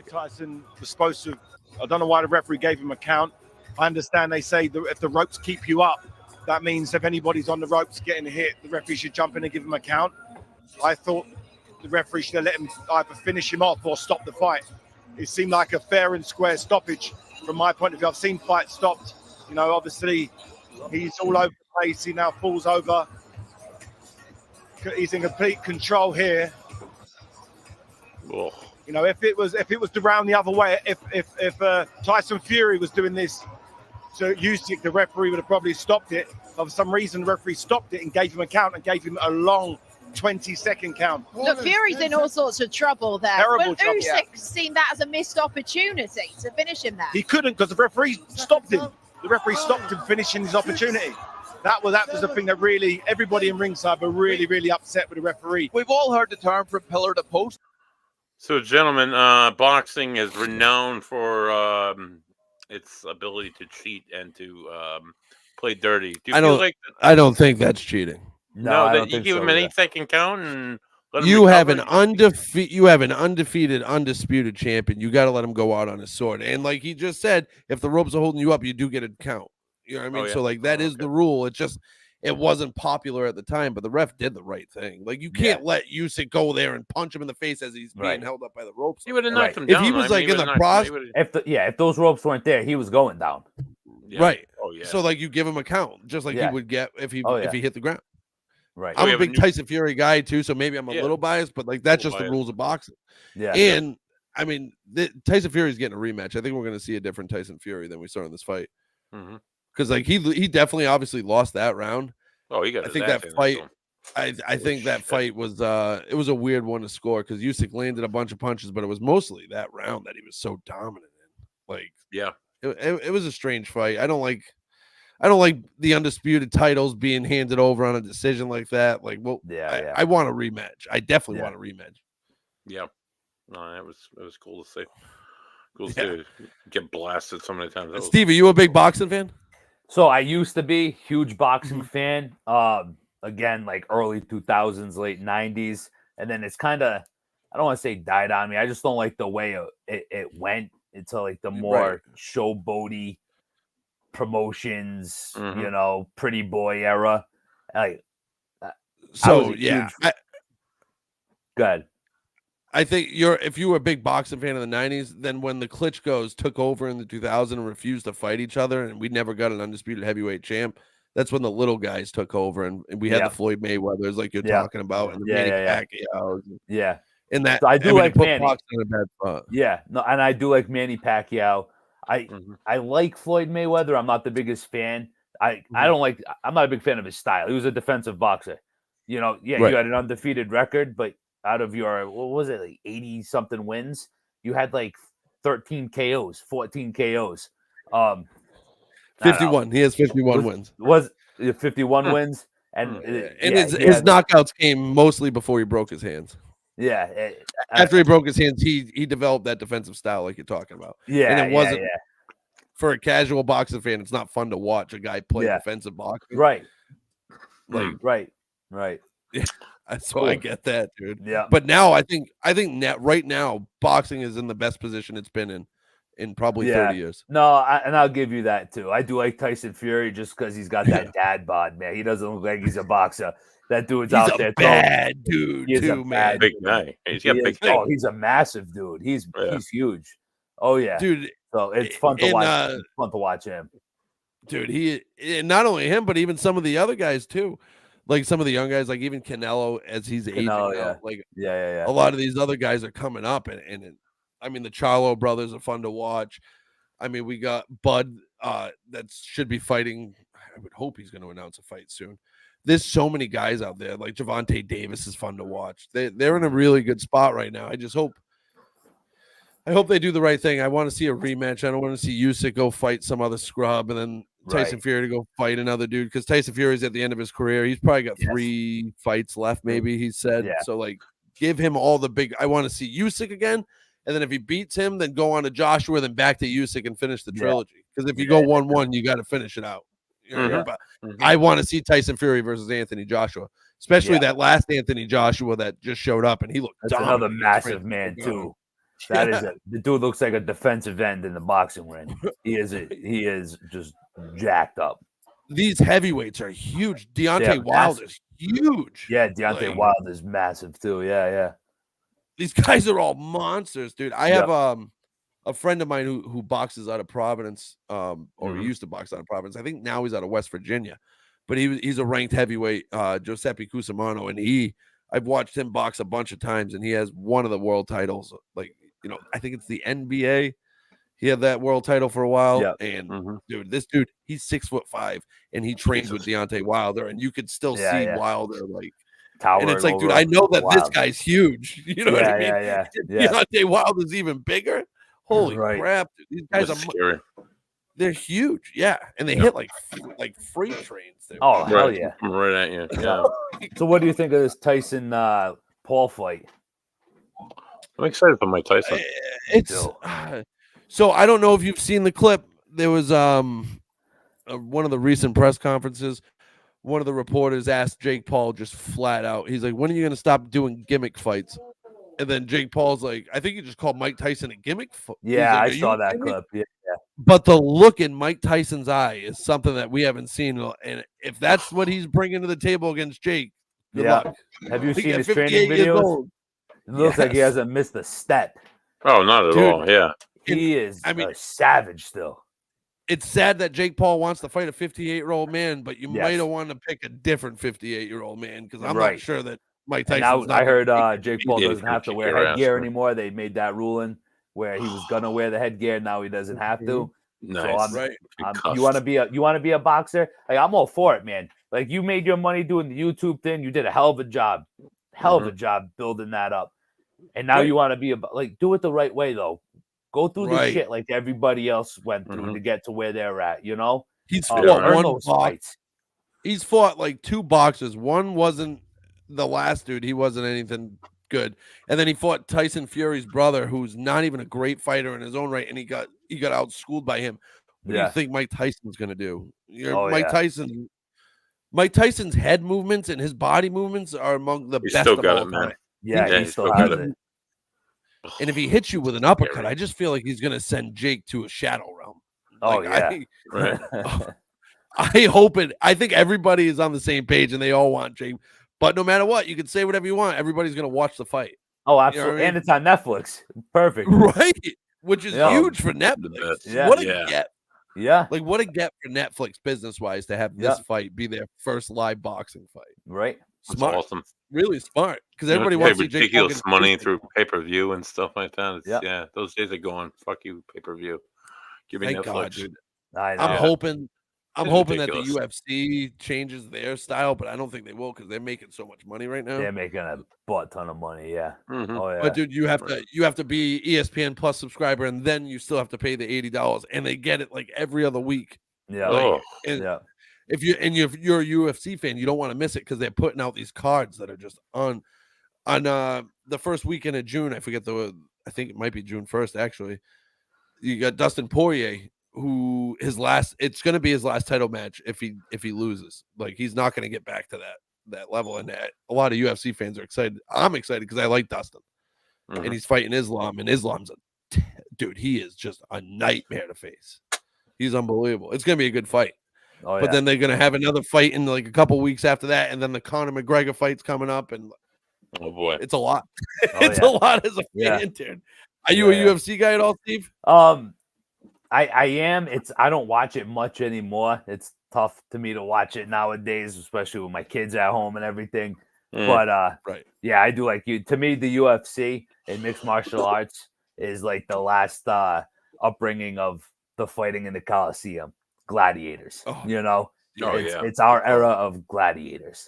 E: Tyson was supposed to. I don't know why the referee gave him a count. I understand they say that if the ropes keep you up, that means if anybody's on the ropes getting hit, the referee should jump in and give him a count. I thought the referee should have let him either finish him off or stop the fight. It seemed like a fair and square stoppage from my point of view. I've seen fights stopped. You know, obviously he's all over the place. He now falls over. He's in complete control here.
A: Oh.
E: You know, if it was around the other way, if Tyson Fury was doing this to Usyk, the referee would have probably stopped it. But for some reason, the referee stopped it and gave him a count and gave him a long 20-second count.
F: Look, Fury's in all sorts of trouble there.
E: Terrible trouble.
F: Usyk seen that as a missed opportunity to finish him there.
E: He couldn't because the referee stopped him. The referee stopped him finishing his opportunity. That was the thing that really everybody in ringside were really, really upset with the referee.
G: We've all heard the term from pillar to post.
A: So, gentlemen, boxing is renowned for its ability to cheat and to play dirty. Do you feel like
C: I don't think that's cheating.
A: No, that you give him an 8-second count and let him
C: you have
A: recover?
C: an undefeated, undisputed champion. You got to let him go out on his sword. And like he just said, if the ropes are holding you up, you do get a count. You know what I mean?
A: Oh, yeah.
C: So like that is the rule. It wasn't popular at the time, but the ref did the right thing. Like you can't let Usyk go there and punch him in the face as he's being held up by the ropes.
A: He would have knocked him down.
C: If he was in the process,
D: if those ropes weren't there, he was going down.
A: Yeah.
C: Right.
A: Oh yeah.
C: So like you give him a count, just like he would get if he hit the ground.
D: Right.
C: I'm a big Tyson Fury guy too, so maybe I'm a little biased, but like that's just the rules of boxing.
D: Yeah.
C: And I mean, Tyson Fury's getting a rematch. I think we're going to see a different Tyson Fury than we saw in this fight. Because like he definitely obviously lost that round.
A: Oh, he got.
C: I think that fight. I think that fight was it was a weird one to score because Usyk landed a bunch of punches, but it was mostly that round that he was so dominant in. Like,
A: yeah,
C: it was a strange fight. I don't like the undisputed titles being handed over on a decision like that. Like, well, I want a rematch. I definitely want a rematch.
A: Yeah, no, it was cool to see. Cool to get blasted so many times.
C: Steve, are you a big boxing fan?
D: So I used to be huge boxing fan. Again, like early 2000s, late 90s, and then it's kind of, I don't want to say died on me. I just don't like the way it went into like the more showboaty promotions, you know, pretty boy era. Like,
C: so yeah,
D: good.
C: I think if you were a big boxing fan in the 90s, then when the Klitschko's took over in the 2000s and refused to fight each other, and we never got an undisputed heavyweight champ, that's when the little guys took over, and we had the Floyd Mayweathers, like you're talking about, and the Manny Pacquiao.
D: Yeah.
C: And that
D: so I do like Manny.
C: In a bad spot.
D: Yeah, no, and I do like Manny Pacquiao. I like Floyd Mayweather. I'm not the biggest fan. I'm not a big fan of his style. He was a defensive boxer. You know, you had an undefeated record, but out of your, what was it, like 80 something wins, you had like 13 KOs, 14 KOs.
C: 51. He has 51 wins.
D: Was 51 wins, and
C: his knockouts came mostly before he broke his hands.
D: Yeah,
C: after he broke his hands, he developed that defensive style like you're talking about.
D: Yeah,
C: and it wasn't for a casual boxing fan. It's not fun to watch a guy play defensive boxing.
D: Right.
C: Like
D: right.
C: Yeah, so I get that, dude.
D: Yeah,
C: but now I think right now boxing is in the best position it's been in probably 30 years.
D: No, and I'll give you that too. I do like Tyson Fury just because he's got that dad bod, man. He doesn't look like he's a boxer. That dude's out there.
C: Bad dude,
D: he's
C: too, man.
A: Big guy. He's got big thing.
D: Oh, he's a massive dude. He's huge. Oh yeah,
C: dude.
D: So it's fun to watch. It's fun to watch him,
C: dude. Not only him, but even some of the other guys too. Like some of the young guys, like even Canelo, as he's aging now. Like a lot of these other guys are coming up, and I mean the Charlo brothers are fun to watch. I mean we got Bud that should be fighting. I would hope he's going to announce a fight soon. There's so many guys out there. Like Gervonta Davis is fun to watch. They're in a really good spot right now. I hope they do the right thing. I want to see a rematch. I don't want to see Usyk go fight some other scrub and then Tyson Fury to go fight another dude, because Tyson Fury's at the end of his career. He's probably got 3 fights left, maybe he said.
D: Yeah.
C: So like give him all the big. I want to see Usyk again, and then if he beats him, then go on to Joshua, then back to Usyk and finish the trilogy. Because if you go 1-1, you got to finish it out. I want to see Tyson Fury versus Anthony Joshua, especially that last Anthony Joshua that just showed up and he looked.
D: That's another massive man too. That is the dude looks like a defensive end in the boxing ring. He is just jacked up.
C: These heavyweights are huge. Deontay Wilder is huge.
D: Yeah, Deontay Wilder is massive too. Yeah.
C: These guys are all monsters, dude. I have a friend of mine who boxes out of Providence, or he used to box out of Providence. I think now he's out of West Virginia, but he's a ranked heavyweight, Giuseppe Cusimano, and I've watched him box a bunch of times, and he has one of the world titles. Like, you know, I think it's the NBA. He had that world title for a while, and dude, this dude, he's 6'5", and he trains with Deontay Wilder, and you could still see Wilder like. And it's like, dude, I know that this guy's huge. You know what I mean?
D: Yeah.
C: Deontay Wilder's even bigger. Holy crap, dude. These guys are they're huge. Yeah. And they hit like freight trains there.
D: Oh, hell yeah.
A: Right at you. Yeah.
D: So what do you think of this Tyson Paul fight?
A: I'm excited for Mike Tyson.
C: So I don't know if you've seen the clip. There was one of the recent press conferences. One of the reporters asked Jake Paul just flat out. He's like, "When are you going to stop doing gimmick fights?" And then Jake Paul's like, "I think you just called Mike Tyson a gimmick."
D: Yeah,
C: like,
D: I saw that clip. Yeah.
C: But the look in Mike Tyson's eye is something that we haven't seen. And if that's what he's bringing to the table against Jake, good luck.
D: Have you seen his training videos? It looks like he hasn't missed a step.
A: Oh, not at all. Yeah.
D: He is a savage still.
C: It's sad that Jake Paul wants to fight a 58-year-old man, but you might have wanted to pick a different 58-year-old man, because I'm not sure that Mike
D: And
C: Tyson's
D: now I
C: not
D: heard Jake Paul
A: Yeah,
D: doesn't have to
A: kick
D: wear
A: your ass,
D: headgear
A: man.
D: anymore. They made that ruling where he was gonna wear the headgear. Now he doesn't have to.
A: Nice.
D: So I'm,
C: right.
D: you want to be a boxer? Like, I'm all for it, man. Like, you made your money doing the YouTube thing. You did a hell of a job building that up. And now
C: Right.
D: you want to be do it the right way though. Go through the
C: Right.
D: shit like everybody else went through to get to where they're at. You know,
C: He's
A: Yeah,
C: fought
A: right.
C: one
D: those
C: box.
D: fights.
C: He's fought like 2 boxers. One wasn't the last dude. He wasn't anything good. And then he fought Tyson Fury's brother, who's not even a great fighter in his own right, and he got outschooled by him. What do you think Mike Tyson's gonna do? Mike Tyson's head movements and his body movements are among the
A: He's
C: best
A: still
C: of
A: got
C: all
A: it, man.
C: time.
D: Yeah, he still has it.
C: And if he hits you with an uppercut, I just feel like he's gonna send Jake to a shadow realm.
D: Oh,
C: Like,
A: Right.
C: I hope it. I think everybody is on the same page and they all want Jake. But no matter what, you can say whatever you want. Everybody's gonna watch the fight.
D: Oh, absolutely.
C: You know what I mean?
D: And it's on Netflix. Perfect.
C: Right, which is
D: Yeah.
C: huge for
A: The
C: Netflix.
A: best.
D: Yeah.
C: What a
A: Yeah.
C: get!
D: Yeah.
C: Like what a get for Netflix business wise to have this fight be their first live boxing fight.
D: Right.
A: That's
C: Smart,
A: awesome.
C: really smart because
A: You
C: everybody
A: don't
C: wants
A: pay
C: to see Jake Paul
A: ridiculous
C: get
A: money
C: his
A: through
C: fight.
A: pay-per-view and stuff like that. It's,
D: Yeah.
A: yeah, those days are going. Fuck you, pay-per-view. Give me
C: Thank
A: Netflix.
C: God, dude.
D: I know.
C: I'm hoping that the
A: ridiculous.
C: UFC changes their style, but I don't think they will because they're making so much money right now.
D: They're making a butt ton of money. Yeah.
A: Mhm.
D: Oh yeah.
C: But dude, you have to be ESPN Plus subscriber, and then you still have to pay the $80, and they get it like every other week.
D: Yeah.
A: Oh,
C: And
D: Yeah.
C: if you're a UFC fan, you don't want to miss it because they're putting out these cards that are just on the first weekend of June. I think it might be June 1st actually. You got Dustin Poirier, who it's going to be his last title match if he loses. Like he's not going to get back to that level, and a lot of UFC fans are excited. I'm excited because I like Dustin,
A: Mhm.
C: and he's fighting Islam, and Islam's dude. He is just a nightmare to face. He's unbelievable. It's going to be a good fight.
D: Oh yeah.
C: But then they're going to have another fight in like a couple weeks after that, and then the Conor McGregor fight's coming up, and
A: oh boy.
C: it's a lot.
D: Oh,
C: It's
D: yeah.
C: a lot as a
D: Yeah.
C: fan, dude. Are you a
D: Yeah.
C: UFC guy at all, Steve?
D: I am. I don't watch it much anymore. It's tough to me to watch it nowadays, especially with my kids at home and everything.
A: Mm.
D: But
C: Right.
D: yeah, I do like you. To me, the UFC and mixed martial arts is like the last upbringing of the fighting in the Coliseum, gladiators.
C: Oh.
D: You know,
A: Oh,
D: it's,
A: yeah.
D: it's our era of gladiators.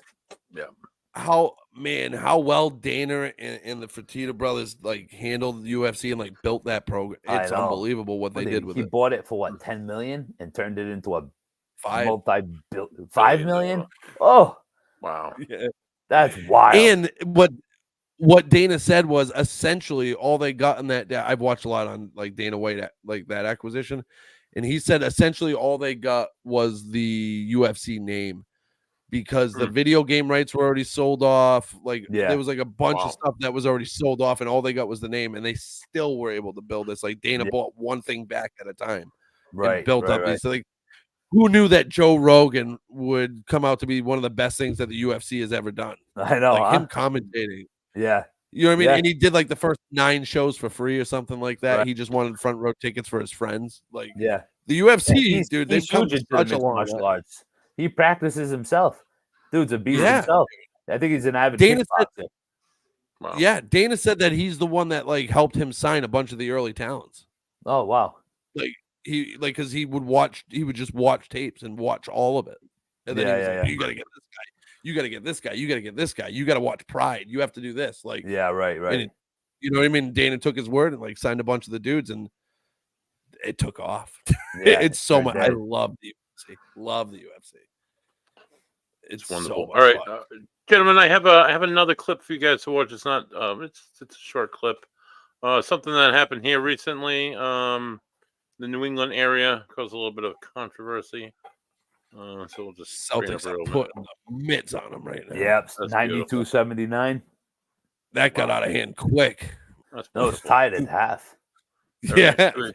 C: How well Dana and the Fertitta brothers like handled the UFC and like built that program.
D: I
C: It's
D: know.
C: unbelievable what they did with
D: He
C: it.
D: bought it for what, 10 million and turned it into a
C: 5
D: $5 million. Oh,
A: Wow.
C: Yeah.
D: that's wild.
C: And what Dana said was essentially all they got in that. I've watched a lot on like Dana White, like that acquisition, and he said essentially all they got was the UFC name because the video game rights were already sold off. Like there was like a bunch of stuff that was already sold off, and all they got was the name, and they still were able to build this. Like Dana bought one thing back at a time, and built up these. So like, who knew that Joe Rogan would come out to be one of the best things that the UFC has ever done?
D: I know,
C: like him commentating.
D: Yeah.
C: You know what I mean?
D: Yeah.
C: And he did like the first 9 shows for free or something like that. He just wanted front row tickets for his friends. Like, the UFC, dude, they've come such a long
D: martial arts. He practices himself. Dude's a beast himself. I think he's an avid kickboxer.
C: Yeah, Dana said that he's the one that like helped him sign a bunch of the early talents.
D: Oh wow!
C: Like because he would just watch tapes and watch all of it. And then he was like, you gotta get this guy. You gotta get this guy. You gotta get this guy. You gotta watch Pride. You have to do this. Like
D: right.
C: And you know what I mean? Dana took his word and like signed a bunch of the dudes, and it took off. It's so much. I love the UFC. Love the UFC.
A: It's wonderful. All right, gentlemen, I have another clip for you guys to watch. It's not it's a short clip. Something that happened here recently. The New England area caused a little bit of controversy. So we'll just
C: Celtics are putting the mitts on them right now.
D: Yep, 92-79.
C: That got out of hand quick.
D: No, it's tied at half.
C: Yeah.
A: Here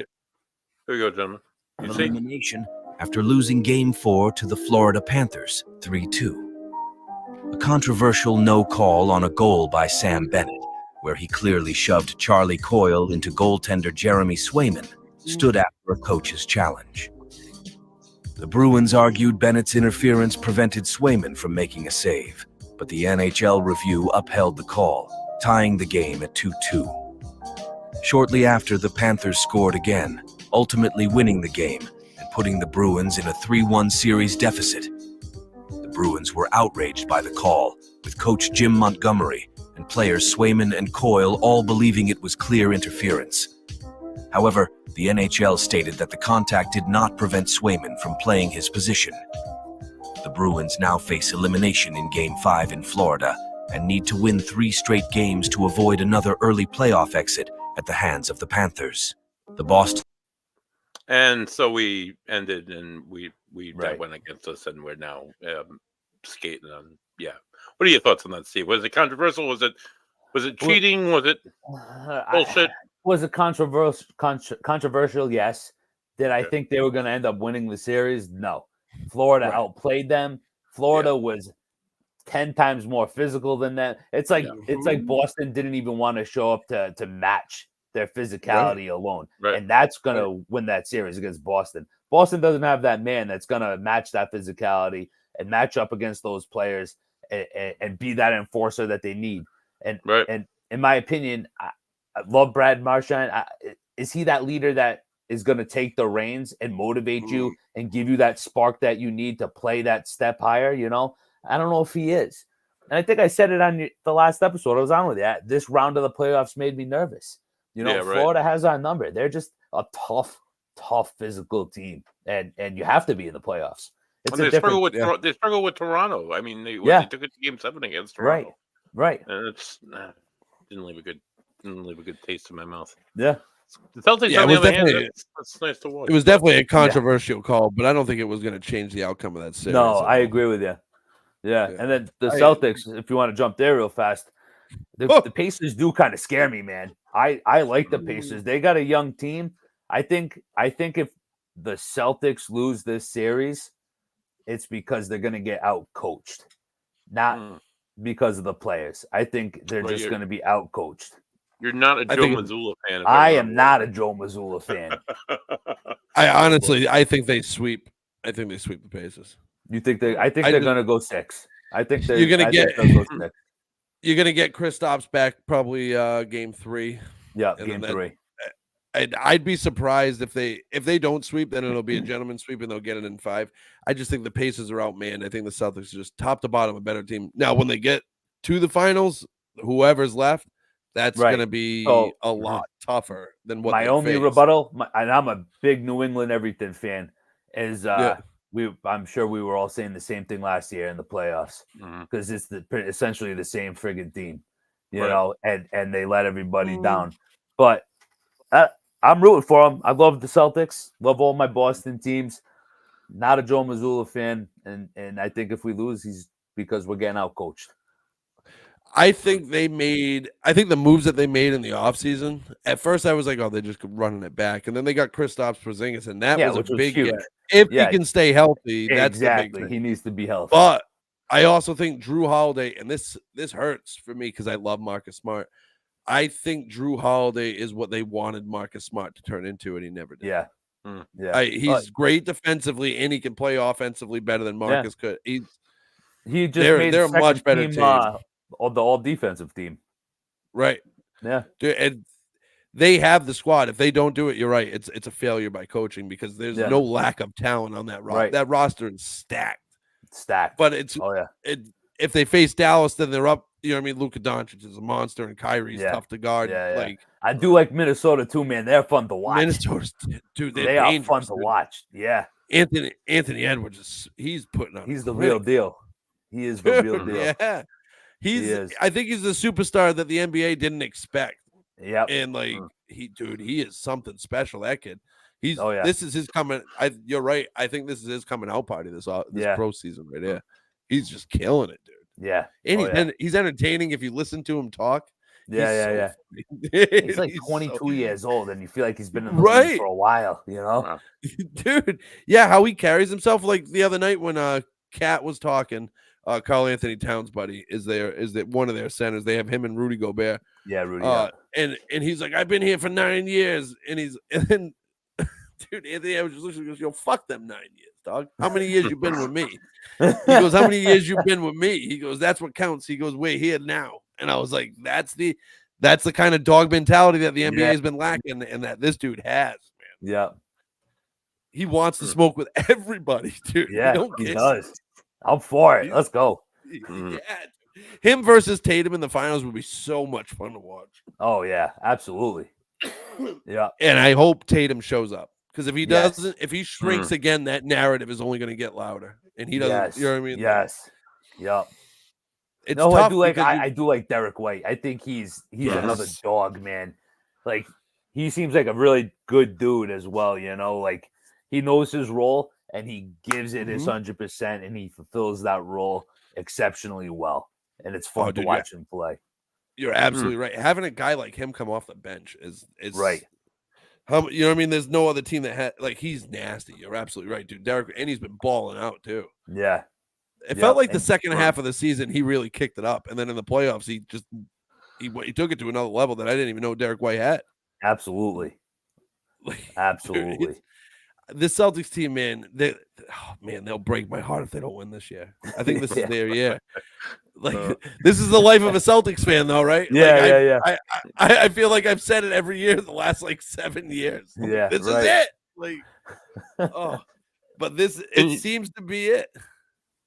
A: we go, gentlemen.
H: Elimination after losing Game 4 to the Florida Panthers 3-2. A controversial no call on a goal by Sam Bennett, where he clearly shoved Charlie Coyle into goaltender Jeremy Swayman, stood after a coach's challenge. The Bruins argued Bennett's interference prevented Swayman from making a save, but the NHL review upheld the call, tying the game at 2-2. Shortly after, the Panthers scored again, ultimately winning the game and putting the Bruins in a 3-1 series deficit. The Bruins were outraged by the call, with coach Jim Montgomery and players Swayman and Coyle all believing it was clear interference. However, the NHL stated that the contact did not prevent Swayman from playing his position. The Bruins now face elimination in Game 5 in Florida and need to win 3 straight games to avoid another early playoff exit at the hands of the Panthers. The Boston.
A: And so we ended, and that
D: Right.
A: went against us, and we're now skating on. Yeah. What are your thoughts on that, Steve? Was it controversial? Was it cheating? Was it bullshit?
D: Was it controversial? Yes. Did I think they were going to end up winning the series? No. Florida outplayed them. Florida was 10 times more physical than that. It's like Boston didn't even want to show up to match their physicality alone. Right. And that's going to win that series against Boston. Boston doesn't have that man that's going to match that physicality and match up against those players and be that enforcer that they need. And in my opinion, I love Brad Marchand. Is he that leader that is going to take the reins and motivate you and give you that spark that you need to play that step higher? You know, I don't know if he is. And I think I said it on the last episode I was on with you. This round of the playoffs made me nervous. You know, Florida has our number. They're just a tough physical team. And you have to be in the playoffs.
A: They struggle with Toronto. I mean, they took it to Game 7 against Toronto.
D: Right.
A: And it's didn't leave a good taste in my mouth.
D: Yeah.
A: The Celtics, on the other hand, it's nice to watch.
C: It was definitely a controversial call, but I don't think it was going to change the outcome of that series.
D: No, I agree with you. Yeah. And then the Celtics, if you want to jump there real fast, the Pacers do kind of scare me, man. I like the Pacers. They got a young team. I think if the Celtics lose this series, it's because they're going to get out coached, not because of the players. I think they're just going to be out coached.
A: You're not a Joe Mazzulla fan.
D: I am not a Joe Mazzulla fan.
C: I think they sweep. I think they sweep the Pacers.
D: You think they? I think they're going to go 6. I think
C: you're going to get.
D: Go 6.
C: You're going to get Kristaps back probably Game 3.
D: Yeah, Game 3.
C: I'd be surprised if they don't sweep, then it'll be a gentleman's sweep and they'll get it in 5. I just think the Pacers are outmanned. I think the Celtics are just top to bottom a better team. Now, when they get to the finals, whoever's left, that's going to be a lot tougher than what
D: my only rebuttal. And I'm a big New England everything fan. Is I'm sure we were all saying the same thing last year in the playoffs because it's essentially the same friggin' team, you know, and they let everybody down. But I'm rooting for them. I love the Celtics. Love all my Boston teams. Not a Joe Mazzulla fan, and I think if we lose, he's because we're getting out coached.
C: I think the moves that they made in the offseason, at first I was like, oh, they're just running it back. And then they got Kristaps Porzingis, and that was a big
D: huge.
C: If he can stay healthy, that's
D: exactly.
C: The big thing.
D: He needs to be healthy.
C: But I also think Drew Holiday, and this hurts for me because I love Marcus Smart. I think Drew Holiday is what they wanted Marcus Smart to turn into, and he never did.
D: Yeah.
C: He's great defensively, and he can play offensively better than Marcus could.
D: They're
C: a much better team.
D: The all defensive team.
C: Right.
D: Yeah.
C: Dude, and they have the squad. If they don't do it, you're right. It's a failure by coaching because there's no lack of talent on that roster. Right. That roster is stacked. But it's if they face Dallas, then they're up. You know what I mean? Luka Doncic is a monster, and Kyrie's tough to guard. Like
D: I do like Minnesota too, man. They're fun to watch.
C: Minnesota's dude,
D: they are fun to watch. Yeah.
C: Anthony Edwards he's putting up.
D: He's the real deal. He is the real deal.
C: Yeah. I think he's the superstar that the NBA didn't expect.
D: Yeah.
C: And he is something special. That kid. This is his coming. You're right. I think this is his coming out party this pro season right here. He's just killing it, dude.
D: Yeah.
C: And he's entertaining if you listen to him talk.
D: Yeah. He's like 22 years old, and you feel like he's been in the league for a while, you know?
C: Dude. Yeah, how he carries himself. Like the other night when Kat was talking, Karl Anthony Towns' buddy is that one of their centers. They have him and Rudy Gobert.
D: Yeah, Rudy.
C: And he's like, I've been here for 9 years, and then dude, Anthony Edwards just looks and goes, yo, fuck them 9 years, dog. How many years you been with me? He goes, how many years you been with me? He goes, that's what counts. He goes, we're here now. And I was like, that's the kind of dog mentality that the NBA has been lacking and that this dude has, man.
D: Yeah.
C: He wants to smoke with everybody, dude.
D: Yeah, he does. I'm for it. Let's go.
C: Yeah. Him versus Tatum in the finals would be so much fun to watch.
D: Oh, yeah, absolutely. Yeah.
C: And I hope Tatum shows up. Because if he
D: Yes.
C: doesn't, if he shrinks again, that narrative is only going to get louder. And he doesn't,
D: Yes.
C: you know what I mean?
D: Yes. Yep.
C: It's
D: No,
C: tough
D: I do like Derek White. I think he's another dog, man. Like, he seems like a really good dude as well, you know? Like, he knows his role and he gives it his 100% and he fulfills that role exceptionally well. And it's fun to watch him play.
C: You're absolutely right. Having a guy like him come off the bench is
D: right.
C: How, you know what I mean? There's no other team that had, like, he's nasty. You're absolutely right, dude. Derek, and he's been balling out too.
D: Yeah.
C: It felt like the second half of the season he really kicked it up, and then in the playoffs he took it to another level that I didn't even know Derek White had.
D: Absolutely. Absolutely.
C: Dude, the Celtics team, man, they'll break my heart if they don't win this year. I think this is their year. Like, this is the life of a Celtics fan, though, right?
D: Yeah,
C: like, I feel like I've said it every year the last 7 years.
D: Yeah,
C: this is it. Like, but it seems to be it.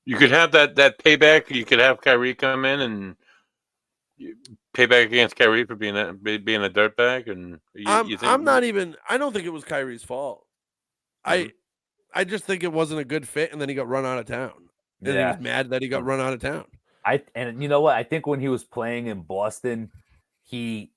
A: You could have that payback. You could have Kyrie come in and pay back against Kyrie for being a dirtbag. And
C: I don't think it was Kyrie's fault. I just think it wasn't a good fit, and then he got run out of town. And he was mad that he got run out of town.
D: And you know what? I think when he was playing in Boston, I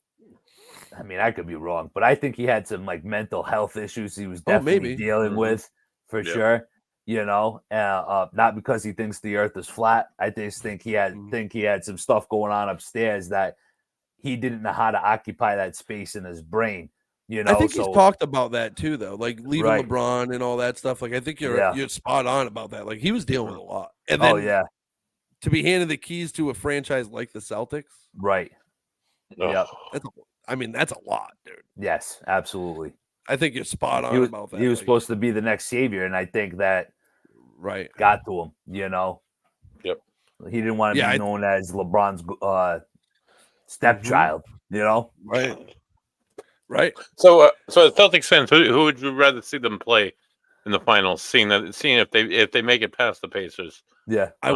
D: could be wrong, but I think he had some mental health issues he was definitely dealing with for sure. You know, not because he thinks the earth is flat. I just think he had some stuff going on upstairs that he didn't know how to occupy that space in his brain. You know,
C: I think he's talked about that too, though. Like leaving LeBron and all that stuff. Like, I think you're spot on about that. Like, he was dealing with a lot. And then to be handed the keys to a franchise like the Celtics,
D: right? Yeah,
C: that's a lot, dude.
D: Yes, absolutely.
C: I think you're spot on about that.
D: He was supposed to be the next savior, and I think that got to him. You know,
A: yep.
D: He didn't want to be known as LeBron's stepchild. You know,
C: right.
A: So as Celtics fans, who would you rather see them play in the finals? Seeing if they make it past the Pacers.
D: Yeah,
C: I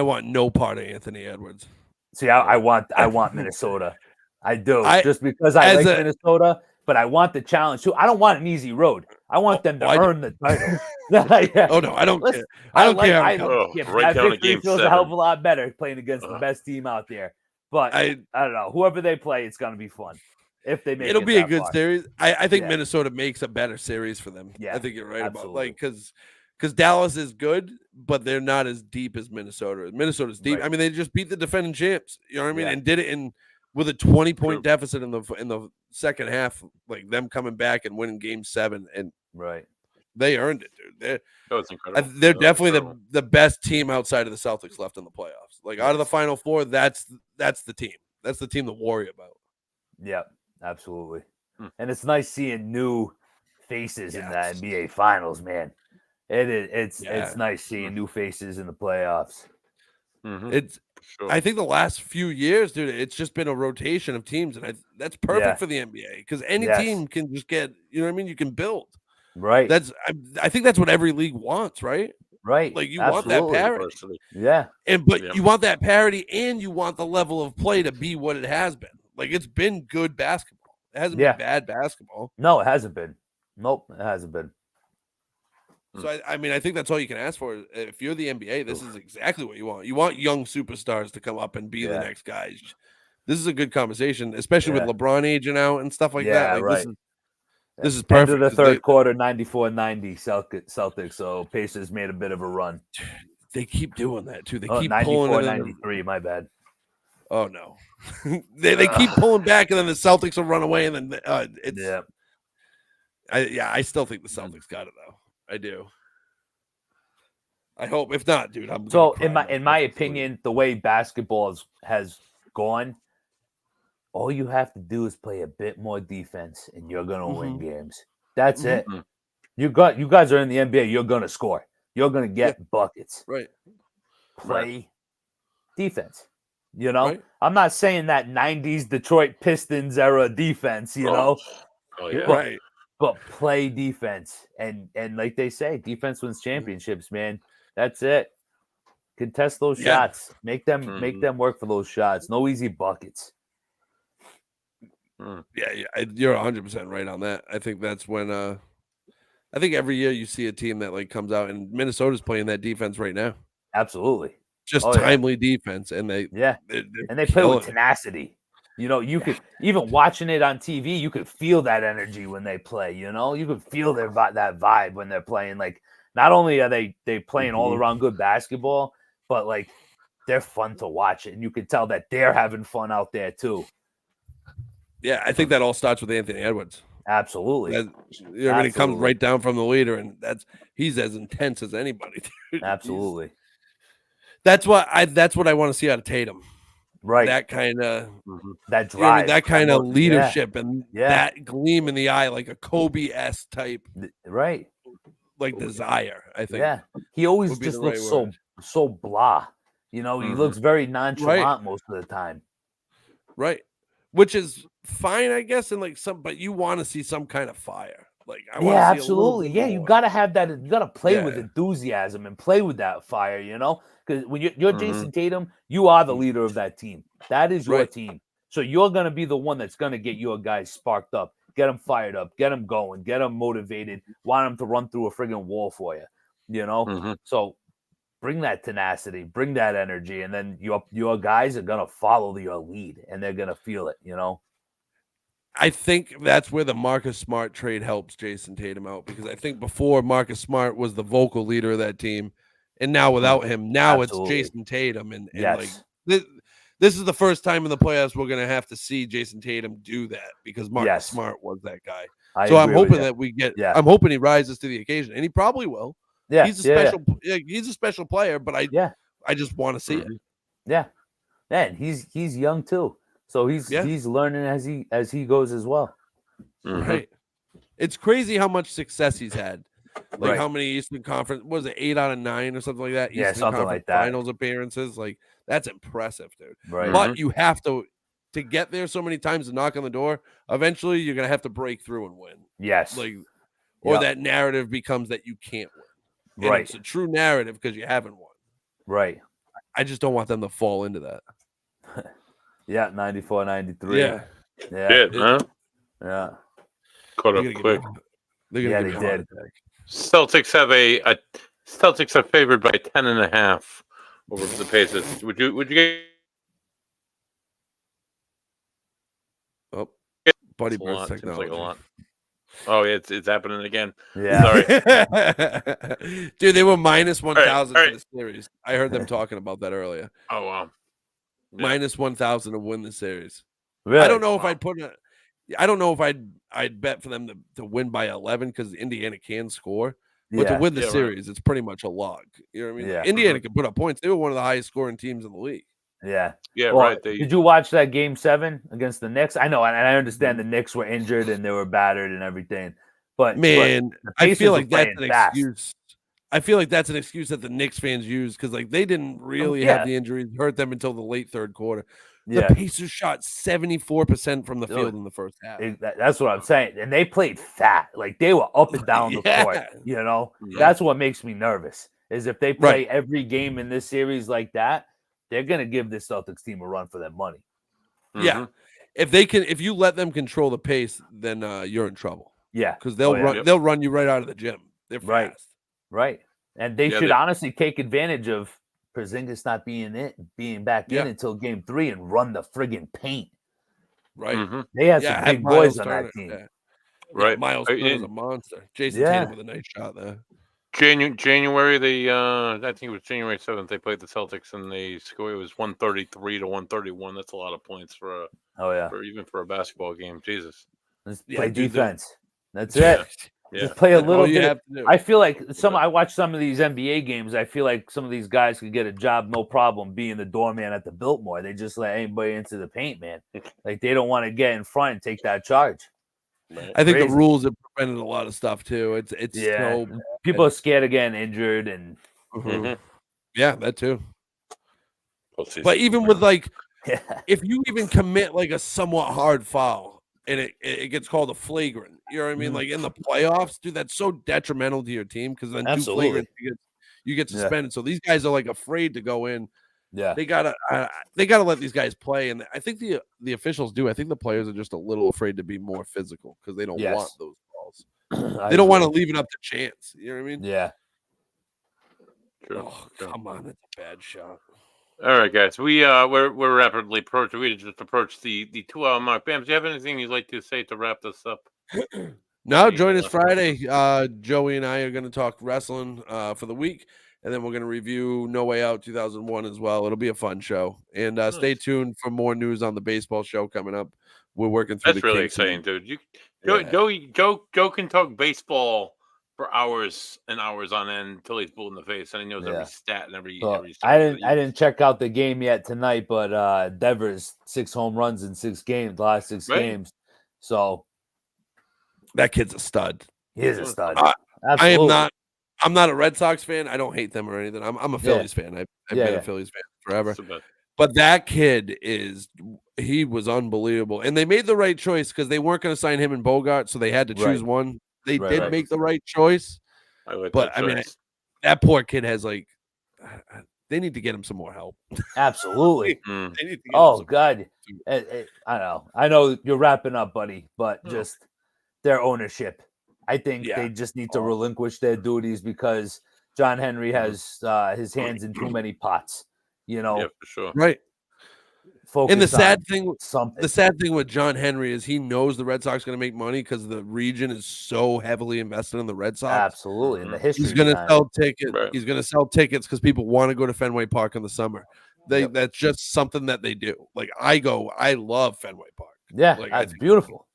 C: want no part of Anthony Edwards.
D: See, I want Minnesota. I do, just because I like Minnesota. But I want the challenge too. I don't want an easy road. I want them to earn the title.
C: Oh no, I don't care. I don't care.
A: Right down to game
D: feels
A: 7.
D: a hell of a lot better playing against the best team out there. But I don't know. Whoever they play, it's gonna be fun. If they make
C: it'll
D: it
C: be a good
D: far.
C: series. I think Minnesota makes a better series for them.
D: Yeah,
C: I think you're right
D: absolutely.
C: about because Dallas is good, but they're not as deep as Minnesota. Minnesota's deep.
D: Right.
C: I mean, they just beat the defending champs. You know what I mean? And did it with a 20-point deficit in the second half, like them coming back and winning game 7, and they earned it, dude.
A: That was incredible.
C: They're definitely the best team outside of the Celtics left in the playoffs. Like, out of the Final Four, that's the team. That's the team to worry about.
D: Yeah, absolutely. And it's nice seeing new faces in the NBA Finals, man. It's nice seeing new faces in the playoffs.
C: It's I think the last few years, dude, it's just been a rotation of teams, and that's perfect for the NBA because any team can just get, you know what I mean? You can build.
D: Right.
C: I think that's what every league wants, right?
D: Right.
C: Like, you want that parity.
D: Yeah.
C: But you want that parity, and you want the level of play to be what it has been. Like, it's been good basketball. It hasn't been bad basketball.
D: No, it hasn't been. Nope, it hasn't been.
C: So, I think that's all you can ask for. If you're the NBA, this is exactly what you want. You want young superstars to come up and be the next guys. This is a good conversation, especially with LeBron aging out and stuff like that. Like,
D: right.
C: This is perfect.
D: End of the third quarter, 94-90 Celtics. So Pacers made a bit of a run.
C: They keep doing that, too. They keep pulling it
D: 94-93, my bad.
C: Oh, no. they keep pulling back, and then the Celtics will run away, and then it's I still think the Celtics got it, though. I do. I hope. If not, dude, I'm
D: so in my opinion, the way basketball has gone, all you have to do is play a bit more defense, and you're gonna win games. That's
C: Mhm.
D: it. You guys are in the NBA. You're gonna score. You're gonna get buckets.
C: Right.
D: Play defense. You know,
C: Right.
D: I'm not saying that 90s Detroit Pistons era defense, you know,
A: Oh yeah.
C: Right.
D: but play defense. And like they say, defense wins championships, man. That's it. Contest those
C: Yeah.
D: shots. Make them work for those shots. No easy buckets.
C: Yeah, you're 100% right on that. I think that's when I think every year you see a team that like comes out, and Minnesota's playing that defense right now.
D: Absolutely.
C: Just
D: Oh, yeah.
C: timely defense, and they
D: Yeah.
C: they're
D: And they play with
C: killing it.
D: tenacity. You know, you could even watching it on TV, you could feel that energy when they play. You know, you could feel that vibe when they're playing. Like, not only are they playing all around good basketball, but like they're fun to watch, and you can tell that they're having fun out there too.
C: Yeah, I think that all starts with Anthony Edwards.
D: Absolutely.
C: That, you know, when he comes right down from the leader, and he's as intense as anybody. Dude.
D: Absolutely.
C: That's what I want to see out of Tatum.
D: Right.
C: That kind of
D: that drive,
C: you know what I mean? That kind of leadership,
D: yeah.
C: and that gleam in the eye, like a Kobe-esque type,
D: right?
C: Like desire. I think.
D: Yeah, he always just looks so blah. You know, he looks very nonchalant most of the time.
C: Right. Which is fine, I guess, and like but you want to see some kind of fire. Like I want to see
D: absolutely. Yeah, you gotta have that. You gotta play with enthusiasm and play with that fire, you know? Because when you're Jason Tatum, you are the leader of that team. That is your team. So you're gonna be the one that's gonna get your guys sparked up, get them fired up, get them going, get them motivated, want them to run through a friggin' wall for you. You know? So bring that tenacity, bring that energy, and then your guys are gonna follow your lead, and they're gonna feel it. You know,
C: I think that's where the Marcus Smart trade helps Jason Tatum out, because I think before Marcus Smart was the vocal leader of that team, and now without him, now it's Jason Tatum, and like this is the first time in the playoffs we're gonna have to see Jason Tatum do that, because Marcus Smart was that guy. So I'm hoping that we get. I'm hoping he rises to the occasion, and he probably will.
D: Yeah,
C: he's a special player, but I just want to see it.
D: Yeah, and he's young too, so he's learning as he goes as well.
C: Right. It's crazy how much success he's had. Like how many Eastern Conference was it? 8 out of 9 or something like that. Eastern
D: something
C: Conference
D: like that.
C: Finals appearances. Like that's impressive, dude.
D: Right.
C: But you have to get there so many times and knock on the door. Eventually, you're gonna have to break through and win.
D: Yes.
C: Like, or that narrative becomes that you can't win. And
D: right.
C: It's a true narrative because you haven't won.
D: Right.
C: I just don't want them to fall into that.
D: 94, 93.
C: Yeah.
A: Huh?
D: Yeah.
A: Caught up quick.
C: They did.
A: Celtics are favored by 10.5 over the Pacers. Would you get?
C: Oh, Buddy Bird's technology.
A: Like a lot. Oh, it's happening again.
D: Yeah.
C: Sorry. Dude, they were minus 1,000 for the series. I heard them talking about that earlier.
A: Oh, wow. Yeah.
C: Minus 1,000 to win the series.
D: Really?
C: I don't know if I'd I don't know if I'd bet for them to win by 11 because Indiana can score. But to win the series, it's pretty much a lock. You know what I mean?
D: Yeah.
C: Indiana can put up points. They were one of the highest scoring teams in the league.
D: Yeah.
A: Yeah,
D: well,
A: right.
D: Did you watch that game 7 against the Knicks? I know, and I understand the Knicks were injured and they were battered and everything. But
C: man, I feel like that's an
D: fast.
C: excuse. I feel like that's an excuse that the Knicks fans use because like they didn't really have the injuries hurt them until the late third quarter. The Pacers shot 74% from the field in the first half.
D: That's what I'm saying. And they played fat. Like they were up and down the court. You know, that's what makes me nervous. Is if they play every game in this series like that, they're gonna give this Celtics team a run for their money.
C: Yeah, if you let them control the pace, then you're in trouble.
D: Yeah,
C: because they'll run you right out of the gym. They're fast.
D: Right, and they should honestly take advantage of Porzingis not being back in until game 3 and run the friggin' paint.
C: Right,
D: they have some big boys on that team.
C: Right, Miles Turner's a monster. Jason Tatum with a nice shot there.
A: January, I think it was January 7th. They played the Celtics and they scored. It was 133 to 131. That's a lot of points for a basketball game. Jesus,
D: play defense. That's it. Just play a
C: That's
D: little bit. I feel like I watch some of these NBA games. I feel like some of these guys could get a job, no problem, being the doorman at the Biltmore. They just let anybody into the paint, man. Like they don't want to get in front and take that charge.
A: Right.
C: I think the
D: Crazy.
C: rules have prevented a lot of stuff too. It's so
D: people are scared of getting injured, and
C: Mhm. Yeah, that too.
A: Postseason.
C: But even with like,
D: yeah,
C: if you even commit like a somewhat hard foul and it gets called a flagrant, you know what I mean?
D: Mhm.
C: Like in the playoffs, dude, that's so detrimental to your team because then
D: Absolutely.
C: 2 flagrants you get
D: Yeah.
C: suspended. So these guys are like afraid to go in.
D: yeah,
C: They gotta let these guys play, and I think the officials do. I think the players are just a little afraid to be more physical because they don't want
D: Yes.
C: those calls.
D: I
C: They don't want to
D: agree.
C: leave it up to chance. You know what I mean?
D: Yeah,
A: True.
C: Oh,
A: True.
C: come on, that's a bad shot.
A: All right, guys. We're rapidly approaching. We just approached the 2 hour mark. Bam, do you have anything you'd like to say to wrap this up?
C: No,
A: Any
C: join us
A: last
C: Friday. Joey and I are going to talk wrestling for the week, and then we're going to review No Way Out 2001 as well. It'll be a fun show, and stay
A: Nice.
C: tuned for more news on the baseball show coming up. We're working through
A: That's
C: the
A: really
C: kinks and-
A: exciting, dude.
C: Yeah.
A: Joe can talk baseball for hours and hours on end until he's blue in the face, and he knows every
D: Yeah.
A: stat and every.
D: so
A: every
D: I didn't check out the game yet tonight, but Devers 6 home runs in 6 games, the last 6
A: Right.
D: games. So
C: That kid's a stud.
D: he is a stud.
C: I
D: Absolutely.
C: am not. I'm not a Red Sox fan. I don't hate them or anything. I'm a Phillies fan. I've
D: Yeah,
C: been
D: yeah.
C: a Phillies fan forever.
A: So bad.
C: But that kid he was unbelievable. And they made the right choice because they weren't going to sign him and Bogart, so they had to choose
D: Right.
C: one. They
D: Right,
C: did
D: right.
C: make the right choice.
A: I like
C: But
A: that
C: I mean,
A: choice.
C: that poor kid has like, they need to get him some more help.
D: Absolutely.
A: Mm.
C: They need to get him
D: Oh
C: some-
D: God. I know you're wrapping up, buddy, but
A: Oh.
D: just their ownership. I think
C: Yeah.
D: they just need to relinquish their duties because John Henry has his hands in too many pots. You know,
A: Yeah, for sure.
C: Right.
D: focus
C: And the sad
D: on
C: thing,
D: something.
C: the sad thing with John Henry is he knows the Red Sox are going to make money because the region is so heavily invested in the Red Sox.
D: Absolutely, in the history.
C: He's going to
D: behind
C: sell tickets.
A: Right.
C: He's going to sell tickets because people want to go to Fenway Park in the summer.
D: Yep.
C: That's just something that they do. Like I love Fenway Park.
D: it. Yeah,
C: Like, I
D: that's
C: think
D: beautiful.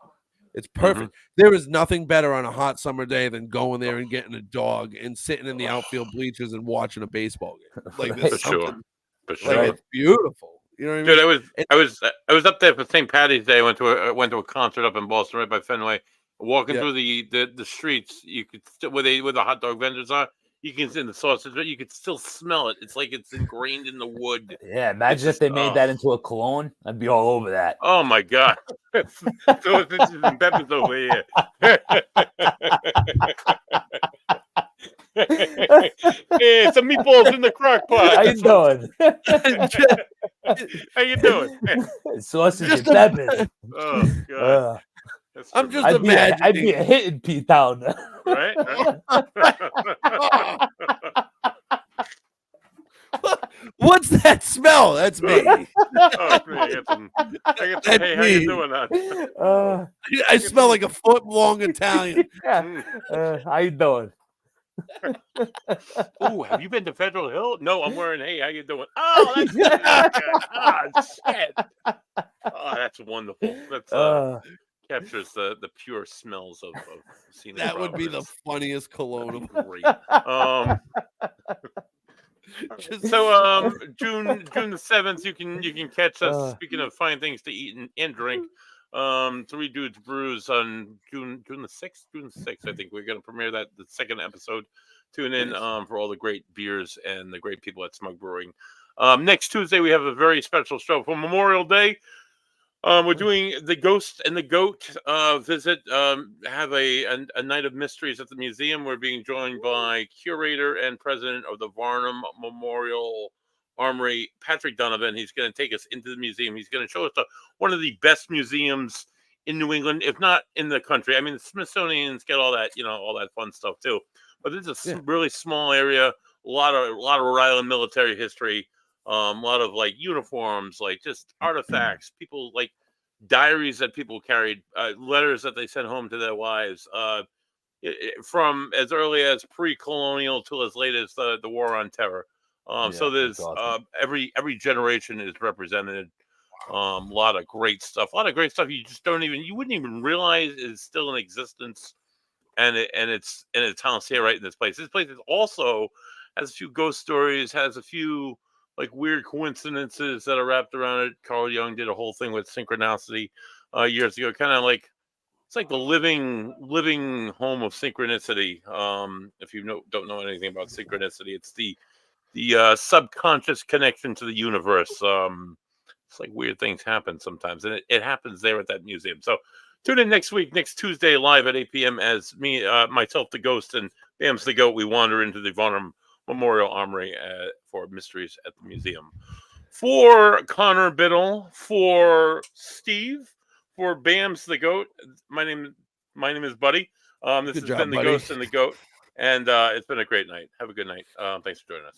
C: It's perfect. There is nothing better on a hot summer day than going there and getting a dog and sitting in the outfield bleachers and watching a baseball game. Like
D: Right.
C: there's
A: For sure.
C: something
A: For
C: like
A: sure.
C: it's beautiful. You know what I mean?
A: Dude, I was up there for St. Patty's Day. I went to a concert up in Boston, right by Fenway. Walking
C: Yeah.
A: through the streets, you could still where the hot dog vendors are. You can see the sausage, but you could still smell it. It's like it's ingrained in the wood.
D: Yeah, imagine
A: It's
D: if they
A: just-
D: made that into a cologne. I'd be all over that.
A: Oh my god! So this is peppers over here. Hey, some meatballs in the crock pot.
D: How you doing?
A: How you doing?
D: Sausage and
C: Just a-
D: peppers.
A: Oh god! That's
C: I'm just
A: tremendous.
D: I'd be a hitting Pete Town.
A: right.
C: What's that smell? That's me.
A: Oh, it's me. I get some,
C: That's
A: hey, how you
C: me.
A: doing? Hon?
C: I smell like a foot long Italian.
D: Yeah. How you doing?
A: Ooh, have you been to Federal Hill? No, I'm wearing. Hey, how you doing? Oh, that's good. Oh, shit. Oh, that's wonderful. That's captures the pure smells of scenic
C: That would be the
A: Providence.
C: funniest cologne. of
A: Great. So June the 7th, you can catch us. Speaking of fine things to eat and drink, Three Dudes Brews on June the 6th. I think we're gonna premiere the second episode. Tune in for all the great beers and the great people at Smug Brewing. Next Tuesday we have a very special show for Memorial Day. We're doing the Ghost and the Goat visit. Have a night of mysteries at the museum. We're being joined by curator and president of the Varnum Memorial Armory, Patrick Donovan. He's going to take us into the museum. He's going to show us one of the best museums in New England, if not in the country. I mean, the Smithsonian's got all that, all that fun stuff too. But this is a really small area. A lot of Rhode Island military history. A lot of like uniforms, like just artifacts, people like diaries that people carried, letters that they sent home to their wives, from as early as pre-colonial till as late as the War on Terror. So there's
D: awesome.
A: every generation is represented. A lot of great stuff. You just you wouldn't even realize is still in existence, and it's housed here right in this place. This place is also has a few ghost stories, has a few like weird coincidences that are wrapped around it. Carl Jung did a whole thing with synchronicity years ago, kind of like it's like the living home of synchronicity. If you don't know anything about synchronicity, it's the subconscious connection to the universe. It's like weird things happen sometimes, and it happens there at that museum. So tune in next week, next Tuesday, live at 8 p.m. as me, myself, the Ghost, and Bams the Goat. We wander into the Varnum Memorial Armory for Mysteries at the Museum. For Connor Biddle, for Steve, for Bams the Goat, my name is Buddy. This has been the Ghost and the Goat, and it's been a great night. Have a good night. Thanks for joining us.